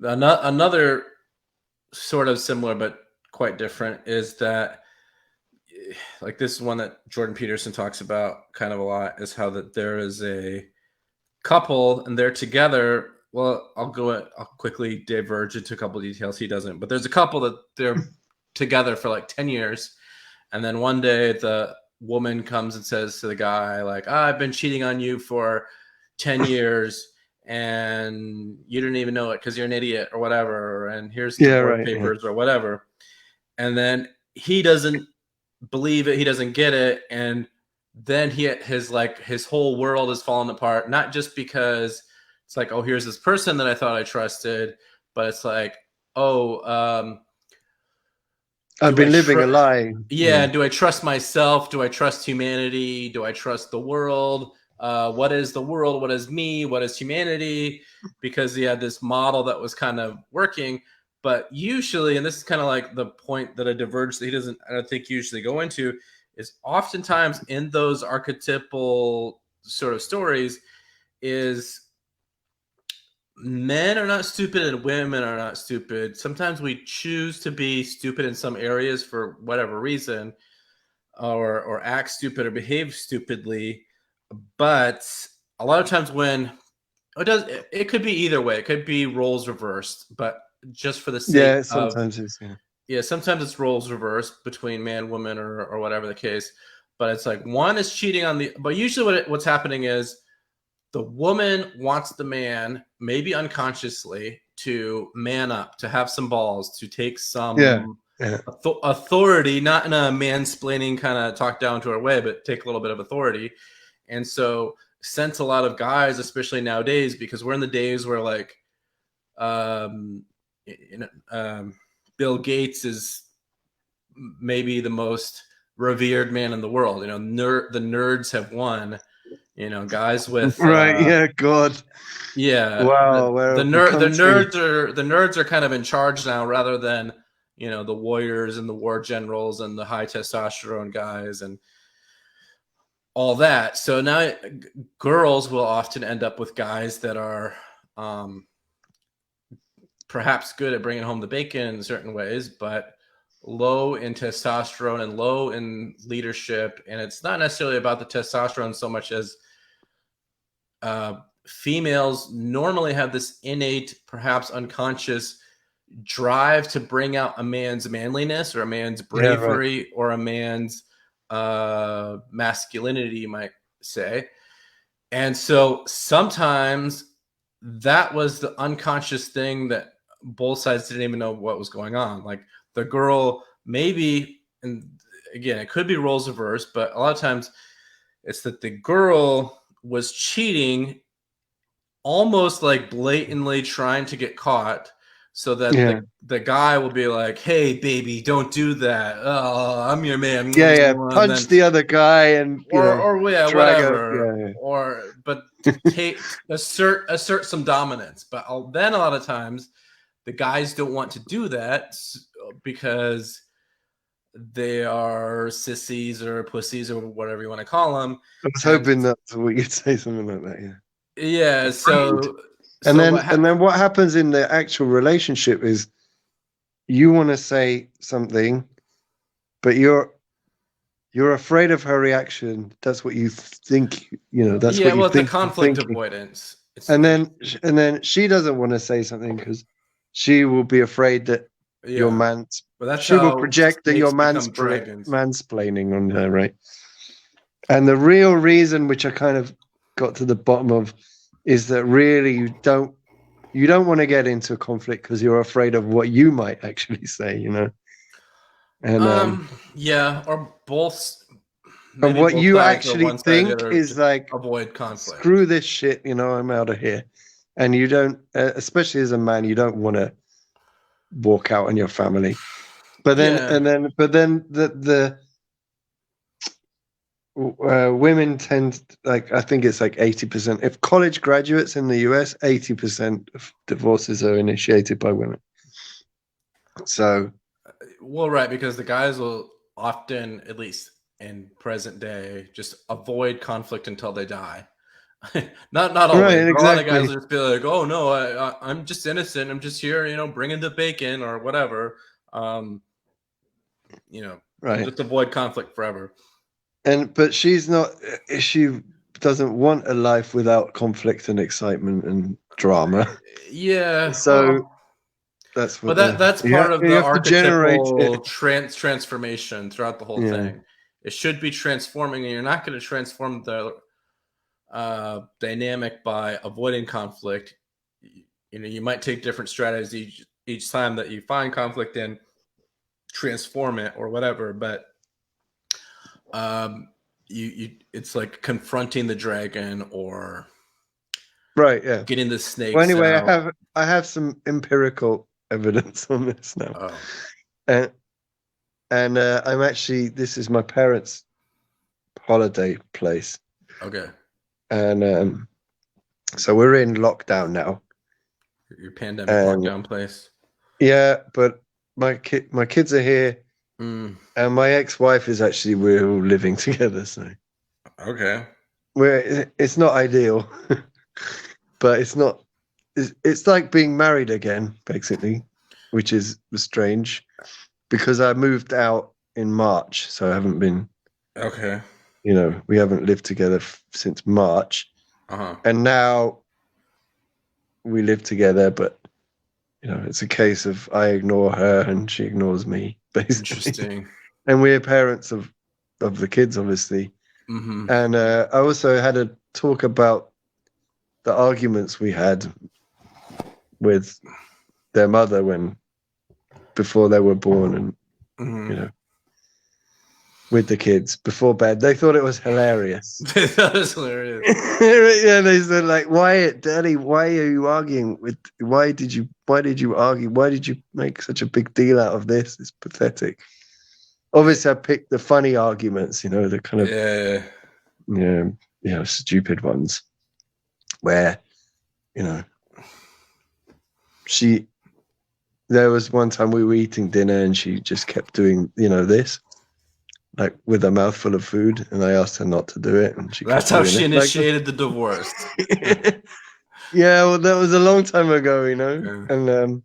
another sort of similar but quite different is that, like, this is one that Jordan Peterson talks about kind of a lot, is how that there is a couple and they're together. Well, I'll quickly diverge into a couple of details. He doesn't, but there's a couple that they're together for like 10 years. And then one day the woman comes and says to the guy, like, I've been cheating on you for 10 years and you didn't even know it because you're an idiot or whatever. And here's the papers or whatever. And then he doesn't believe it. He doesn't get it. And then his whole world is falling apart, not just because it's like, oh, here's this person that I thought I trusted, but it's like, oh, I've been living a lie. Yeah. Do I trust myself? Do I trust humanity? Do I trust the world? What is the world? What is me? What is humanity? Because he had this model that was kind of working, but usually, and this is kind of like the point that I diverged that I don't think usually go into, is oftentimes in those archetypal sort of stories is men are not stupid and women are not stupid. Sometimes we choose to be stupid in some areas for whatever reason, or act stupid or behave stupidly. But a lot of times when it could be either way. It could be roles reversed, but just for the sake sometimes sometimes it's roles reversed between man, woman, or whatever the case. But it's like one is cheating on but usually what's happening is the woman wants the man, maybe unconsciously, to man up, to have some balls, to take some authority, not in a mansplaining kind of talk down to our way, but take a little bit of authority. And so sense a lot of guys, especially nowadays, because we're in the days where like Bill Gates is maybe the most revered man in the world. You know, the nerds have won. You know, guys with God, wow. The nerds are kind of in charge now, rather than, you know, the warriors and the war generals and the high testosterone guys and all that. So now girls will often end up with guys that are perhaps good at bringing home the bacon in certain ways, but low in testosterone and low in leadership. And it's not necessarily about the testosterone so much as females normally have this innate, perhaps unconscious drive to bring out a man's manliness or a man's bravery or a man's masculinity, you might say. And so sometimes that was the unconscious thing that both sides didn't even know what was going on. Like the girl maybe, and again, it could be roles reversed, but a lot of times it's that the girl was cheating, almost like blatantly trying to get caught, so that the guy will be like, "Hey, baby, don't do that. Oh, I'm your man." Punch the other guy and whatever. But assert some dominance. But then a lot of times the guys don't want to do that because they are sissies or pussies or whatever you want to call them. I was hoping that's what you'd say, something like that. Yeah. And then what happens in the actual relationship is you want to say something, but you're afraid of her reaction. That's what you think. You know. That's what you think. The conflict avoidance. And then she doesn't want to say something because she will be afraid that your she will project that you're mansplaining on her, right? And the real reason, which I kind of got to the bottom of, is that really you don't want to get into a conflict because you're afraid of what you might actually say, you know. And or both. And what you actually think is like, avoid conflict. Screw this shit, you know, I'm out of here. And you don't, especially as a man, you don't want to walk out on your family. But then, the women tend, like, I think it's like 80%. If college graduates in the US, 80% of divorces are initiated by women. So, well, right, because the guys will often, at least in present day, just avoid conflict until they die. not always. Right, exactly. A lot of guys will just be like, "Oh no, I'm just innocent. I'm just here, you know, bringing the bacon or whatever." You know, just avoid conflict forever. But she's not. She doesn't want a life without conflict and excitement and drama. Yeah. So that's what. But that's part of the archetypal transformation throughout the whole thing. It should be transforming, and you're not going to transform the dynamic by avoiding conflict. You know, you might take different strategies each time that you find conflict and transform it or whatever, but it's like confronting the dragon or getting the snakes. Well, anyway, out. I have some empirical evidence on this now. And I'm actually, this is my parents' holiday place. Okay. And so we're in lockdown now. Your pandemic lockdown place. Yeah, but my kids are here, and my ex-wife is actually, we're all living together. So okay, it's not ideal, but it's not. It's like being married again, basically, which is strange because I moved out in March, so I haven't been. Okay. You know, we haven't lived together since March, and now we live together. But you know, it's a case of I ignore her and she ignores me, basically. Interesting. And we're parents of the kids, obviously. Mm-hmm. And I also had a talk about the arguments we had with their mother before they were born, and you know, with the kids before bed. They thought it was hilarious. That is hilarious. Yeah, they said like, Daddy, why are you arguing with? Why did you argue? Why did you make such a big deal out of this? It's pathetic. Obviously, I picked the funny arguments, you know, the kind of stupid ones, where, you know, there was one time we were eating dinner and she just kept doing, you know, this, like with a mouthful of food, and I asked her not to do it, and that's how she initiated the divorce. Yeah, well, that was a long time ago, you know, and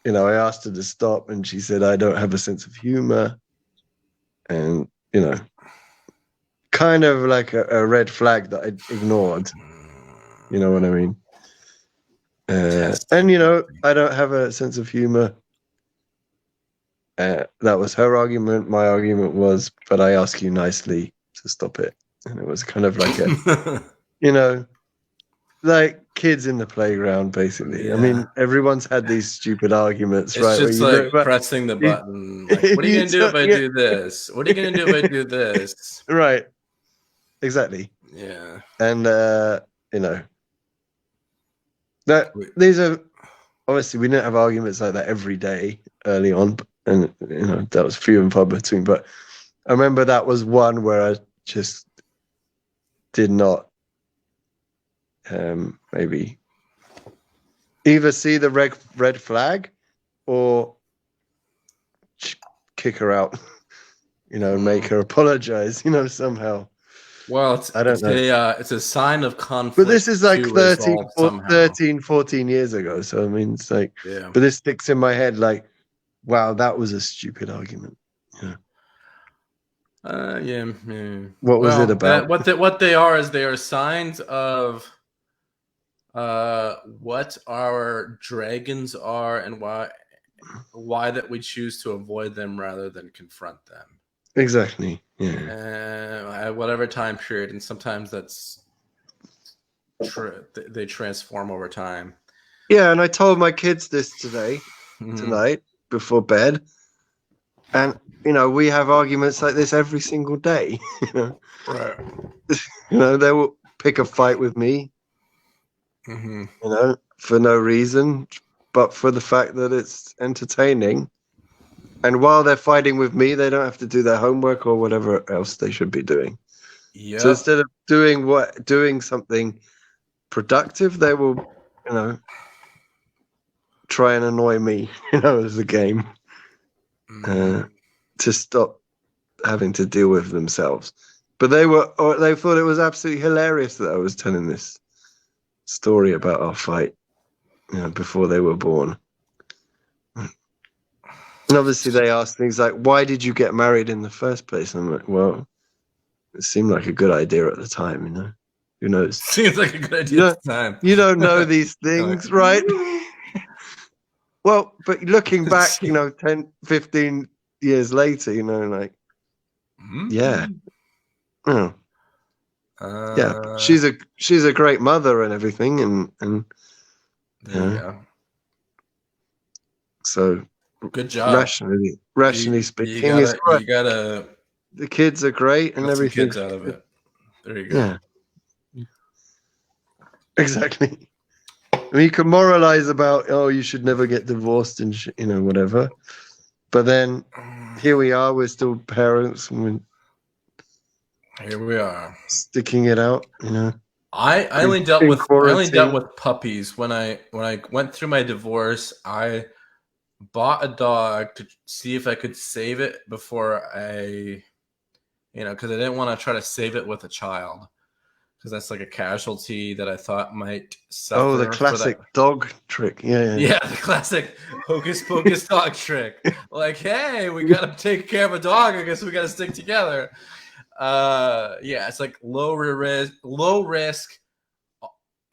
you know, I asked her to stop, and she said, I don't have a sense of humor. And, you know, kind of like a red flag that I ignored. You know what I mean? And, you know, I don't have a sense of humor. That was her argument. My argument was, but I ask you nicely to stop it. And it was kind of like you know, like kids in the playground, basically. Yeah. I mean, everyone's had these stupid arguments, it's right? It's just like pressing the button. Like, what are you going to do if I do this? What are you going to do if I do this? Right. Exactly. Yeah. And, you know, these are, obviously, we didn't have arguments like that every day early on. And, you know, that was few and far between. But I remember that was one where I just did not maybe either see the red flag or kick her out, you know, and make her apologize, you know, somehow. Well, I don't know. It's a sign of conflict. But this is like 13, 14 years ago. So, I mean, it's like, but this sticks in my head like, wow, that was a stupid argument. Yeah. What was it about? What they are is they are signs of what our dragons are and why that we choose to avoid them rather than confront them. Exactly. Yeah. At whatever time period, and sometimes that's they transform over time. Yeah, and I told my kids this tonight before bed, and you know, we have arguments like this every single day. You know, right? You know, they will pick a fight with me. You know, for no reason, but for the fact that it's entertaining. And while they're fighting with me, they don't have to do their homework or whatever else they should be doing. Yep. So instead of doing something productive, they will, you know, try and annoy me, you know, as a game, to stop having to deal with themselves. But they thought it was absolutely hilarious that I was telling this story about our fight, you know, before they were born. And obviously they asked things like, why did you get married in the first place? And I'm like, well, it seemed like a good idea at the time, you know. Who knows? Seems like a good idea at the time. You don't know these things, right? Well, but looking back, you know, 10, 15 years later, you know, like, yeah. Oh. Yeah. She's a great mother and everything, and there you go. So good job. Rationally speaking, the kids are great and everything. Kids out of it. There you go. Yeah. Exactly. I mean, you can moralize about, oh, you should never get divorced and you know, whatever. But then here we are, we're still parents, and here we are sticking it out, you know. I only dealt with puppies when I went through my divorce. I bought a dog to see if I could save it before because I didn't want to try to save it with a child, because that's like a casualty that I thought might suffer. Oh, the classic dog trick. Yeah, the classic hocus pocus dog trick. Like, hey, we got to take care of a dog. I guess we got to stick together. It's like low risk,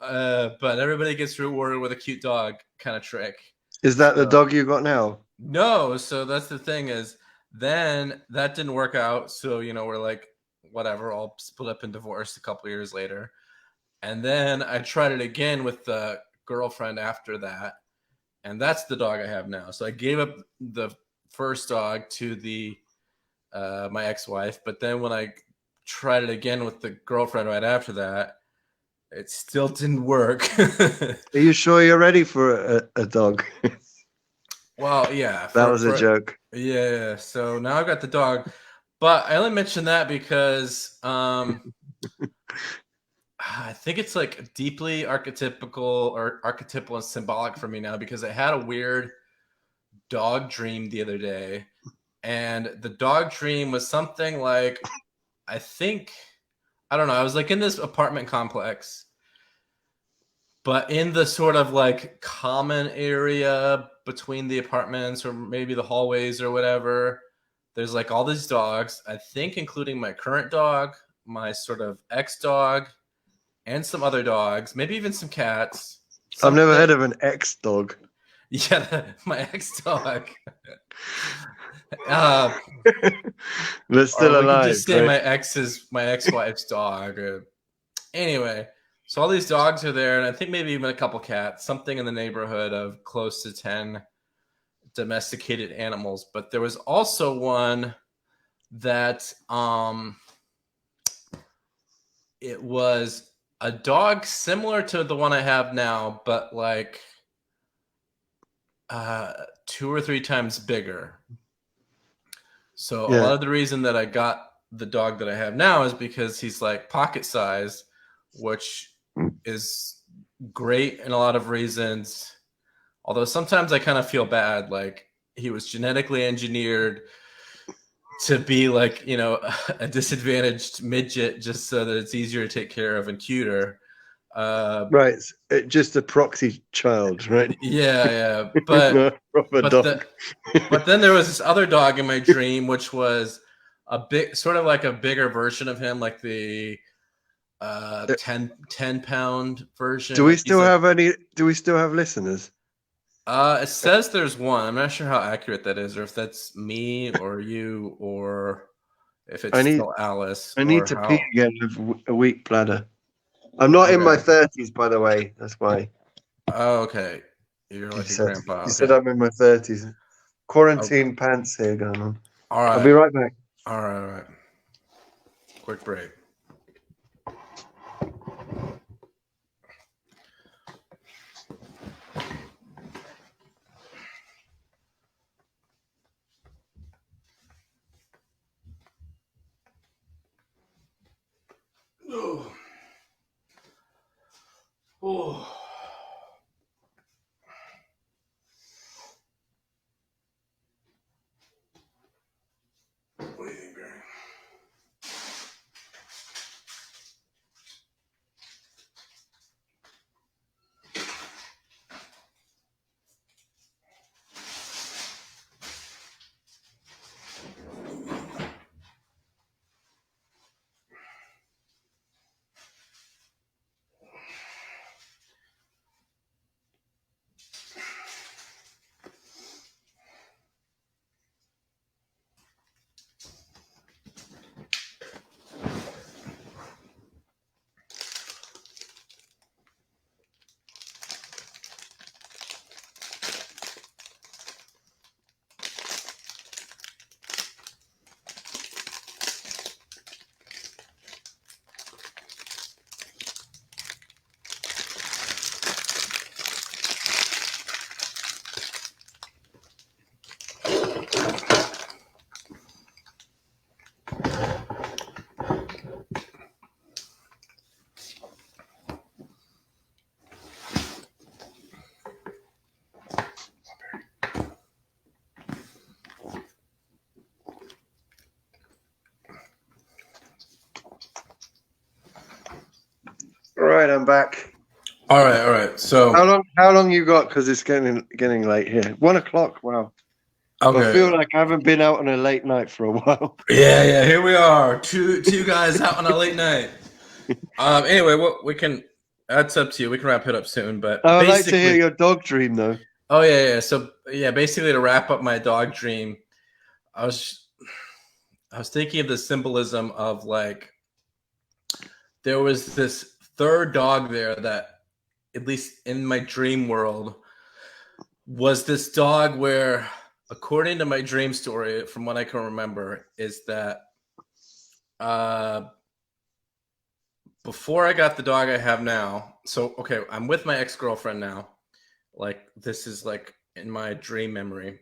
but everybody gets rewarded with a cute dog kind of trick. Is that the dog you got now? No, so that's the thing is, then that didn't work out. So, you know, we're like, whatever, I'll split up and divorce a couple years later. And then I tried it again with the girlfriend after that. and that's the dog I have now. So I gave up the first dog to the my ex-wife, but then when I tried it again with the girlfriend right after that, it still didn't work. Are you sure you're ready for a dog? Well, yeah, That was a joke. Yeah, so now I've got the dog, but I only mention that because I think it's like deeply archetypical and symbolic for me now, because I had a weird dog dream the other day, and the dog dream was something like, I don't know, I was like in this apartment complex, but in the sort of like common area between the apartments or maybe the hallways or whatever, there's like all these dogs, I think including my current dog, my sort of ex dog, and some other dogs, maybe even some cats. I've never heard of an ex dog. Yeah, my ex dog. But still or we alive. could just say right? my ex-wife's dog. Anyway, so all these dogs are there, and I think maybe even a couple cats, something in the neighborhood of close to 10 domesticated animals. But there was also one that it was a dog similar to the one I have now, but like 2 or 3 times bigger. So a lot of the reason that I got the dog that I have now is because he's like pocket size, which is great in a lot of reasons. Although sometimes I kind of feel bad, like he was genetically engineered to be like, you know, a disadvantaged midget just so that it's easier to take care of and cuter. Right, just a proxy child, right? Yeah, but proper dog. But then there was this other dog in my dream, which was a big, sort of like a bigger version of him, like the 10-pound version. Do we like still have any? Do we still have listeners? It says there's one. I'm not sure how accurate that is, or if that's me or you, or if it's still Alice. I need to pee again with a weak bladder. I'm not in my 30s, by the way. That's why. Oh, okay. You're like a grandpa. You said I'm in my 30s. Quarantine pants here going on. All right. I'll be right back. All right. Quick break. Oh. Oh. What do you think, Barry? All right, I'm back. All right. So how long you got? Because it's getting late here. 1 o'clock. Wow. Okay. I feel like I haven't been out on a late night for a while. Yeah. Here we are, two guys out on a late night. Anyway, what we can. That's up to you. We can wrap it up soon, but I would like to hear your dog dream, though. Oh yeah. So yeah, basically to wrap up my dog dream, I was thinking of the symbolism of like there was this third dog there that, at least in my dream world, was this dog where, according to my dream story, from what I can remember, is that before I got the dog I have now, so okay, I'm with my ex-girlfriend now. Like, this is like in my dream memory.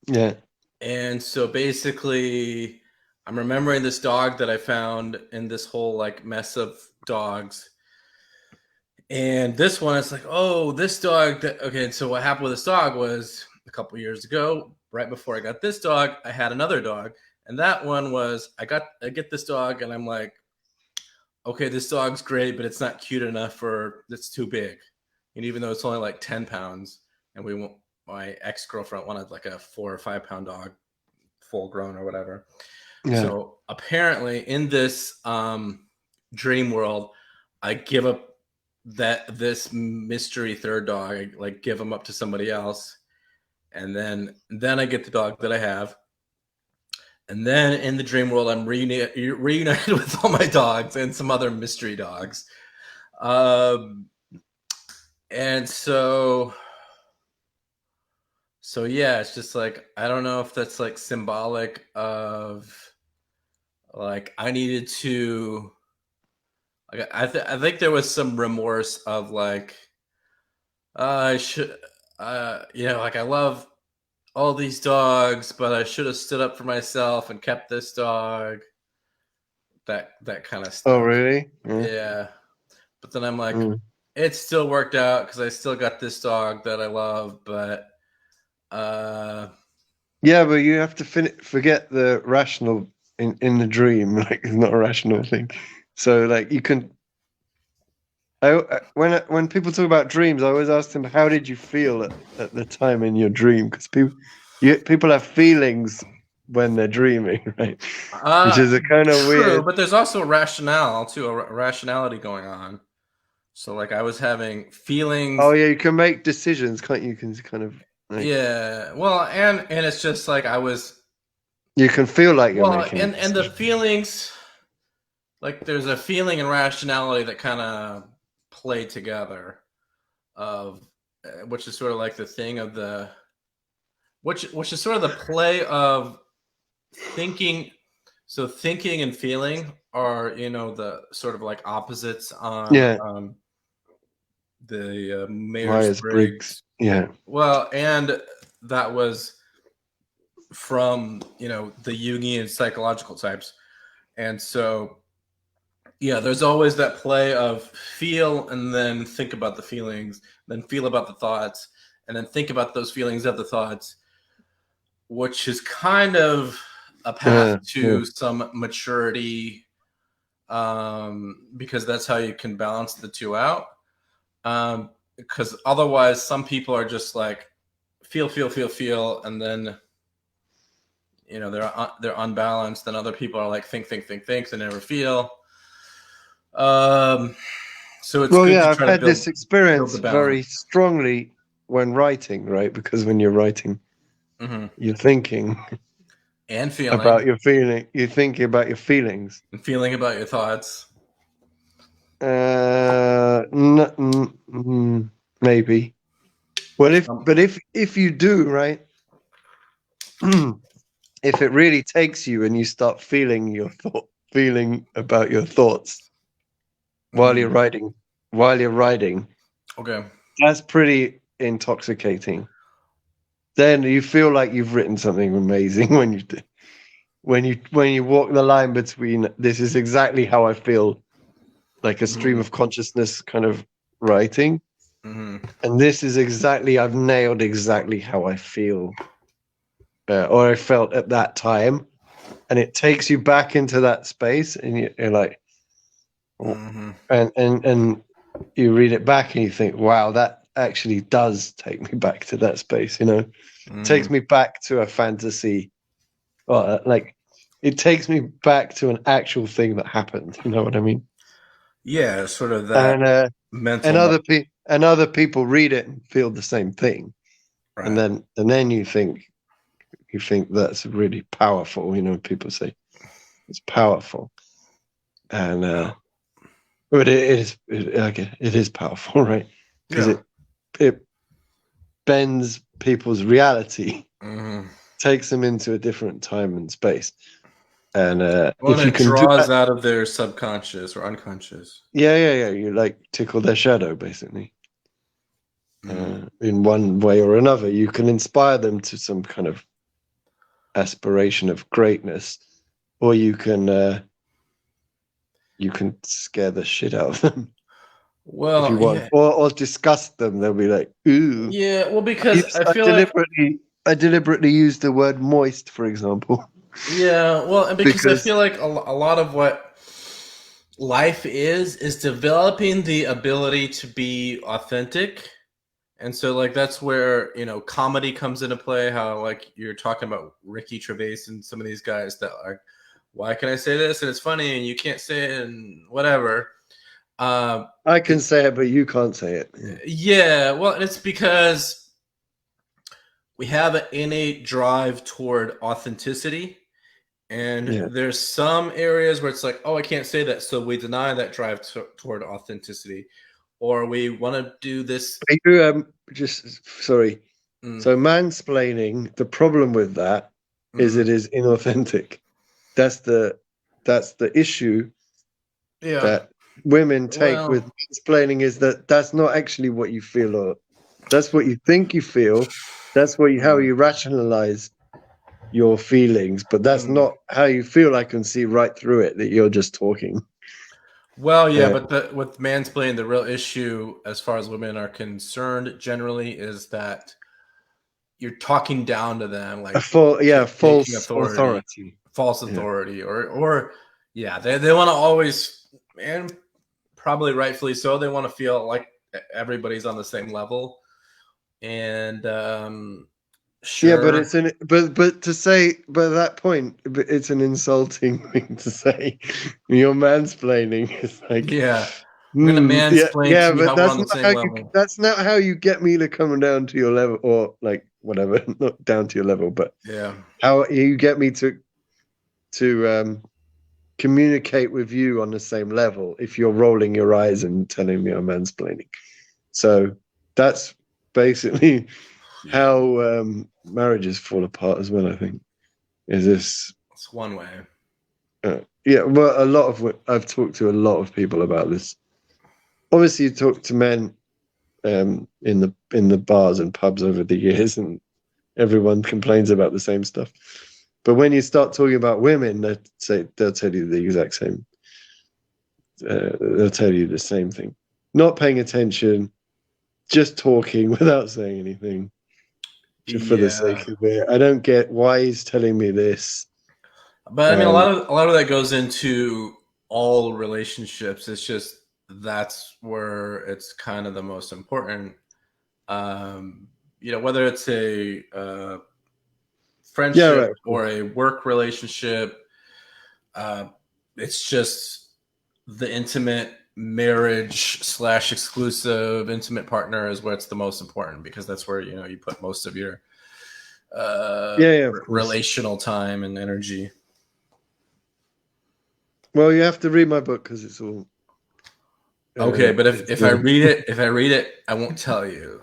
Yeah. And so basically, I'm remembering this dog that I found in this whole like mess of dogs. And this one, it's like, oh, this dog. Okay, so what happened with this dog was a couple years ago, right before I got this dog, I had another dog, and that one was I get this dog, and I'm like, okay, this dog's great, but it's not cute enough it's too big, and even though it's only like 10 pounds, and my ex-girlfriend wanted like a 4 or 5 pound dog, full grown or whatever. Yeah. So apparently, in this dream world, I give up this mystery third dog. I like give him up to somebody else, and then I get the dog that I have, and then in the dream world, I'm reunited with all my dogs and some other mystery dogs, and so yeah, it's just like, I don't know if that's like symbolic of like I needed to. Like, I think there was some remorse of like, I should, like, I love all these dogs, but I should have stood up for myself and kept this dog. That kind of stuff. Oh, really? Yeah. But then I'm like, it still worked out because I still got this dog that I love, but yeah, but you have to forget the rational in the dream. Like, it's not a rational thing. So, like, you can. When people talk about dreams, I always ask them, "How did you feel at the time in your dream?" Because people have feelings when they're dreaming, right? Which is a kind of weird. But there's also a rationality going on. So, like, I was having feelings. Oh yeah, you can make decisions, can't you? You can kind of. Like, yeah, well, and it's just like I was. You can feel like you're making. And the feelings, like, there's a feeling and rationality that kind of play together, which is sort of like the thing of the, which is sort of the play of thinking. So thinking and feeling are, the sort of like opposites on the Myers-Briggs. Yeah. Well, and that was from, the Jungian psychological types. And so, yeah, there's always that play of feel and then think about the feelings, then feel about the thoughts, and then think about those feelings of the thoughts, which is kind of a path to some maturity, because that's how you can balance the two out. Because otherwise, some people are just like feel, and then they're unbalanced. And other people are like think, they never feel. So it's good to I've try had to build, this experience very strongly when writing, right? Because when you're writing, you're thinking and feeling about your feeling. You're thinking about your feelings and feeling about your thoughts. Maybe. Well, if you do, right? If it really takes you and you start feeling about your thoughts while you're writing, okay, that's pretty intoxicating. Then you feel like you've written something amazing when you do. When you walk the line between this is exactly how I feel, like a stream of consciousness kind of writing, and this is I've nailed exactly how I feel, or I felt at that time, and it takes you back into that space, and you're like, and you read it back and you think, wow, that actually does take me back to that space. It takes me back to a fantasy, or like it takes me back to an actual thing that happened. You know what I mean? Yeah, sort of that mental. And other people read it and feel the same thing, right. and then you think that's really powerful. People say it's powerful, and but it is powerful, right? Because bends people's reality, Mhm. takes them into a different time and space. And Well, if you it can do draws that, out of their subconscious or unconscious. yeah, you like tickle their shadow, basically. Mhm. In one way or another, you can inspire them to some kind of aspiration of greatness, or you can scare the shit out of them if you Well, want, yeah, or disgust them. They'll be like, "Ooh." yeah. Well, because I feel like I deliberately used the word moist, for example, yeah. Well, and because I because feel like a lot of what life is developing the ability to be authentic. And so, like, that's where, comedy comes into play. How, like, you're talking about Ricky Gervais and some of these guys that are, why can I say this? And it's funny, and you can't say it, and whatever. I can say it, but you can't say it. Yeah, well, it's because we have an innate drive toward authenticity. And Yeah. there's some areas where it's like, oh, I can't say that. So we deny that drive toward authenticity. Or we want to do this. You just sorry. Mm, So mansplaining, the problem with that is mhm. it is inauthentic. That's the issue Yeah. that women take Well, with mansplaining, is that that's not actually what you feel, or that's what you think you feel. That's how mm, you rationalize your feelings, but that's mm. not how you feel. I can see right through it that you're just talking. Well, yeah, Uh, but with mansplaining, the real issue, as far as women are concerned, generally, is that you're talking down to them, like taking false authority, authority. false Yeah. authority, or yeah, they want to always, and probably rightfully so, they want to feel like everybody's on the same level. And Yeah, but sure, it's at that point, it's an insulting thing to say. You're mansplaining. It's like, yeah, I'm gonna mansplain yeah, to you but how we're on the same level. that's not how you get me to come down to your level, or like whatever, not down to your level, but Yeah, how you get me to communicate with you on the same level if you're rolling your eyes and telling me I'm mansplaining. So that's basically how marriages fall apart as well, I think. Is this it's one way. yeah, well, I've talked to a lot of people about this. Obviously, you talk to men in the bars and pubs over the years, and everyone complains about the same stuff. But when you start talking about women, they'll tell you the exact same. They'll tell you the same thing. Not paying attention, just talking without saying anything, just for the Yeah, sake of it. I don't get why he's telling me this. but I mean, Um, a lot of that goes into all relationships. It's just that's where it's kind of the most important. Whether it's a yeah, friendship right, of or course. a work relationship, uh, it's just the intimate marriage slash exclusive intimate partner is what's the most important, because that's where you put most of your Yeah, of course. relational time and energy. Well, you have to read my book because it's all. Okay, but if, It's if I read it, I won't tell you.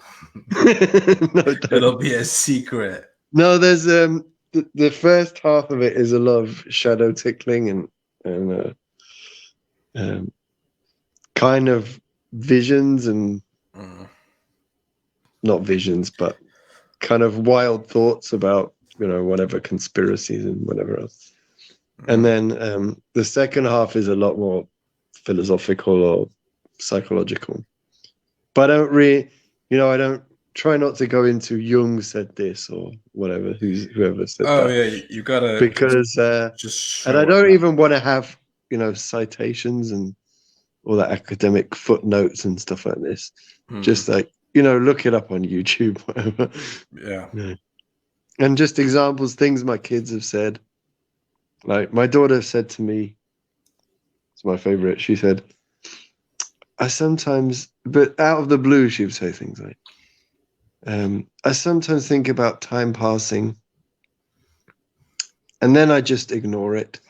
no, It'll don't. be a secret. No, there's the first half of it is a lot of shadow tickling and um, kind of visions and Mm. not visions, but kind of wild thoughts about whatever conspiracies and whatever else. And Mm. then the second half is a lot more philosophical or psychological. But I don't I don't try not to go into Jung said this or whatever, whoever said Oh that, yeah, you gotta because just and I show don't up. even want to have citations and all that academic footnotes and stuff like this. Mm. Just like look it up on YouTube, whatever. Yeah. Yeah. And just examples, things my kids have said. Like my daughter said to me, it's my favorite. She said, I sometimes, but out of the blue, she would say things like, I sometimes think about time passing and then I just ignore it.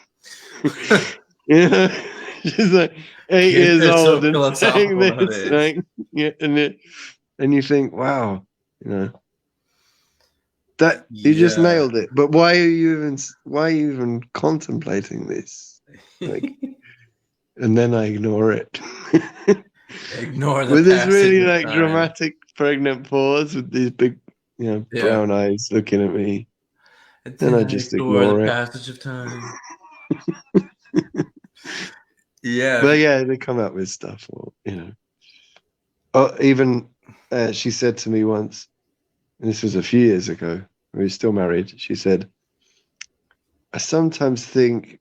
She's like 8 Kids years are so old and saying philosophical this, nowadays. right? Yeah, and you think, wow, you know. That you just Yeah. nailed it. But why are you even contemplating this? Like, and then I ignore it. Ignore the With this passage really of like time. dramatic pregnant pause with these big, Yeah. brown eyes looking at me. And Then I then just ignore the ignore it. passage of time. Yeah. But yeah, they come out with stuff, or Oh, even she said to me once, and this was a few years ago, we were still married. She said, "I sometimes think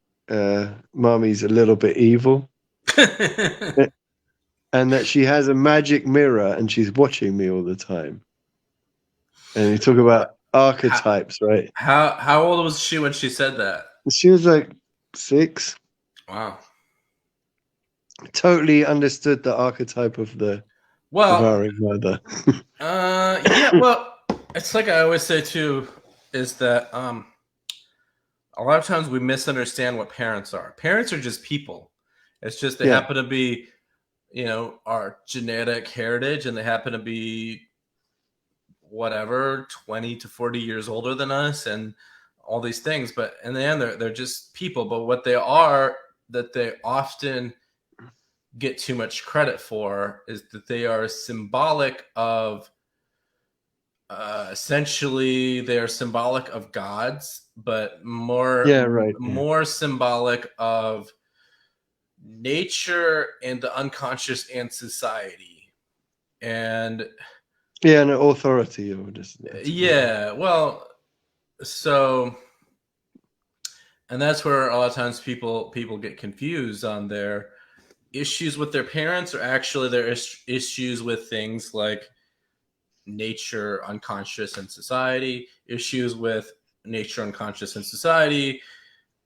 Mommy's a little bit evil, and that she has a magic mirror and she's watching me all the time." And you talk about how, archetypes, right? how old was she when she said that? She was like 6. Wow. Totally understood the archetype of the Well, devouring mother. yeah, well, it's like I always say too, is that a lot of times we misunderstand what parents are. Parents are just people. It's just they Yeah, happen to be, our genetic heritage, and they happen to be whatever 20 to 40 years older than us, and all these things. But in the end, they're just people. But what they are, that they often get too much credit for, is that they are symbolic of essentially they are symbolic of gods, but yeah, right. Yeah, more symbolic of nature and the unconscious and society. And yeah, no authority or just yeah, well, so, and that's where a lot of times people get confused on their issues with their parents, or actually their issues with things like nature, unconscious, and society. Issues with nature, unconscious, and society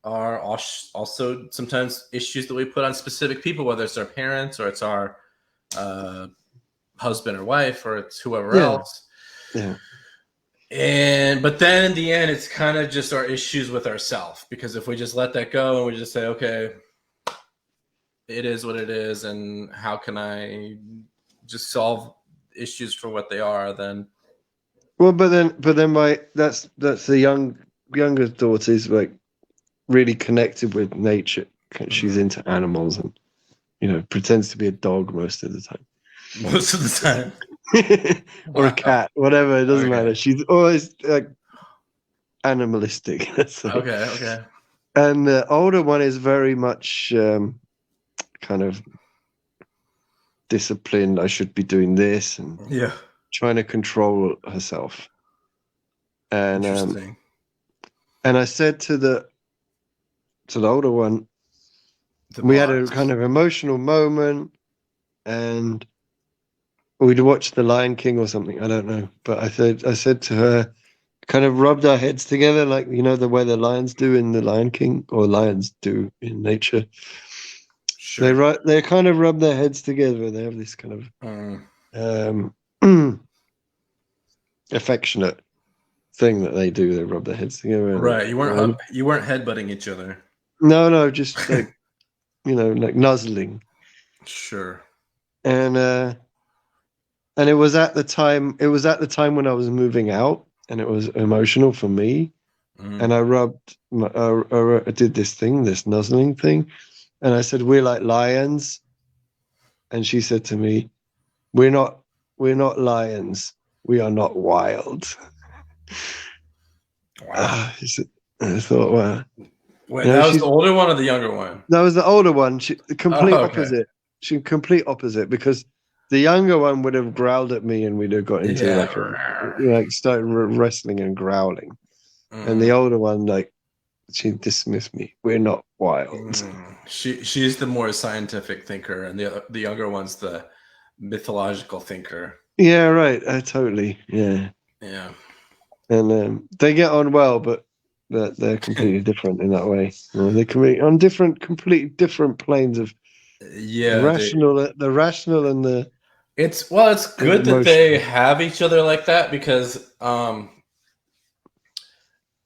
are also sometimes issues that we put on specific people, whether it's our parents or it's our uh, husband or wife or it's whoever yeah, else. yeah. But then in the end, it's kind of just our issues with ourselves, because if we just let that go and we just say, okay, it is what it is, and how can I just solve issues for what they are, then Well, but then my that's the younger daughter's like really connected with nature. She's into animals and pretends to be a dog most of the time. most of the time. Or a Wow. cat, whatever, it doesn't Okay. matter. She's always like animalistic, let's say. Okay. Okay. And the older one is very much kind of disciplined. I should be doing this and Yeah. trying to control herself. And Interesting. and I said to the older one, The we had a boss. kind of emotional moment, and we'd watched The Lion King or something. I don't know, but I said to her, kind of rubbed our heads together, like the way the lions do in The Lion King, or lions do in nature. Sure. They kind of rub their heads together. They have this kind of affectionate thing that they do. They rub their heads together. Right. You weren't headbutting each other. No, just like like nuzzling. Sure. And it was at the time. It was at the time when I was moving out, and it was emotional for me. Mm. And I rubbed, I did this thing, this nuzzling thing, and I said, "We're like lions." And she said to me, "We're not lions. We are not wild." Wow. I thought, well, Wait, that was the she's older one or the younger one? that was the older one. She the complete Oh, okay. opposite. She complete opposite, because the younger one would have growled at me, and we'd have got into Yeah. started wrestling and growling. And the Mm. older one, like, she dismissed me. We're not wild. She's the more scientific thinker, and the younger one's the mythological thinker. Yeah, right. Totally. Yeah. Yeah. And they get on well, but they're completely different in that way. They can be on completely different planes of Yeah. the rational and the It's good that they emotional. have each other like that, because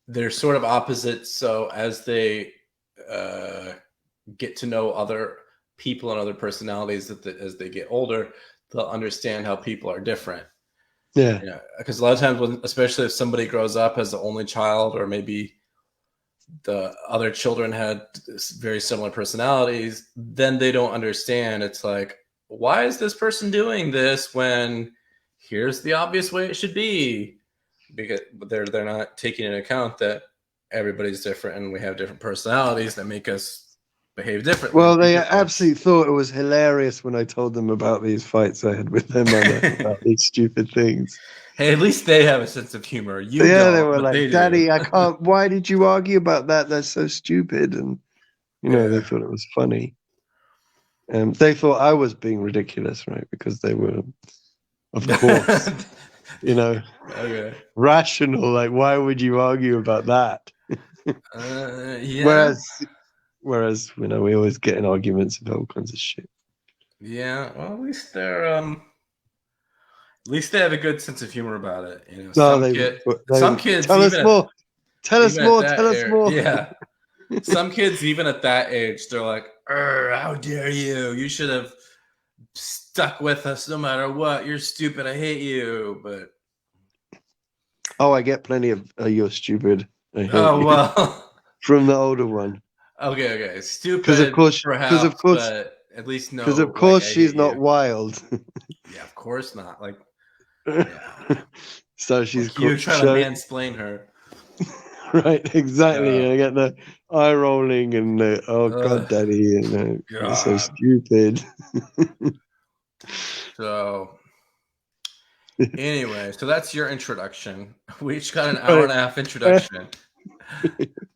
they're sort of opposites. So as they uh, get to know other people and other personalities, as they get older, they'll understand how people are different. Yeah. Yeah, because a lot of times, especially if somebody grows up as the only child, or maybe the other children had very similar personalities, then they don't understand. It's like, why is this person doing this when here's the obvious way it should be? Because they're not taking into account that everybody's different and we have different personalities that make us behave differently. Well, they absolutely thought it was hilarious when I told them about these fights I had with their mother about these stupid things. Hey, at least they have a sense of humor. You Yeah, don't, they were but like, they "Daddy, do. I can't. Why did you argue about that? That's so stupid." And they thought it was funny. They thought I was being ridiculous, right? Because they were, of course, Okay. rational. Like, why would you argue about that? Yeah. Whereas, we always get in arguments about all kinds of shit. Yeah. Well, at least they have a good sense of humor about it. Some kids tell us more. Tell us more. Tell us more. Yeah. Some kids, even at that age, they're like, "How dare you? You should have stuck with us no matter what. You're stupid. I hate you." But I get plenty of "you're stupid. I hate you," well, from the older one. Okay, stupid. Because of course, but at least no. Because of course, she's not wild. Yeah, of course not. Like, so she's you trying to mansplain her. Right, exactly. I get the eye rolling and God, Daddy, you're so stupid. So, anyway, so that's your introduction. We each got an hour and a half introduction.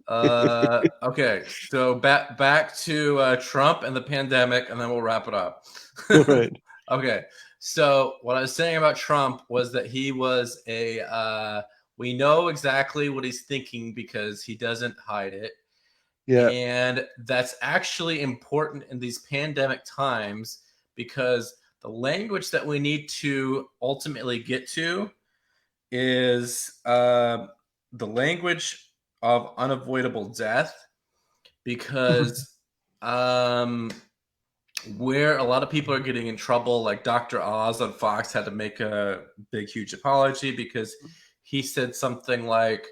Okay, so back to Trump and the pandemic, and then we'll wrap it up. Right. Okay, so what I was saying about Trump was that he was we know exactly what he's thinking because he doesn't hide it. Yeah. And that's actually important in these pandemic times because the language that we need to ultimately get to is the language of unavoidable death, because where a lot of people are getting in trouble, like Dr. Oz on Fox had to make a big, huge apology because he said something like,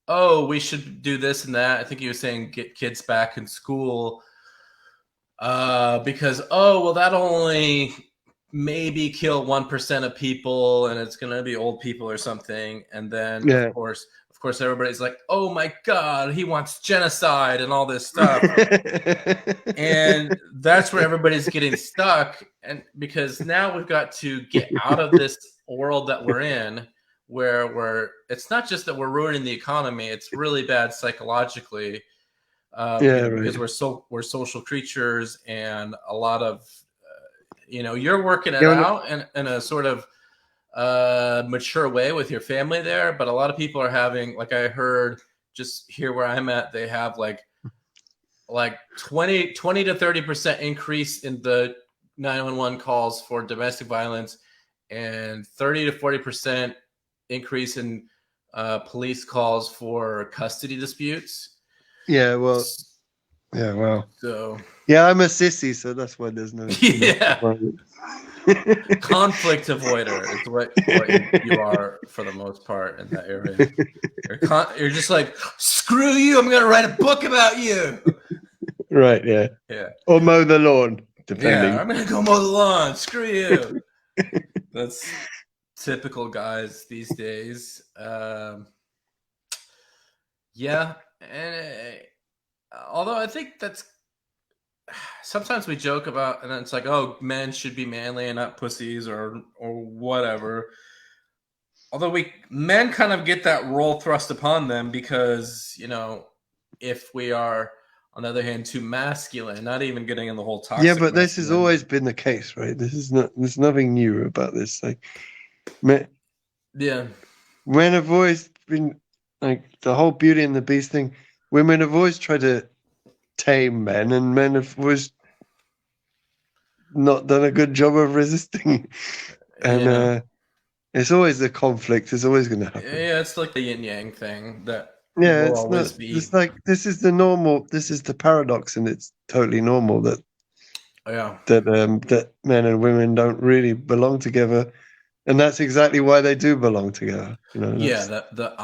"Oh, we should do this and that." I think he was saying get kids back in school because, that'll only maybe kill 1% of people and it's going to be old people or something. And then, of course, everybody's like, "Oh my God, he wants genocide and all this stuff." And that's where everybody's getting stuck. And because now we've got to get out of this world that we're in, where it's not just that we're ruining the economy, it's really bad psychologically. Because we're social creatures, and a lot of you're working it out in a sort of mature way with your family there, but a lot of people are having, like I heard just here where I'm at, they have like 20 to 30% increase in the 911 calls for domestic violence, and 30 to 40% increase in police calls for custody disputes. Yeah, well, so I'm a sissy, so that's why there's no conflict avoider is what you are for the most part in that area. You're just like, screw you, I'm gonna write a book about you. Right, yeah, or mow the lawn, depending. Yeah, I'm gonna go mow the lawn, screw you. That's typical guys these days. And although I think that's sometimes we joke about, and it's like, oh, men should be manly and not pussies or whatever. Although men kind of get that role thrust upon them because, if we are, on the other hand, too masculine, not even getting in the whole toxic. Yeah, but this has always been the case, right? There's nothing new about this. Like, men have always been, like, the whole Beauty and the Beast thing. Women have always tried to tame men, and men have always not done a good job of resisting. And it's always the conflict. It's always going to happen. Yeah, it's like the yin yang thing that. Yeah, it's like this is the normal. This is the paradox, and it's totally normal that men and women don't really belong together, And that's exactly why they do belong together. You know, Yeah, the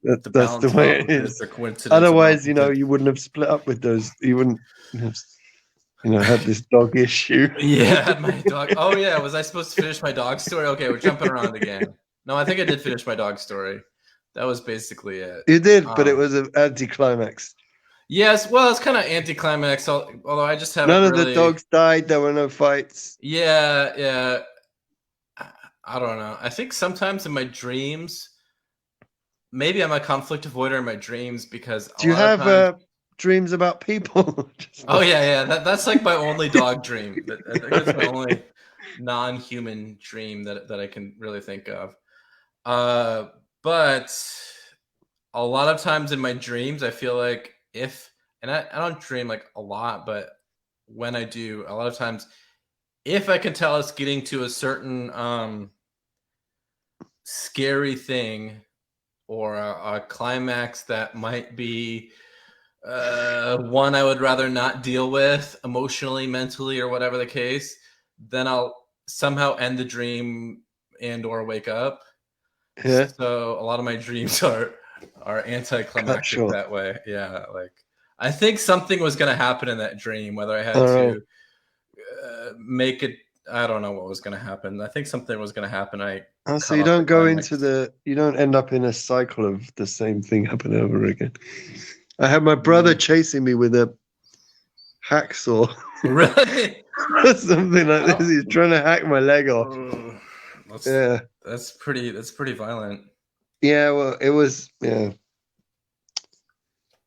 that's the balance of way it opposites, is. the coincidence of Otherwise, opposites. you wouldn't have split up with those. You wouldn't have, had this dog issue. Yeah, my dog. Oh yeah, was I supposed to finish my dog story? Okay, we're jumping around again. No, I think I did finish my dog story. That was basically it. You did, but it was an anticlimax. Yes, well, it's kind of anticlimax. Although I just haven't None of the really. dogs died. There were no fights. Yeah, yeah. I don't know. I think sometimes in my dreams, maybe I'm a conflict avoider in my dreams because Do you have dreams about people? Oh yeah. That's like my only dog dream. I think that's my Right. only non-human dream that I can really think of. But a lot of times in my dreams, I feel like I don't dream like a lot, but when I do, a lot of times, if I can tell it's getting to a certain scary thing or a climax that might be one I would rather not deal with emotionally, mentally, or whatever the case, then I'll somehow end the dream and or wake up. Yeah. So a lot of my dreams are anticlimactic that way. Yeah, like I think something was going to happen in that dream, whether I had to make it. I don't know what was going to happen. I think something was going to happen. So you don't go into you don't end up in a cycle of the same thing happening over again. I had my brother chasing me with a hacksaw. Really? Something like this. He's trying to hack my leg off. That's pretty violent. Yeah, well, it was, yeah.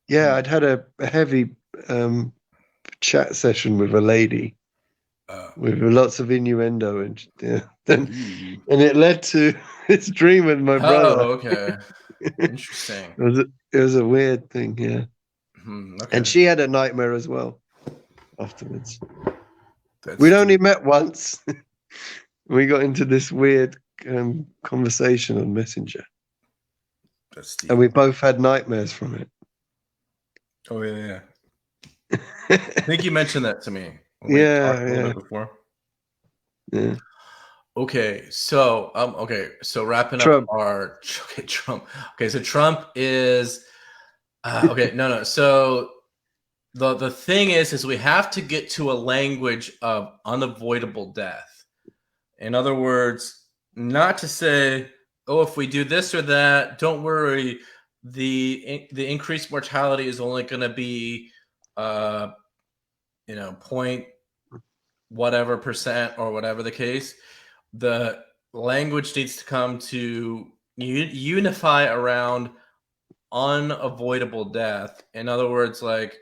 Yeah, I'd had a heavy chat session with a lady with lots of innuendo, and and it led to this dream with my brother. Oh, okay. Interesting. It was a weird thing, yeah. Okay. And she had a nightmare as well afterwards. We'd only met once. We got into this weird conversation on Messenger. And we both had nightmares from it. Oh yeah. I think you mentioned that to me. Yeah, a little bit before. Yeah. Okay, so wrapping up our Trump. Okay, so Trump is okay. No. So the thing is we have to get to a language of unavoidable death. In other words, not to say, oh, if we do this or that, don't worry. The increased mortality is only going to be, point whatever percent or whatever the case. The language needs to come to unify around unavoidable death. In other words, like,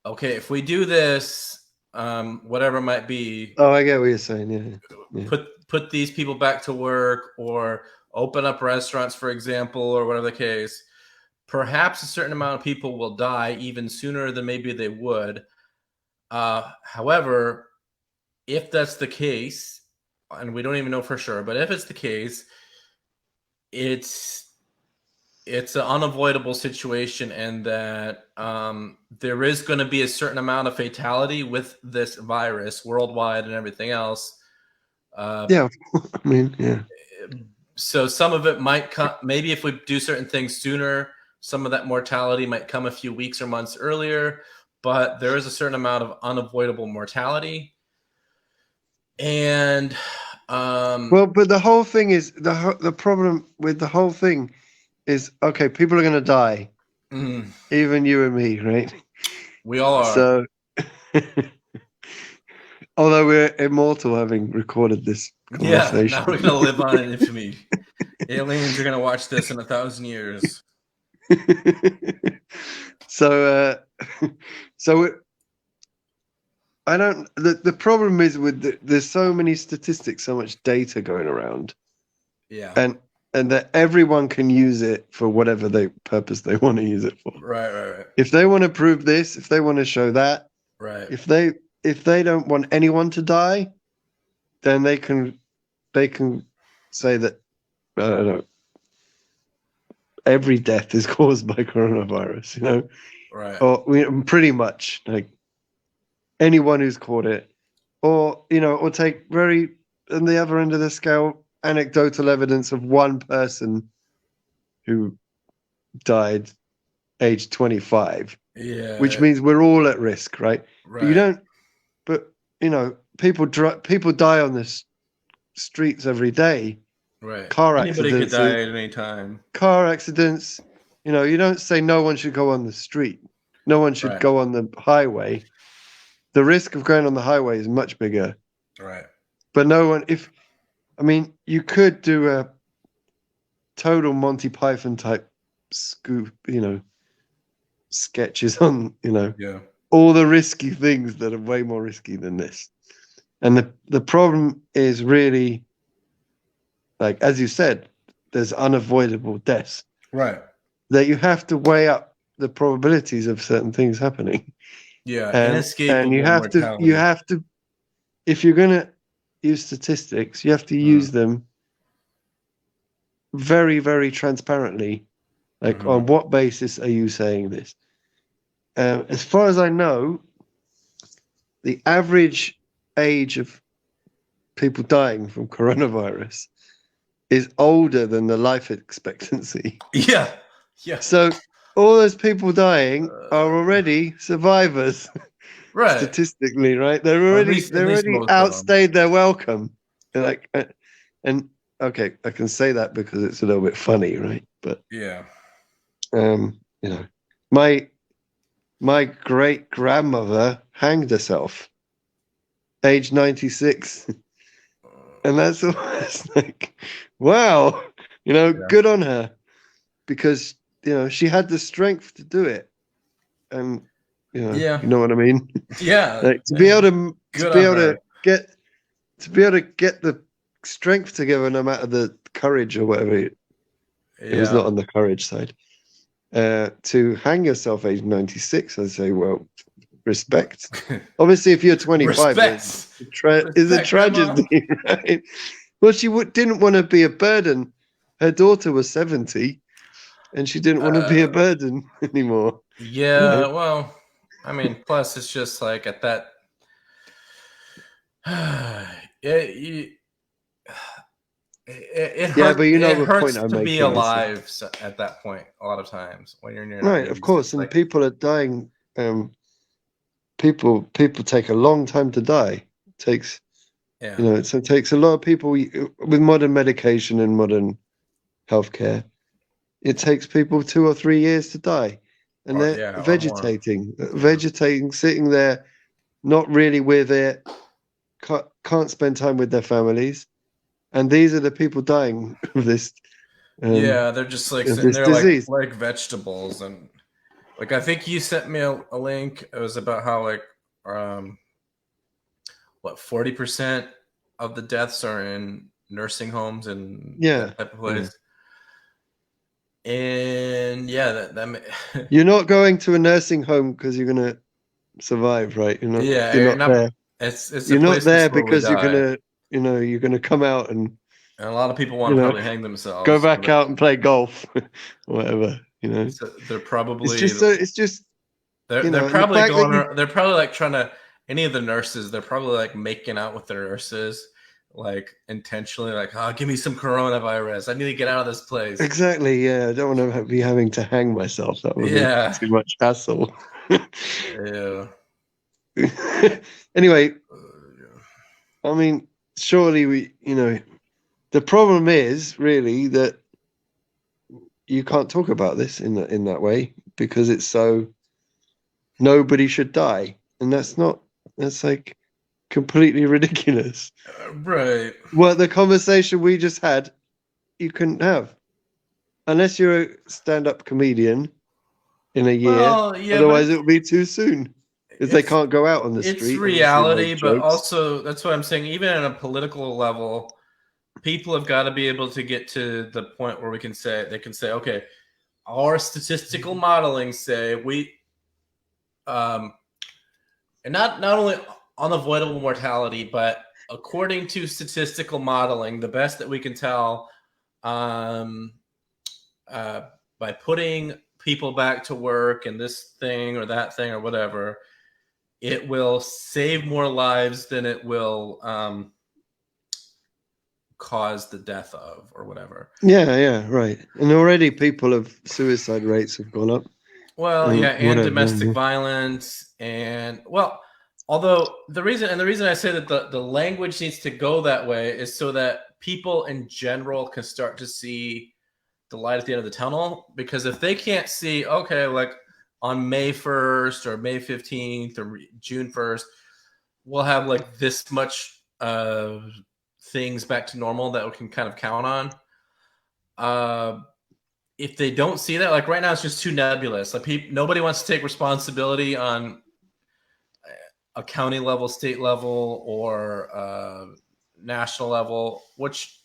okay, if we do this, whatever it might be. Oh, I get what you're saying. Yeah. Put these people back to work or open up restaurants, for example, or whatever the case. Perhaps a certain amount of people will die even sooner than maybe they would. However, if that's the case, and we don't even know for sure, but if it's the case, it's an unavoidable situation, and that there is going to be a certain amount of fatality with this virus worldwide and everything else. Yeah. So some of it might come, maybe if we do certain things sooner, some of that mortality might come a few weeks or months earlier, but there is a certain amount of unavoidable mortality. And but the whole thing is the problem with the whole thing is, okay, people are going to die, even you and me, right? We all are. So, although we're immortal, having recorded this conversation, now we're going to live on in infamy. Aliens are going to watch this in 1,000 years. So I don't. The problem is with there's so many statistics, so much data going around. Yeah. And that everyone can use it for whatever purpose they want to use it for. Right. If they want to prove this, if they want to show that, right. If they don't want anyone to die, then they can say that, I don't know, every death is caused by coronavirus, Right. Or pretty much, like, anyone who's caught it, or or take very on the other end of the scale, anecdotal evidence of one person who died age 25, Yeah. which means we're all at risk, right? Right. But you don't. But you know, people die on the streets every day. Right. Car Anybody accidents. could die at any time. Car accidents. You know, you don't say no one should go on the street. No one should go on the highway. The risk of going on the highway is much bigger. Right. But no one. You could do a total Monty Python type scoop. You know, sketches on. You know. Yeah. All the risky things that are way more risky than this. And the problem is really, like, as you said, there's unavoidable deaths. Right. That you have to weigh up the probabilities of certain things happening. Yeah. And you have to, if you're going to use statistics, you have to use them very, very transparently. Like, on what basis are you saying this? As far as I know, the average age of people dying from coronavirus is older than the life expectancy. Yeah. Yeah. So all those people dying are already survivors. Right. Statistically, right? They're already outstayed their welcome. Like, and okay, I can say that because it's a little bit funny, right? But yeah. You know, my great grandmother hanged herself, age 96, and that's like, wow, you know, good on her, because you know she had the strength to do it, and you know, you know what I mean. Yeah, like, to be able to get the strength together, no matter the courage or whatever. It was not on the courage side. To hang yourself age 96, I'd say, well, respect. Obviously, if you're 25, it's a tragedy, right? Well, she didn't want to be a burden. Her daughter was 70, and she didn't want to be a burden anymore. Yeah, right? Well, I mean, plus it's just like at that, it hurts. But you know, it hurts the point to be alive at that point. A lot of times when you're in your 90s, of course, and like, people are dying. People take a long time to die. It takes, you know, it takes a lot of people with modern medication and modern healthcare. It takes people 2 or 3 years to die, and they're vegetating, sitting there, not really with it, can't spend time with their families. And these are the people dying of this. They're just like sitting there like vegetables. And like, I think you sent me a link. It was about how like 40% of the deaths are in nursing homes and that type of place. And that you're not going to a nursing home because you're gonna survive, right? You're not. You're not there. You're not there because you're gonna. You know, you're gonna come out and a lot of people want to probably hang themselves. Go back out and play golf, or whatever. You know, so they're probably. It's just. They're probably going. They're probably like trying to. Any of the nurses, they're probably like making out with their nurses, like intentionally, like, oh, give me some coronavirus. I need to get out of this place. Exactly. Yeah, I don't want to be having to hang myself. That would be too much hassle. Yeah. Anyway, I mean, surely the problem is really that you can't talk about this in that way because it's so nobody should die, and that's like completely ridiculous. Right. Well, the conversation we just had, you couldn't have unless you're a stand-up comedian in a year. Otherwise, it would be too soon. If they can't go out on the street. It's reality, but also that's what I'm saying. Even at a political level, people have got to be able to get to the point where they can say, okay, our statistical modeling say we, and not only unavoidable mortality, but according to statistical modeling, the best that we can tell, by putting people back to work and this thing or that thing or whatever, it will save more lives than it will caused the death of or whatever. Yeah, right. And already suicide rates have gone up. Well, yeah, and domestic violence, and although the reason I say that the language needs to go that way is so that people in general can start to see the light at the end of the tunnel. Because if they can't see, okay, like on May 1st or May 15th or June 1st, we'll have like this much things back to normal that we can kind of count on. If they don't see that, like right now, it's just too nebulous. Like nobody wants to take responsibility on a county level, state level, or national level, which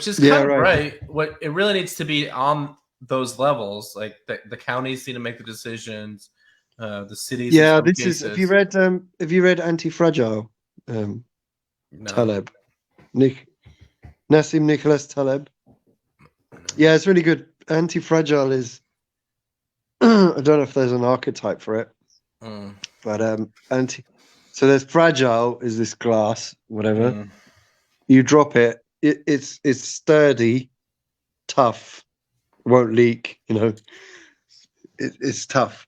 is kind of right. What it really needs to be on those levels, like the counties need to make the decisions, the cities. Yeah, this cases. Have you read Anti-Fragile? No. Taleb, Nassim Nicholas Taleb. Yeah, it's really good. Anti-Fragile is I don't know if there's an archetype for it, but so there's fragile is this glass, whatever. You drop it, it's sturdy, tough, won't leak. It's tough.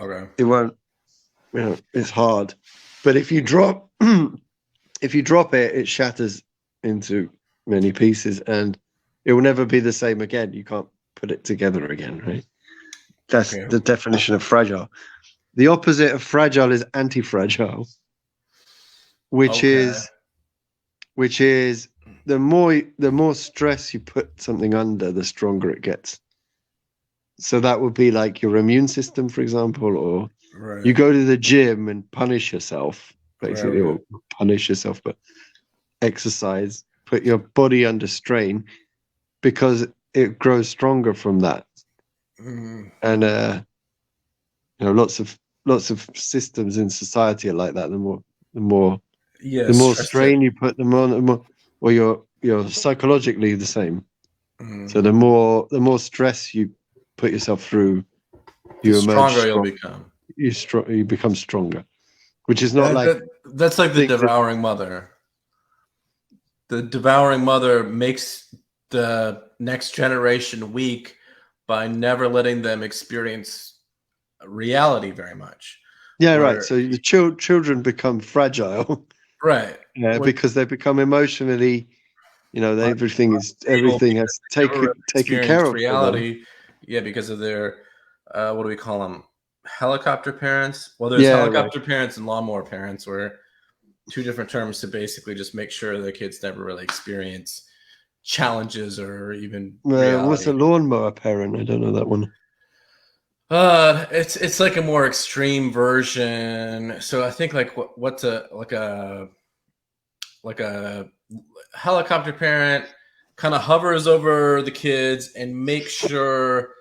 Okay. It won't. It's hard, but if you drop it, it shatters into many pieces, and it will never be the same again. You can't put it together again, right? That's the definition of fragile. The opposite of fragile is anti-fragile, which is the more stress you put something under, the stronger it gets. So that would be like your immune system, for example, or you go to the gym and punish yourself, basically, or punish yourself, but exercise, put your body under strain because it grows stronger from that. And lots of systems in society are like that. The more strain you put, the more, or you're psychologically the same. So the more stress you put yourself through, you emerge stronger. You'll become. You become stronger, which is not that's like the devouring mother. The devouring mother makes the next generation weak by never letting them experience reality very much. Yeah, right. So the children become fragile, right? Yeah, because they become emotionally, everything has taken care of reality. Yeah, because of their what do we call them? Helicopter parents. Well, there's helicopter parents and lawnmower parents, where two different terms to basically just make sure the kids never really experience challenges or even reality. What's a lawnmower parent? I don't know that one. It's like a more extreme version. So I think like what's a helicopter parent kind of hovers over the kids and makes sure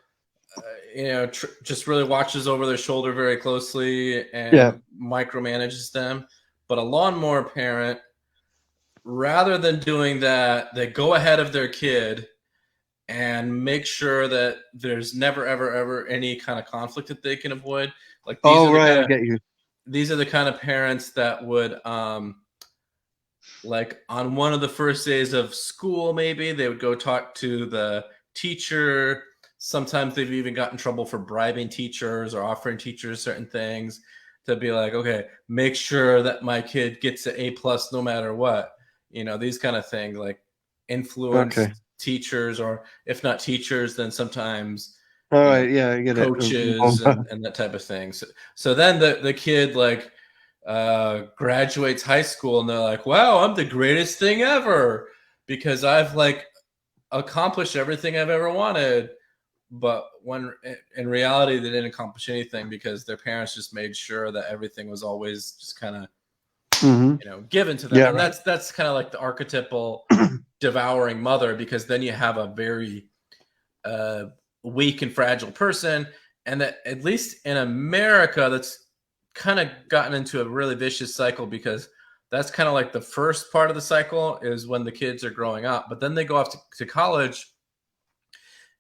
just really watches over their shoulder very closely and micromanages them. But a lawnmower parent, rather than doing that, they go ahead of their kid and make sure that there's never, ever, ever any kind of conflict that they can avoid. Like I get you. These are the kind of parents that would, like on one of the first days of school, maybe they would go talk to the teacher. Sometimes they've even got in trouble for bribing teachers or offering teachers certain things to be like, okay, make sure that my kid gets an A+ no matter what. These kind of things, like influence teachers, or if not teachers, then sometimes I get coaches and that type of thing. So then the kid like graduates high school and they're like, wow, I'm the greatest thing ever because I've like accomplished everything I've ever wanted. But when in reality, they didn't accomplish anything because their parents just made sure that everything was always just kind of, given to them. Yeah, and that's kind of like the archetypal devouring mother, because then you have a very weak and fragile person. And that, at least in America, that's kind of gotten into a really vicious cycle, because that's kind of like the first part of the cycle is when the kids are growing up, but then they go off to college.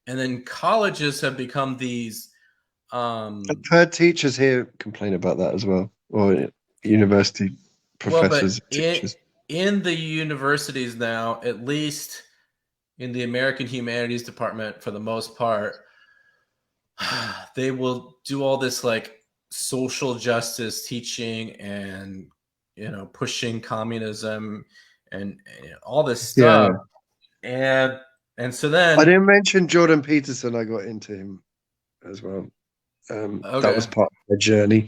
And then colleges have become these. I've heard teachers here complain about that as well, or university professors. In in the universities now, at least in the American Humanities Department, for the most part, they will do all this like social justice teaching and pushing communism and all this Yeah. stuff. And so I then didn't mention Jordan Peterson. I got into him as well. That was part of my journey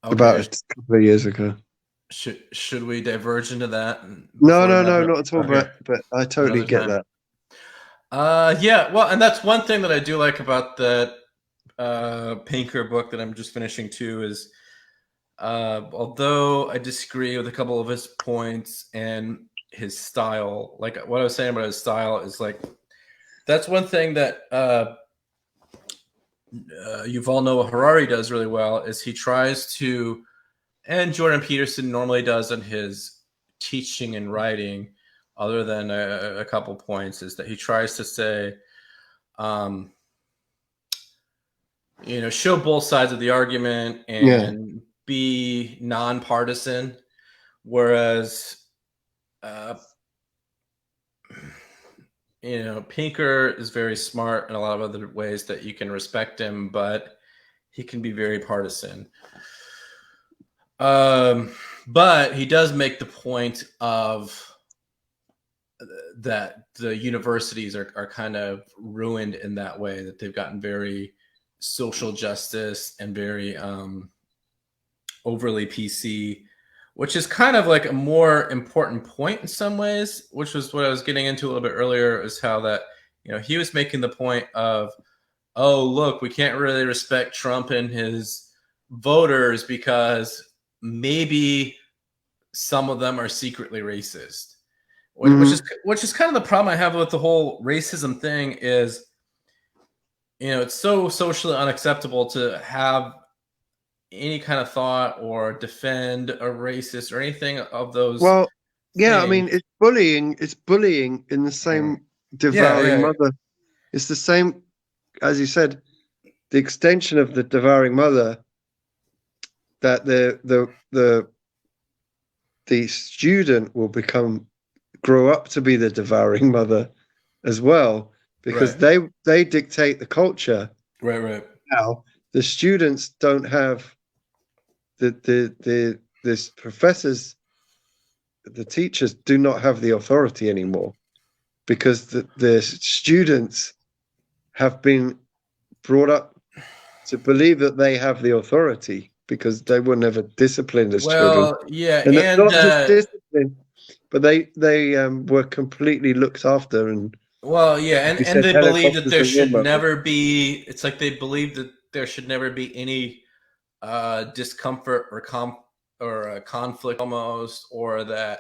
about a couple of years ago. Should we diverge into that? No, not at all. Okay. But I totally get that. Yeah. Well, and that's one thing that I do like about that Pinker book that I'm just finishing too is, although I disagree with a couple of his points and his style, like what I was saying about his style is like, that's one thing that Yuval Noah Harari does really well is he tries to, and Jordan Peterson normally does in his teaching and writing, other than a couple points, is that he tries to say, show both sides of the argument and be nonpartisan. Whereas, Pinker is very smart in a lot of other ways that you can respect him, but he can be very partisan. But he does make the point of that the universities are kind of ruined in that way, that they've gotten very social justice and very overly PC, which is kind of like a more important point in some ways, which was what I was getting into a little bit earlier, is how that, he was making the point of, oh, look, we can't really respect Trump and his voters because maybe some of them are secretly racist, which is kind of the problem I have with the whole racism thing is, it's so socially unacceptable to have any kind of thought or defend a racist or anything of those. Well, yeah, things. I mean, it's bullying. It's bullying in the same devouring mother. It's the same, as you said, the extension of the devouring mother, that the student will grow up to be the devouring mother as well, because they dictate the culture. Right. Now the students don't have the professors, the teachers do not have the authority anymore, because the students have been brought up to believe that they have the authority, because they were never disciplined as children. Yeah, and not just disciplined, but they were completely looked after. And and they believe that there should never be. It's like they believe that there should never be any discomfort or conflict almost, or that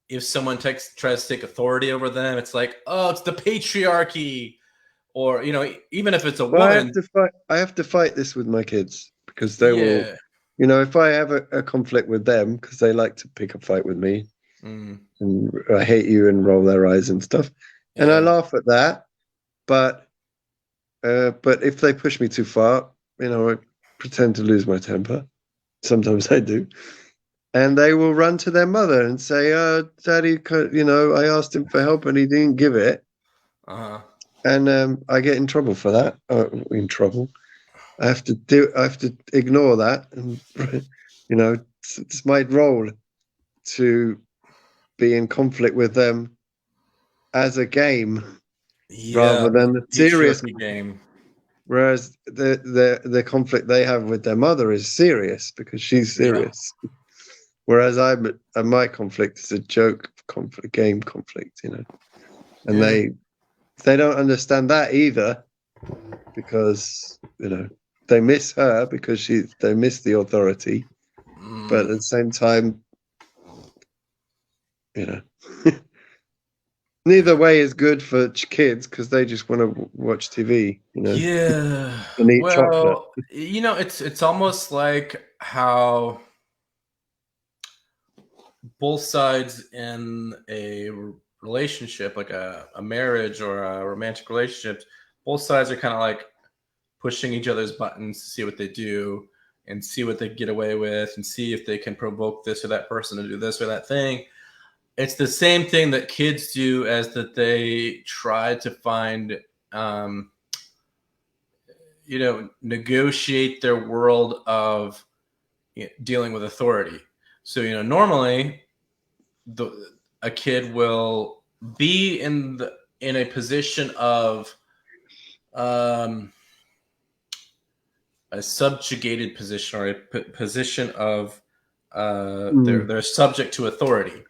if someone tries to take authority over them, it's like, oh, it's the patriarchy, or even if it's a woman. I have to fight this with my kids, because they will, if I have a conflict with them, because they like to pick a fight with me, and I hate you and roll their eyes and stuff, and I laugh at that, but if they push me too far, I pretend to lose my temper. Sometimes I do. And they will run to their mother and say, Daddy, I asked him for help and he didn't give it. And I get in trouble for that. In trouble. I have to ignore that. And, it's my role to be in conflict with them as a game, rather than the serious game. Whereas the conflict they have with their mother is serious, because she's serious. Whereas my conflict is a joke conflict, game conflict, and they don't understand that either, because they miss her, because they miss the authority, but at the same time, neither way is good for kids, because they just want to watch TV, and eat chocolate. It's almost like how both sides in a relationship, like a marriage or a romantic relationship, both sides are kind of like pushing each other's buttons to see what they do. and see what they get away with and see if they can provoke this or that person to do this or that thing. It's the same thing that kids do, as that they try to find, negotiate their world of dealing with authority. So, normally a kid will be in a position of a subjugated position, or a position of they're subject to authority.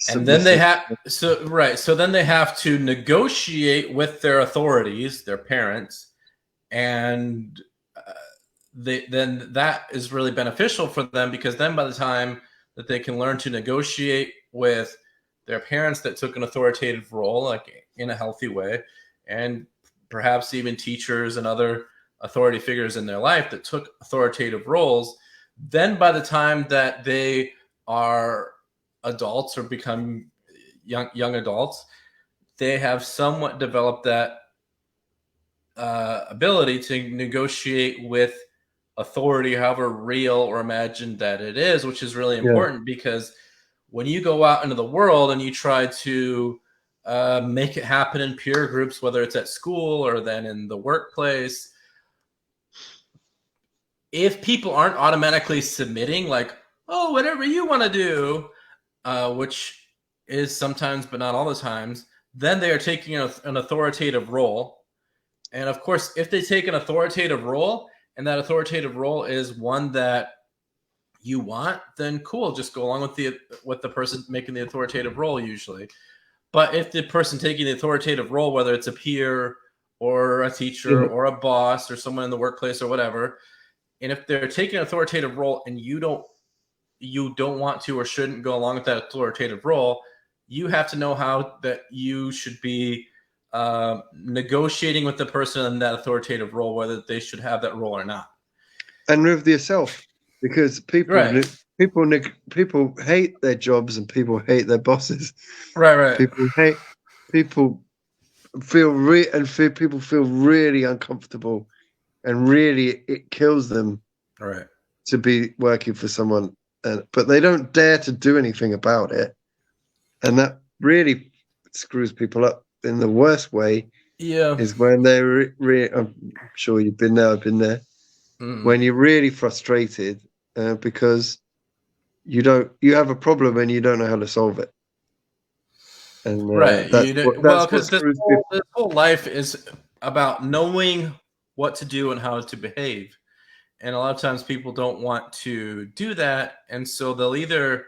And then they have so then they have to negotiate with their authorities, their parents, and then that is really beneficial for them, because then by the time that they can learn to negotiate with their parents that took an authoritative role, like in a healthy way, and perhaps even teachers and other authority figures in their life that took authoritative roles, then by the time that they are adults or become young adults, they have somewhat developed that ability to negotiate with authority, however real or imagined that it is, which is really important, because when you go out into the world and you try to make it happen in peer groups, whether it's at school or then in the workplace, if people aren't automatically submitting, like, oh, whatever you want to do, which is sometimes but not all the times, then they are taking an authoritative role. And of course, if they take an authoritative role, and that authoritative role is one that you want, then cool, just go along with the person making the authoritative role usually. But if the person taking the authoritative role, whether it's a peer or a teacher or a boss or someone in the workplace or whatever, and if they're taking an authoritative role and you don't want to or shouldn't go along with that authoritative role, you have to know how that you should be negotiating with the person in that authoritative role, whether they should have that role or not. And with yourself, because people hate their jobs and people hate their bosses. Right. People feel really uncomfortable, and really it kills them to be working for someone, but they don't dare to do anything about it, and that really screws people up in the worst way. Is when they're I'm sure you've been there, I've been there. When you're really frustrated because you have a problem and you don't know how to solve it. And because this whole life is about knowing what to do and how to behave. And a lot of times people don't want to do that, and so they'll either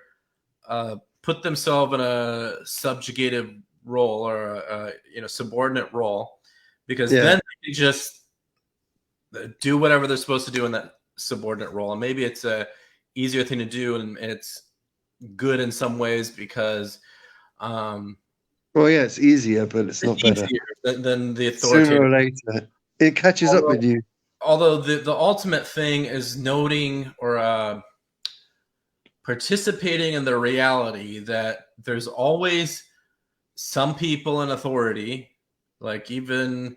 put themselves in a subjugative role or a subordinate role, because then they just do whatever they're supposed to do in that subordinate role. And maybe it's a easier thing to do, and it's good in some ways because it's easier, but it's not better than the authoritative. Sooner or later it catches up with you. Although the ultimate thing is noting or participating in the reality that there's always some people in authority, like even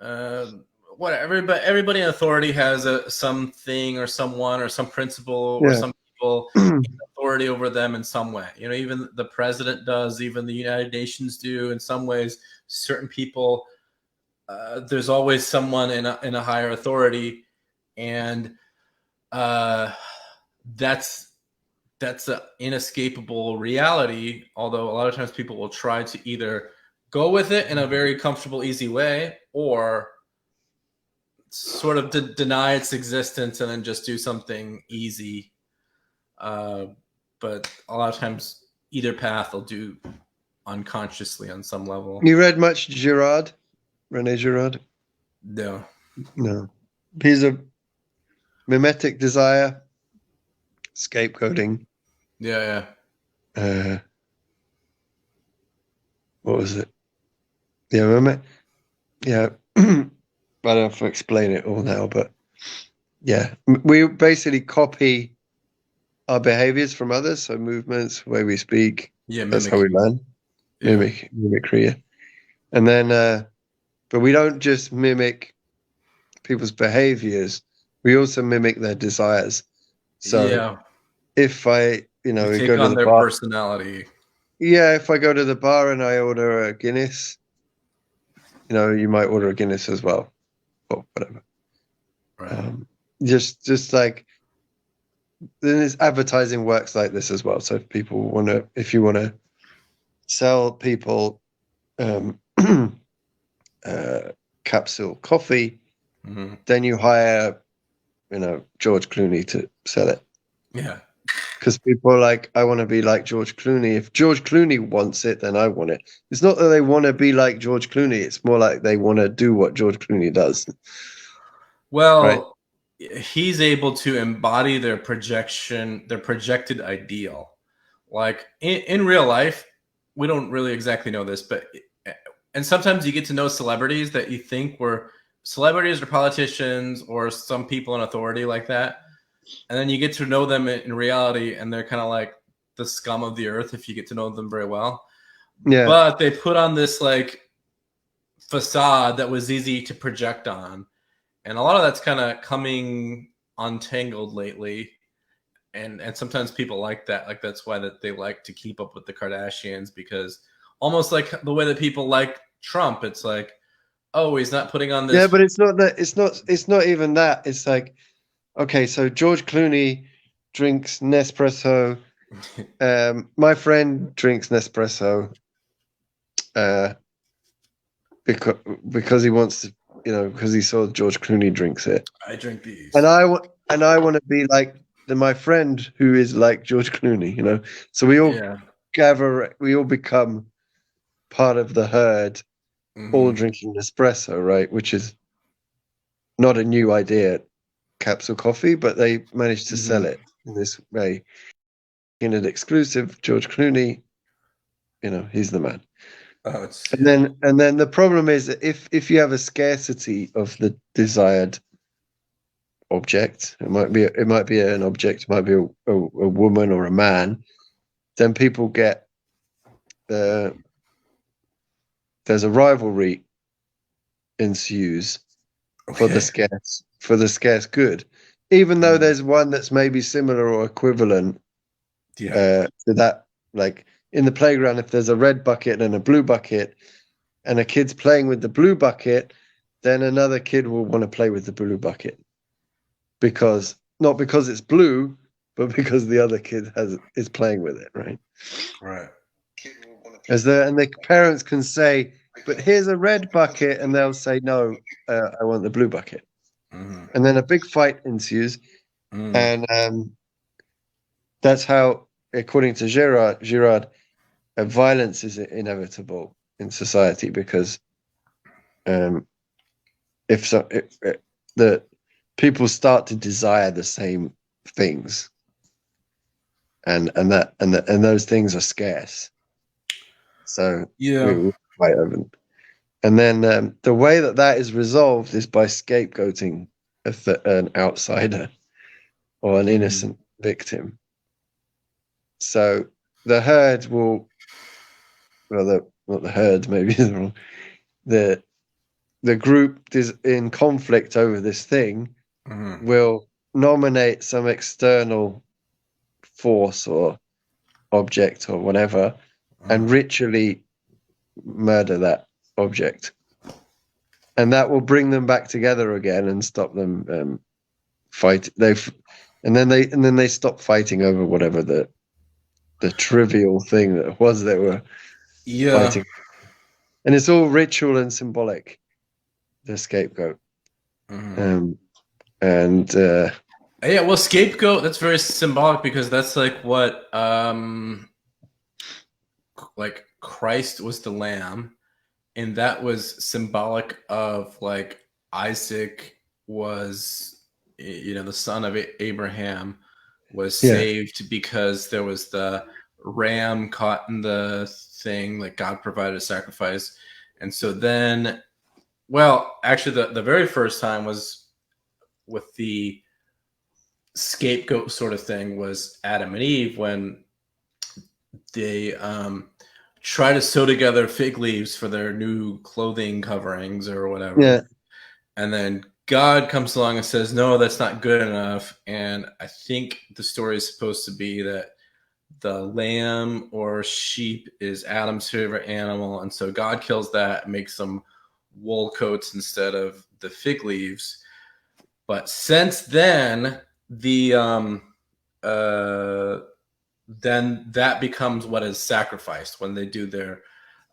everybody in authority has something or someone or some principle or some people in authority over them in some way. Even the president does, even the United Nations do in some ways. Certain people, there's always someone in a higher authority, and that's an inescapable reality. Although a lot of times people will try to either go with it in a very comfortable, easy way, or sort of deny its existence and then just do something easy. But a lot of times either path will do unconsciously on some level. You read much René Girard? No. He's a mimetic desire, scapegoating. Yeah. What was it? Yeah. I don't have to explain it all now, but we basically copy our behaviors from others, so movements, way we speak. That's how we learn. Mimicry. And then, but we don't just mimic people's behaviors. We also mimic their desires. So Yeah, if I, you we take go to on the their bar. personality. Yeah, if I go to the bar and I order a Guinness, you might order a Guinness as well, or whatever. Right. Just like then this advertising works like this as well. So if you want to sell people um, capsule coffee, Hmm. then you hire, George Clooney to sell it. Yeah. Because people are like, I want to be like George Clooney. If George Clooney wants it, then I want it. It's not that they want to be like George Clooney. It's more like they want to do what George Clooney does. Right? Well, he's able to embody their projected ideal. Like in real life, we don't really exactly know this, but and sometimes you get to know celebrities that you think were celebrities or politicians or some people in authority like that, and then you get to know them in reality, and they're kind of like the scum of the earth if you get to know them very well. Yeah. But they put on this like facade that was easy to project on, and a lot of that's kind of coming untangled lately. And sometimes people like that, like that's why that they like to keep up with the Kardashians, because almost like the way that people like Trump, it's like, oh, he's not putting on Yeah, this. but it's not that. It's not even that. It's like, okay, so George Clooney drinks Nespresso. My friend drinks Nespresso uh, because he wants to, because he saw George Clooney drinks it, I drink these. and I want to be like my friend who is like George Clooney. So we all Yeah. gather, we all become part of the herd, all Hmm. drinking Nespresso, right? Which is not a new idea, capsule coffee, but they managed to sell Hmm. it in this way. In an exclusive, George Clooney, he's the man. Oh, it's And then the problem is that if you have a scarcity of the desired object, it might be an object, it might be a woman or a man, then people get there's a rivalry ensues okay. for the scarce good, even though Mhm. there's one that's maybe similar or equivalent Yeah. to that. Like in the playground, if there's a red bucket and a blue bucket, and a kid's playing with the blue bucket, then another kid will want to play with the blue bucket because not because it's blue, but because the other kid is playing with it, right? Right. And the parents can say, "But here's a red bucket," and they'll say, "No, I want the blue bucket." Hmm. And then a big fight ensues, Mm. and that's how, according to Girard, violence is inevitable in society because um, if the people start to desire the same things, and those things are scarce, so we Yeah. will fight over them. And then the way that is resolved is by scapegoating an outsider or an Hmm. innocent victim. So the herd will, well, not the herd, maybe the the group is in conflict over this thing Hmm. will nominate some external force or object or whatever and Hmm. ritually murder that object. And that will bring them back together again and stop them fight. And then they stop fighting over whatever the trivial thing that was they were Yeah. fighting. And it's all ritual and symbolic, the scapegoat. Hmm. Um, and Yeah, well, scapegoat, that's very symbolic because that's like what like Christ was the lamb, and that was symbolic of like Isaac was, the son of Abraham, was yeah, saved because there was the ram caught in the thing, like God provided a sacrifice. And so then, well, actually the very first time was with the scapegoat sort of thing was Adam and Eve, when they try to sew together fig leaves for their new clothing coverings or yeah, whatever, and then God comes along and says, no, that's not good enough. And I think the story is supposed to be that the lamb or sheep is Adam's favorite animal. And so God kills that, makes them wool coats instead of the fig leaves. But since then, then that becomes what is sacrificed when they do their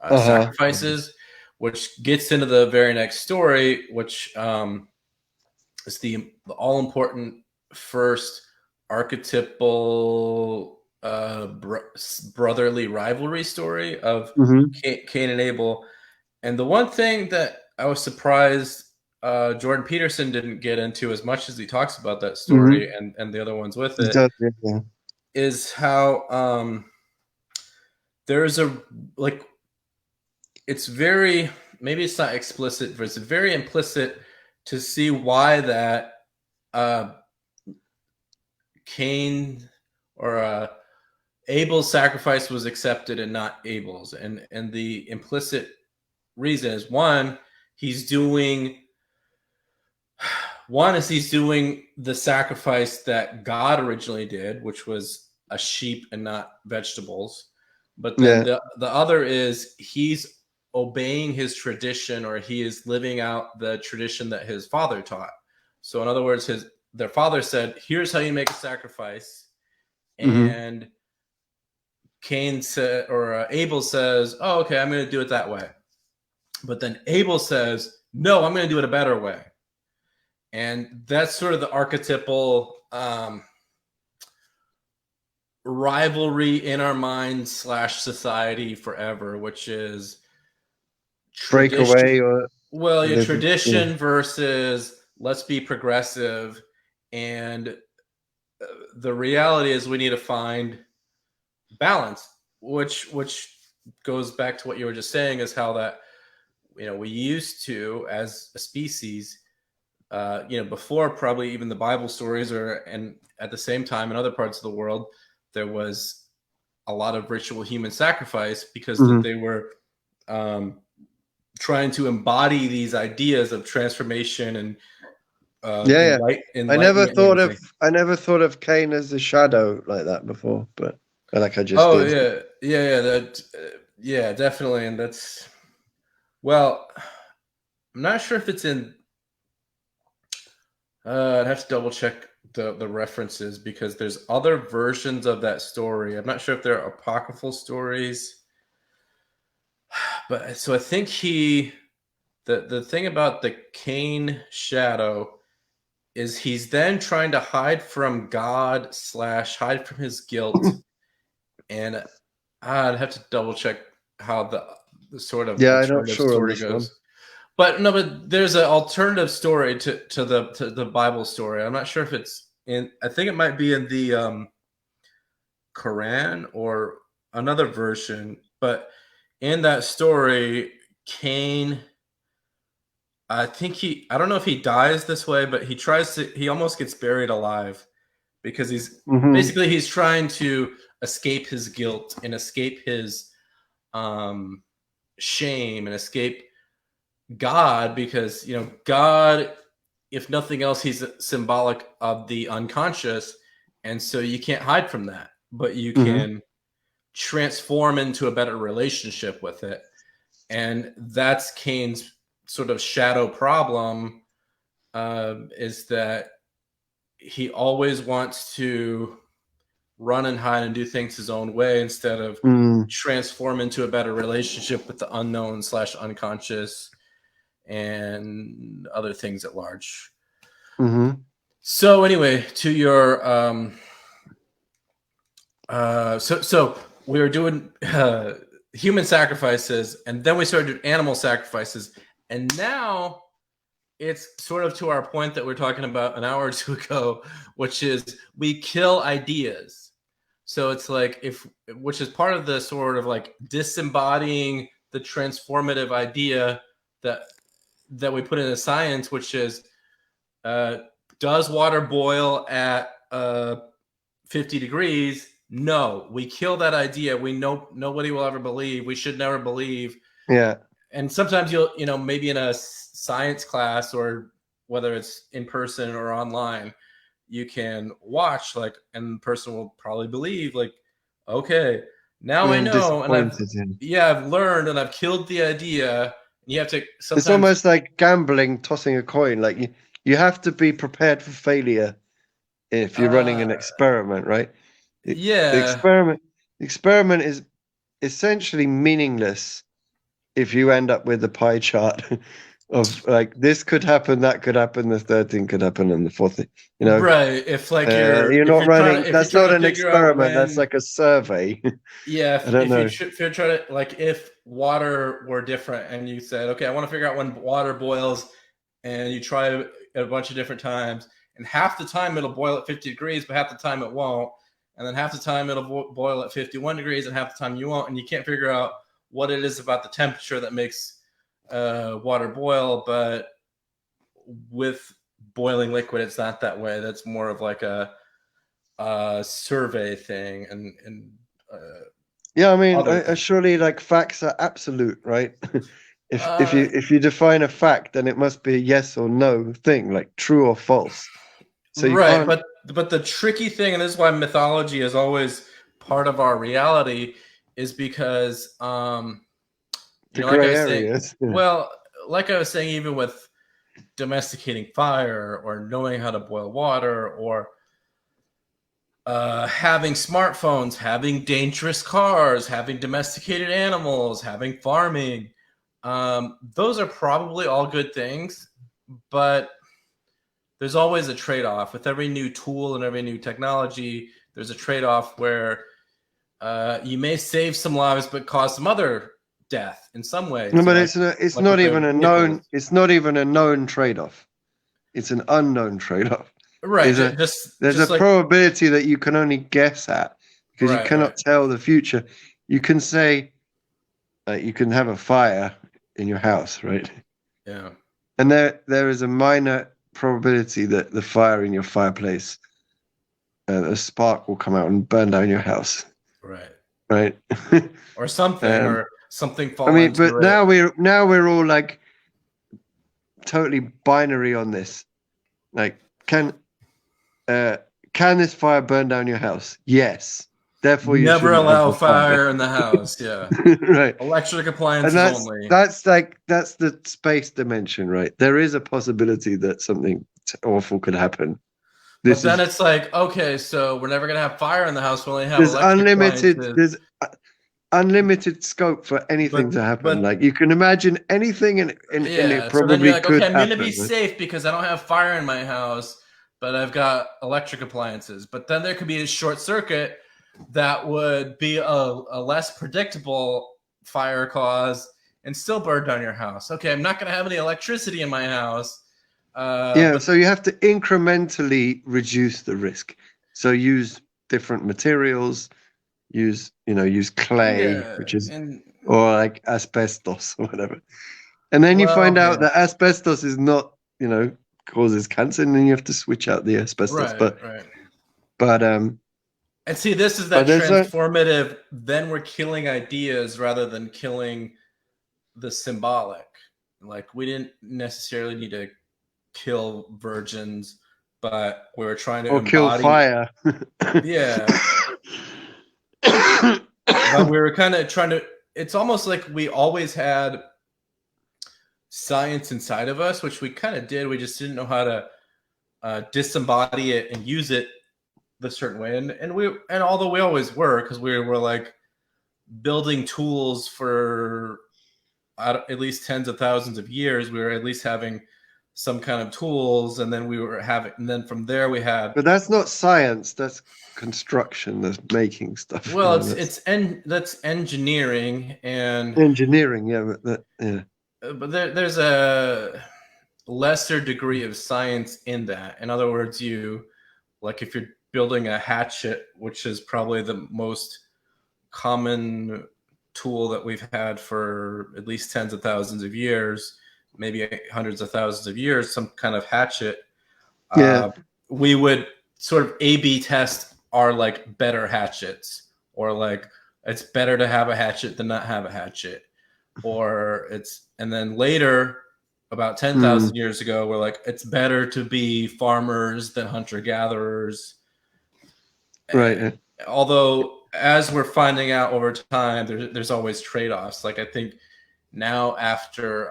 sacrifices, which gets into the very next story, which is the all-important first archetypal brotherly rivalry story of Cain and Abel. And the one thing that I was surprised Jordan Peterson didn't get into as much as he talks about that story and the other ones with it is how there's a, like, it's very, maybe it's not explicit, but it's very implicit to see why that Cain or Abel's sacrifice was accepted and not Abel's. And the implicit reason is he's doing the sacrifice that God originally did, which was a sheep and not vegetables. But then the other is he's obeying his tradition, or he is living out the tradition that his father taught. So in other words, their father said, here's how you make a sacrifice. And Cain said, or Abel says, oh, okay, I'm going to do it that way. But then Abel says, no, I'm going to do it a better way. And that's sort of the archetypal rivalry in our mind / society forever, which is breakaway tradition versus let's be progressive. And the reality is we need to find balance, which goes back to what you were just saying, is how that, we used to, as a species, before probably even the Bible stories, and at the same time in other parts of the world, there was a lot of ritual human sacrifice because they were trying to embody these ideas of transformation and I never thought of Cain as a shadow like that before, but like I just did. Definitely. And that's, well, I'm not sure if it's in I'd have to double check the references, because there's other versions of that story. I'm not sure if they're apocryphal stories, but so I think the thing about the Cain shadow is he's then trying to hide from God / hide from his guilt. And I'd have to double check how the sort of alternative story goes. But there's an alternative story to the Bible story. I'm not sure if it's in, I think it might be in the Quran or another version. But in that story, Cain, I don't know if he dies this way, but he almost gets buried alive, because he's he's trying to escape his guilt and escape his shame and escape God, because God, if nothing else, he's symbolic of the unconscious, and so you can't hide from that, but you can transform into a better relationship with it. And that's Cain's sort of shadow problem, is that he always wants to run and hide and do things his own way instead of transform into a better relationship with the unknown / unconscious and other things at large. So anyway, to your so we were doing human sacrifices, and then we started doing animal sacrifices, and now it's sort of to our point that we're talking about an hour or two ago, which is we kill ideas. So it's like, which is part of the sort of like disembodying the transformative idea that we put into science, which is, does water boil at 50 degrees? No, we kill that idea. We know nobody will ever believe. We should never believe. Yeah. And sometimes you'll, maybe in a science class or whether it's in person or online, you can watch, like, and the person will probably believe, like, okay, now I know, and I've learned, and I've killed the idea. You have to sometimes. It's almost like gambling, tossing a coin. Like you have to be prepared for failure if you're running an experiment, right? The experiment is essentially meaningless if you end up with a pie chart of like this could happen, that could happen, the third thing could happen, and the fourth thing. Right? If like you're not running, that's not an experiment. That's like a survey. Yeah, I don't know. If you're trying to, like, if water were different, and you said, okay, I want to figure out when water boils, and you try it a bunch of different times, and half the time it'll boil at 50 degrees, but half the time it won't, and then half the time it'll boil at 51 degrees, and half the time you won't, and you can't figure out what it is about the temperature that makes water boil. But with boiling liquid, it's not that way. That's more of like a survey thing, and yeah, I mean, surely like facts are absolute, right? if you define a fact, then it must be a yes or no thing, like true or false. So right, but the tricky thing, and this is why mythology is always part of our reality, is because the gray areas. Well, like I was saying, even with domesticating fire, or knowing how to boil water, or having smartphones, having dangerous cars, having domesticated animals, having farming, those are probably all good things, but there's always a trade-off. With every new tool and every new technology, there's a trade-off where you may save some lives but cause some other death in some way. No, but it's not even a known trade-off. It's an unknown trade-off. Right. There's a probability that you can only guess at, because you cannot tell the future. You can say you can have a fire in your house, right? Yeah. And there is a minor probability that the fire in your fireplace, a spark will come out and burn down your house. Right. Right. Or something, or something falls. I mean, but now we're all like totally binary on this. Like, can this fire burn down your house? Yes. Therefore, you never allow fire in the house. Yeah. Right. Electric appliances only. That's the space dimension, right? There is a possibility that something awful could happen. But then it's like, okay, so we're never gonna have fire in the house. We only have there's unlimited scope for anything to happen. Like, you can imagine anything, and it probably then you're like, could okay, I'm happen. gonna be safe because I don't have fire in my house, but I've got electric appliances. But then there could be a short circuit that would be a less predictable fire cause and still burn down your house. Okay, I'm not going to have any electricity in my house. So you have to incrementally reduce the risk. So use different materials, use clay, or like asbestos or whatever. And then you find out that asbestos is not, causes cancer, and then you have to switch out the asbestos. But and see, this is that transformative. Then we're killing ideas rather than killing the symbolic. Like, we didn't necessarily need to kill virgins, but we were trying to kill fire. Yeah. But we were kind of trying to. It's almost like we always had science inside of us, which we kind of did. We just didn't know how to disembody it and use it the certain way, and although we always were, because we were like building tools for at least tens of thousands of years, we were at least having some kind of tools, and then and then from there we had. But that's not science. That's construction. That's making stuff. Well, that's engineering and engineering. Yeah, but there's a lesser degree of science in that. In other words, if you're building a hatchet, which is probably the most common tool that we've had for at least tens of thousands of years, maybe hundreds of thousands of years, some kind of hatchet. We would sort of A/B test our like better hatchets, or like it's better to have a hatchet than not have a hatchet, and then later about 10,000 years ago were like, it's better to be farmers than hunter-gatherers. Right. Although, as we're finding out over time, there's always trade-offs. Like, I think now after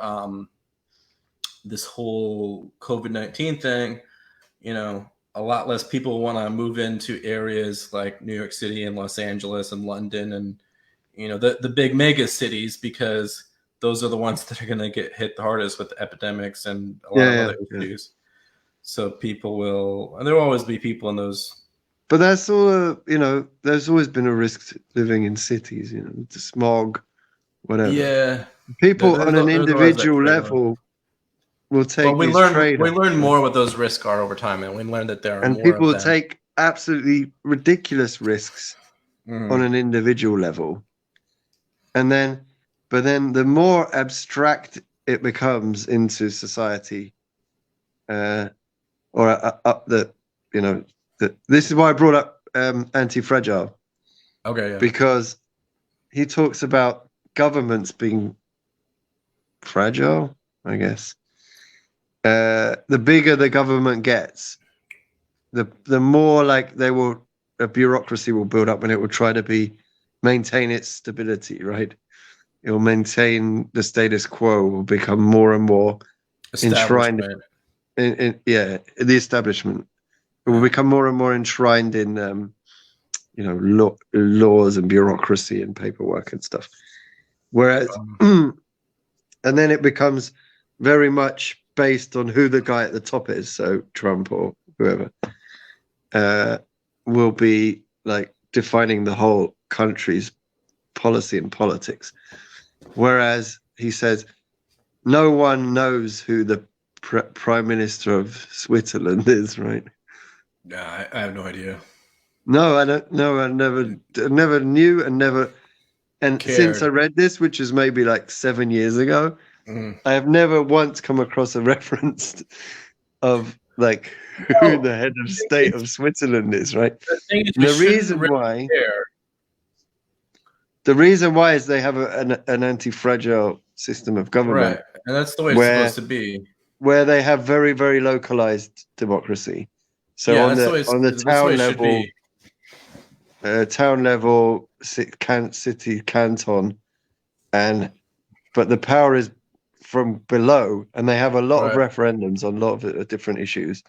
this whole COVID-19 thing, a lot less people want to move into areas like New York City and Los Angeles and London and, the big mega cities, because those are the ones that are going to get hit the hardest with epidemics and a lot of other issues. So people and there will always be people in those. But that's all, there's always been a risk living in cities, the smog, whatever. Yeah. People on an individual level will take we these learn more what those risks are over time, and we learn that there are and more people of will them. take absolutely ridiculous risks on an individual level. But then the more abstract it becomes into society, this is why I brought up Anti-Fragile. Okay, yeah. Because he talks about governments being fragile, I guess. The bigger the government gets, the more like a bureaucracy will build up, and it will try to maintain its stability, right? It will maintain the status quo, will become more and more enshrined in the establishment. It will become more and more enshrined in laws and bureaucracy and paperwork and stuff. Whereas, and then it becomes very much based on who the guy at the top is. So Trump or whoever will be like defining the whole country's policy and politics. Whereas he says, no one knows who the Prime Minister of Switzerland is, right? Yeah, I have no idea. No, I don't know. I never knew and never. And cared. Since I read this, which is maybe like 7 years ago, I have never once come across a reference of like who the head of state of Switzerland is, right? The reason why is they have an anti-fragile system of government, right? And that's the way it's supposed to be, where they have very, very localized democracy. So on the town level, city, canton, but the power is from below, and they have a lot of referendums on a lot of different issues,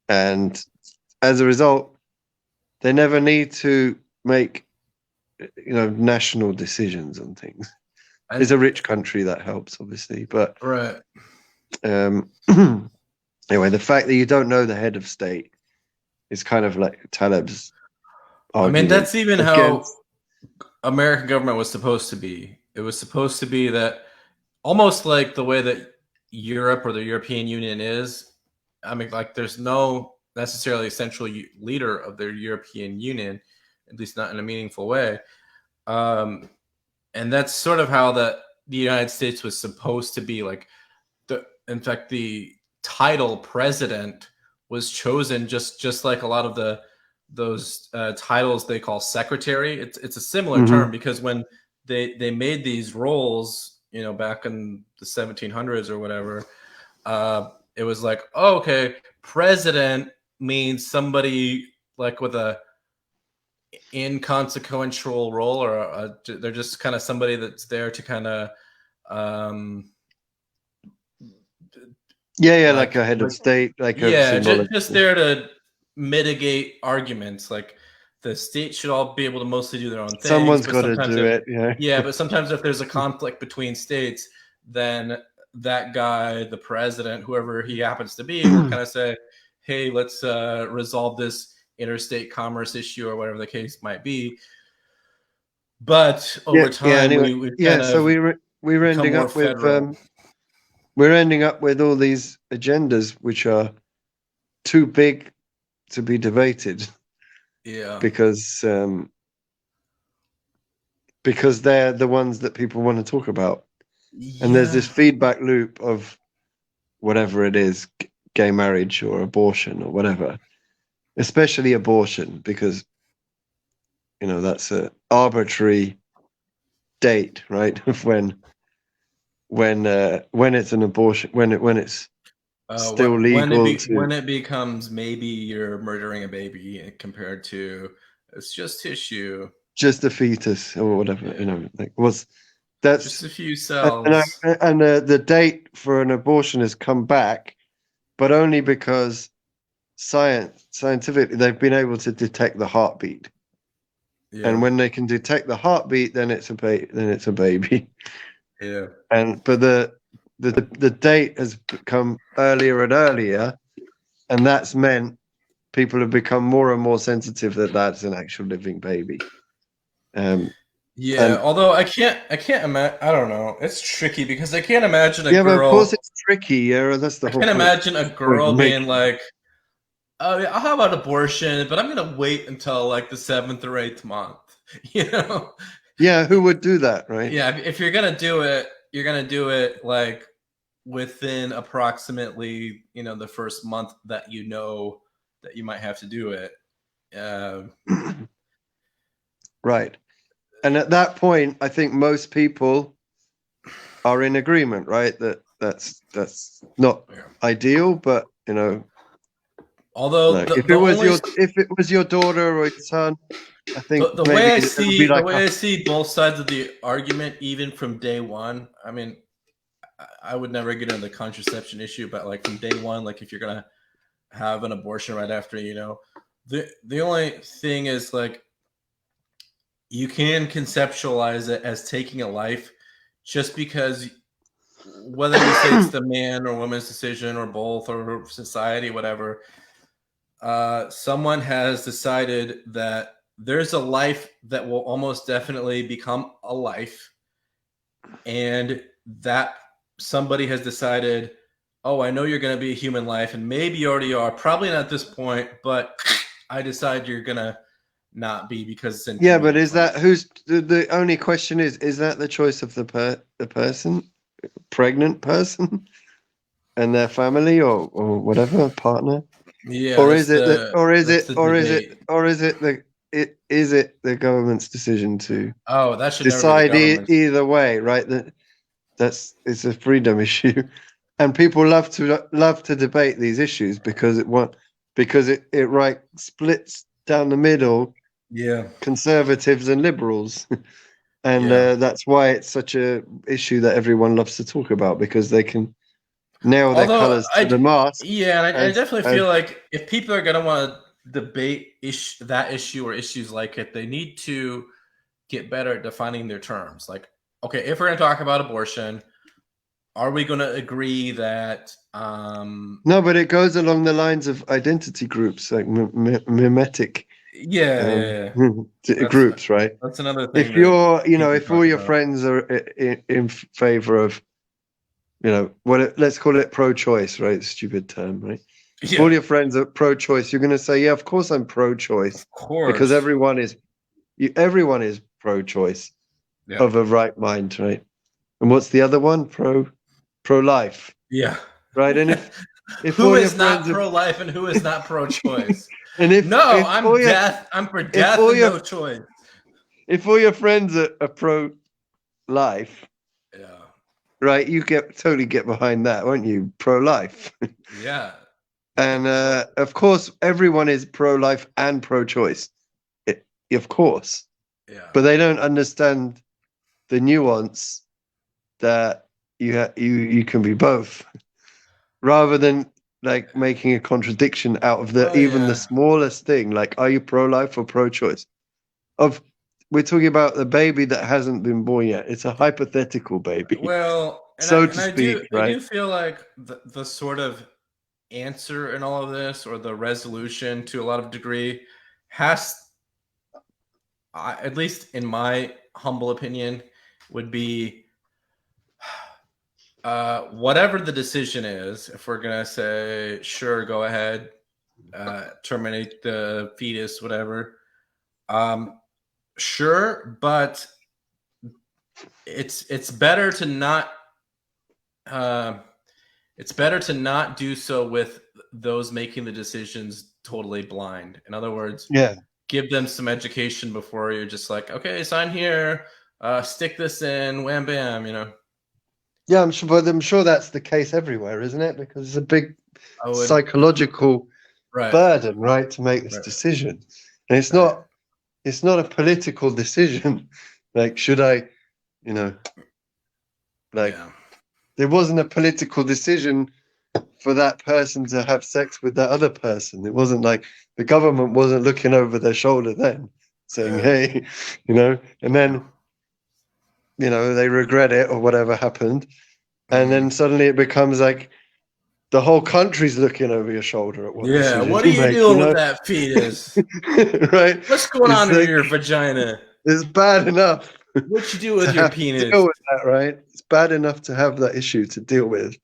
and as a result, they never need to make national decisions on things. It's a rich country, that helps, obviously, but anyway, the fact that you don't know the head of state is kind of like Taleb's argument. I mean, that's even how American government was supposed to be. It was supposed to be that, almost like the way that Europe or the European Union is. I mean, like, there's no necessarily central leader of the European Union, at least not in a meaningful way. And that's sort of how the United States was supposed to be. Like, in fact, the title president was chosen just like a lot of those titles they call secretary. It's a similar term, because when they made these roles, back in the 1700s or whatever, it was like, oh, okay, president means somebody like with a inconsequential role, or they're just kind of somebody that's there to kind of like a head of state, just there to mitigate arguments. Like, the state should all be able to mostly do their own thing. Someone's got to do it. But sometimes if there's a conflict between states, then that guy, the president, whoever he happens to be, will kind of say, hey, let's resolve this interstate commerce issue, or whatever the case might be. But over time, we're ending up with we're ending up with all these agendas which are too big to be debated. Yeah, because they're the ones that people want to talk about, and there's this feedback loop of whatever it is, gay marriage or abortion or whatever, especially abortion, because that's an arbitrary date, right, of when when it's an abortion, when it's still legal when it becomes maybe you're murdering a baby compared to it's just tissue, just a fetus or whatever, yeah. like that's Just a few and, cells. the date for an abortion has come back, but only because scientifically they've been able to detect the heartbeat. Yeah. And when they can detect the heartbeat, then it's a baby. Yeah. But the date has become earlier and earlier, and that's meant people have become more and more sensitive that that's an actual living baby. Yeah, And although I can't imagine. I don't know. It's tricky because I can't imagine a yeah, but of course girl. it's tricky. Yeah, that's the I whole can't point. imagine a Point girl I'm being making. like, "Oh, yeah, I'll have an abortion, but I'm gonna wait until like the 7th or 8th month." You know? Yeah, who would do that, right? Yeah, if you're gonna do it, you're gonna do it like within approximately, the first month that you know that you might have to do it. Uh, Right. And at that point, I think most people are in agreement, right? That's not yeah. ideal, but Although like if it was your daughter or your son, I think the maybe way I it would be see like both sides of the argument, even from day one. I mean, I would never get into the contraception issue, but like from day one, like if you're gonna have an abortion right after, the only thing is like you can conceptualize it as taking a life, just because whether you say it's the man or woman's decision or both or society, whatever, someone has decided that there's a life that will almost definitely become a life, and that somebody has decided, oh, I know you're going to be a human life, and maybe you already are, probably not at this point, but I decide you're going to not be because it's yeah, but inconvenient is for me. that who's the only question is that the choice of the person, pregnant person, and their family or whatever partner? Yeah, Or that's is it that the debate. is it the government's decision to Oh, that should never be the decide government's. either way, right? That's it's a freedom issue, and people love to debate these issues because it right splits down the middle, Yeah, conservatives and liberals, and yeah. that's why it's such a issue that everyone loves to talk about because they can nail their Although colors to the mast yeah, and I as definitely as feel like if people are gonna want to debate that issue or issues like it, they need to get better at defining their terms. Like, okay, if we're gonna talk about abortion, are we gonna agree that No, but it goes along the lines of identity groups, like mimetic yeah, yeah, yeah. That's groups, right? that's another thing If that people if all talk your about. friends are in favor of, let's call it pro-choice, right? Stupid term, right? If Yeah, all your friends are pro-choice, you're going to say, yeah, of course I'm pro-choice of because course. everyone is pro-choice Yeah, of a right mind, right? And what's the other one? Pro-life, yeah. right? And if Who all your is not friends are pro-life and who is not pro-choice? and No, if I'm all your death. I'm for if death all and your no choice. if all your friends are pro-life, Yeah, right? You totally get behind that, won't you? Pro-life, yeah, and of course, everyone is pro-life and pro-choice, of course, yeah. but they don't understand the nuance that you can be both, rather than like making a contradiction out of the Oh even the yeah. smallest thing. Like, are you pro-life or pro-choice? Of We're talking about the baby that hasn't been born yet. It's a hypothetical baby, Well, and so to speak, I right? do feel like the sort of answer in all of this, or the resolution to a lot of degree, has, at least in my humble opinion, would be whatever the decision is. If we're gonna say sure, go ahead, terminate the fetus, whatever. Sure, but it's better to not. Uh, it's better to not do so with those making the decisions totally blind. In other words, Yeah. give them some education before you're just like, okay, sign here, stick this in, wham bam, Yeah, I'm sure that's the case everywhere, isn't it? Because it's a big psychological right, burden, right, to make this right, decision. And right. it's not a political decision. Like, should I, you know, like Yeah, there wasn't a political decision for that person to have sex with that other person. It wasn't like the government wasn't looking over their shoulder then saying, hey, and then, they regret it or whatever happened. And then suddenly it becomes like the whole country's looking over your shoulder at what yeah. decision What are you you make, doing with that fetus? right? What's going It's on in like, your vagina? it's bad enough What you do to with your have to penis? deal with that, right? It's bad enough to have that issue to deal with.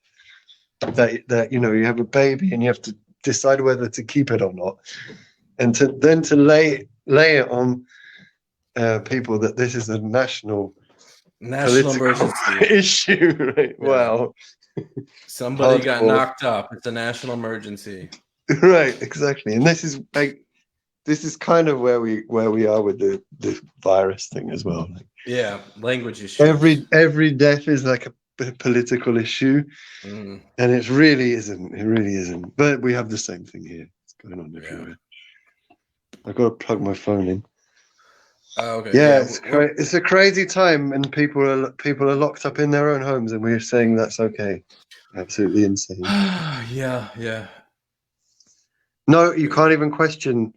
That you have a baby and you have to decide whether to keep it or not, and to lay it on people that this is a national political emergency. issue, right? Yeah. Wow. Somebody got Hardcore. knocked up. It's a national emergency. Right, exactly. And this is kind of where we are with the virus thing as well. Like, Yeah, language issues. every death is like a political issue, and it really isn't. It really isn't. But we have the same thing here. It's going on everywhere. I've got to plug my phone in. Oh, okay. Yeah, it's a crazy time, and people are locked up in their own homes, and we're saying that's okay. Absolutely insane. Yeah. No, you can't even question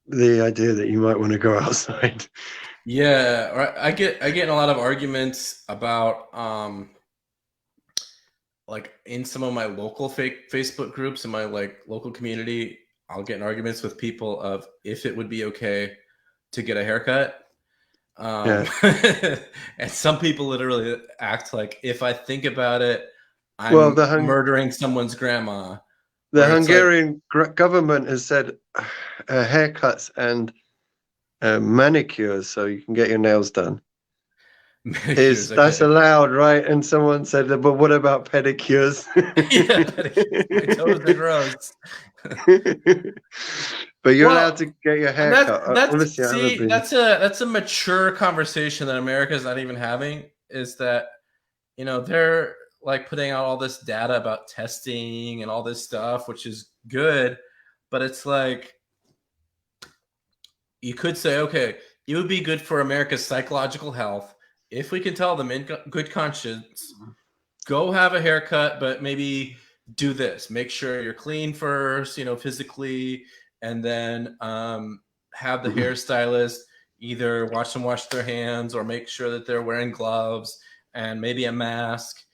the idea that you might want to go outside. Yeah, right. I get in a lot of arguments about like in some of my local Facebook groups in my like local community, I'll get in arguments with people of if it would be okay to get a haircut. And some people literally act like if I think about it, I'm murdering someone's grandma. The Hungarian government has said haircuts and manicures, so you can get your nails done. That's allowed, right? And someone said, but what about pedicures? Yeah, pedicures. My toes are gross. But you're allowed to get your hair cut. That's a mature conversation that America's not even having. Is that they're like putting out all this data about testing and all this stuff, which is good, but it's like you could say, okay, it would be good for America's psychological health if we can tell them in good conscience, go have a haircut, but maybe do this. Make sure you're clean first, physically, and then have the hairstylist either watch them wash their hands or make sure that they're wearing gloves and maybe a mask.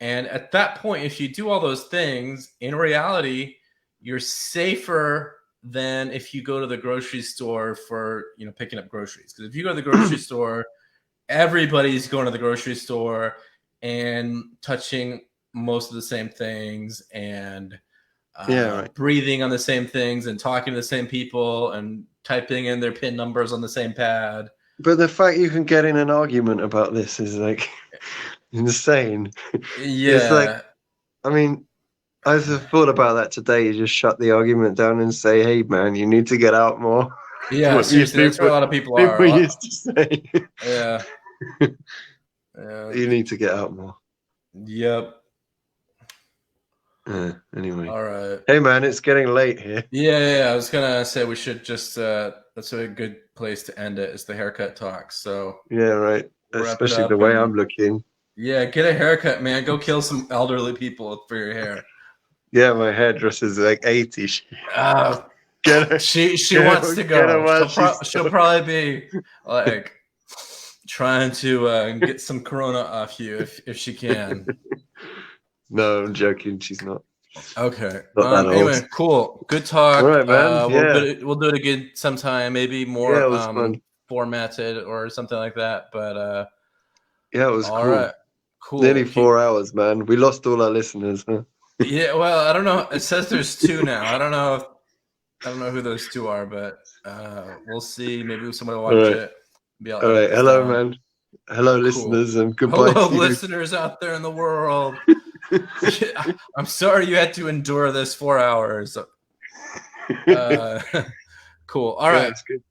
And at that point, if you do all those things, in reality, you're safer than if you go to the grocery store for, picking up groceries. Because if you go to the grocery store, everybody's going to the grocery store and touching most of the same things and breathing on the same things and talking to the same people and typing in their PIN numbers on the same pad. But the fact you can get in an argument about this is like insane. Yeah. It's like, I mean, I just thought about that today. You just shut the argument down and say, hey, man, you need to get out more. Yeah, seriously, that's what a lot of people are. People used to say. Yeah. You need to get out more. Yep. Anyway. All right. Hey, man, it's getting late here. Yeah. I was going to say we should just, that's a good place to end it, is the haircut talk. So. Yeah, right. Especially the way I'm looking. Yeah, get a haircut, man. Go kill some elderly people for your hair. Yeah, my hairdresser's like 80. She wants to go. She'll probably be like trying to get some corona off you if she can. No, I'm joking. She's not. Okay. Anyway, cool. Good talk. All right, man. We'll do it again sometime. Maybe more formatted or something like that. But yeah, it was cool. All right. Cool. Nearly 4 hours, man. We lost all our listeners, huh? Yeah, well, I don't know. It says there's 2 now. I don't know who those 2 are, but we'll see. Maybe somebody will watch it. All right. Hello, man. Hello, listeners, and goodbye. Hello, listeners out there in the world. I'm sorry you had to endure this 4 hours. Cool. All right. That's good.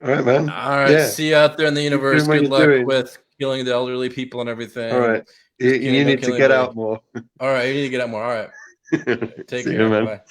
All right, man. All right. See you out there in the universe. Good luck with killing the elderly people and everything. All right. Just You kidding, don't need to kill get anybody. out more. All right, you need to get out more. All right. Take See care. you, man. Bye.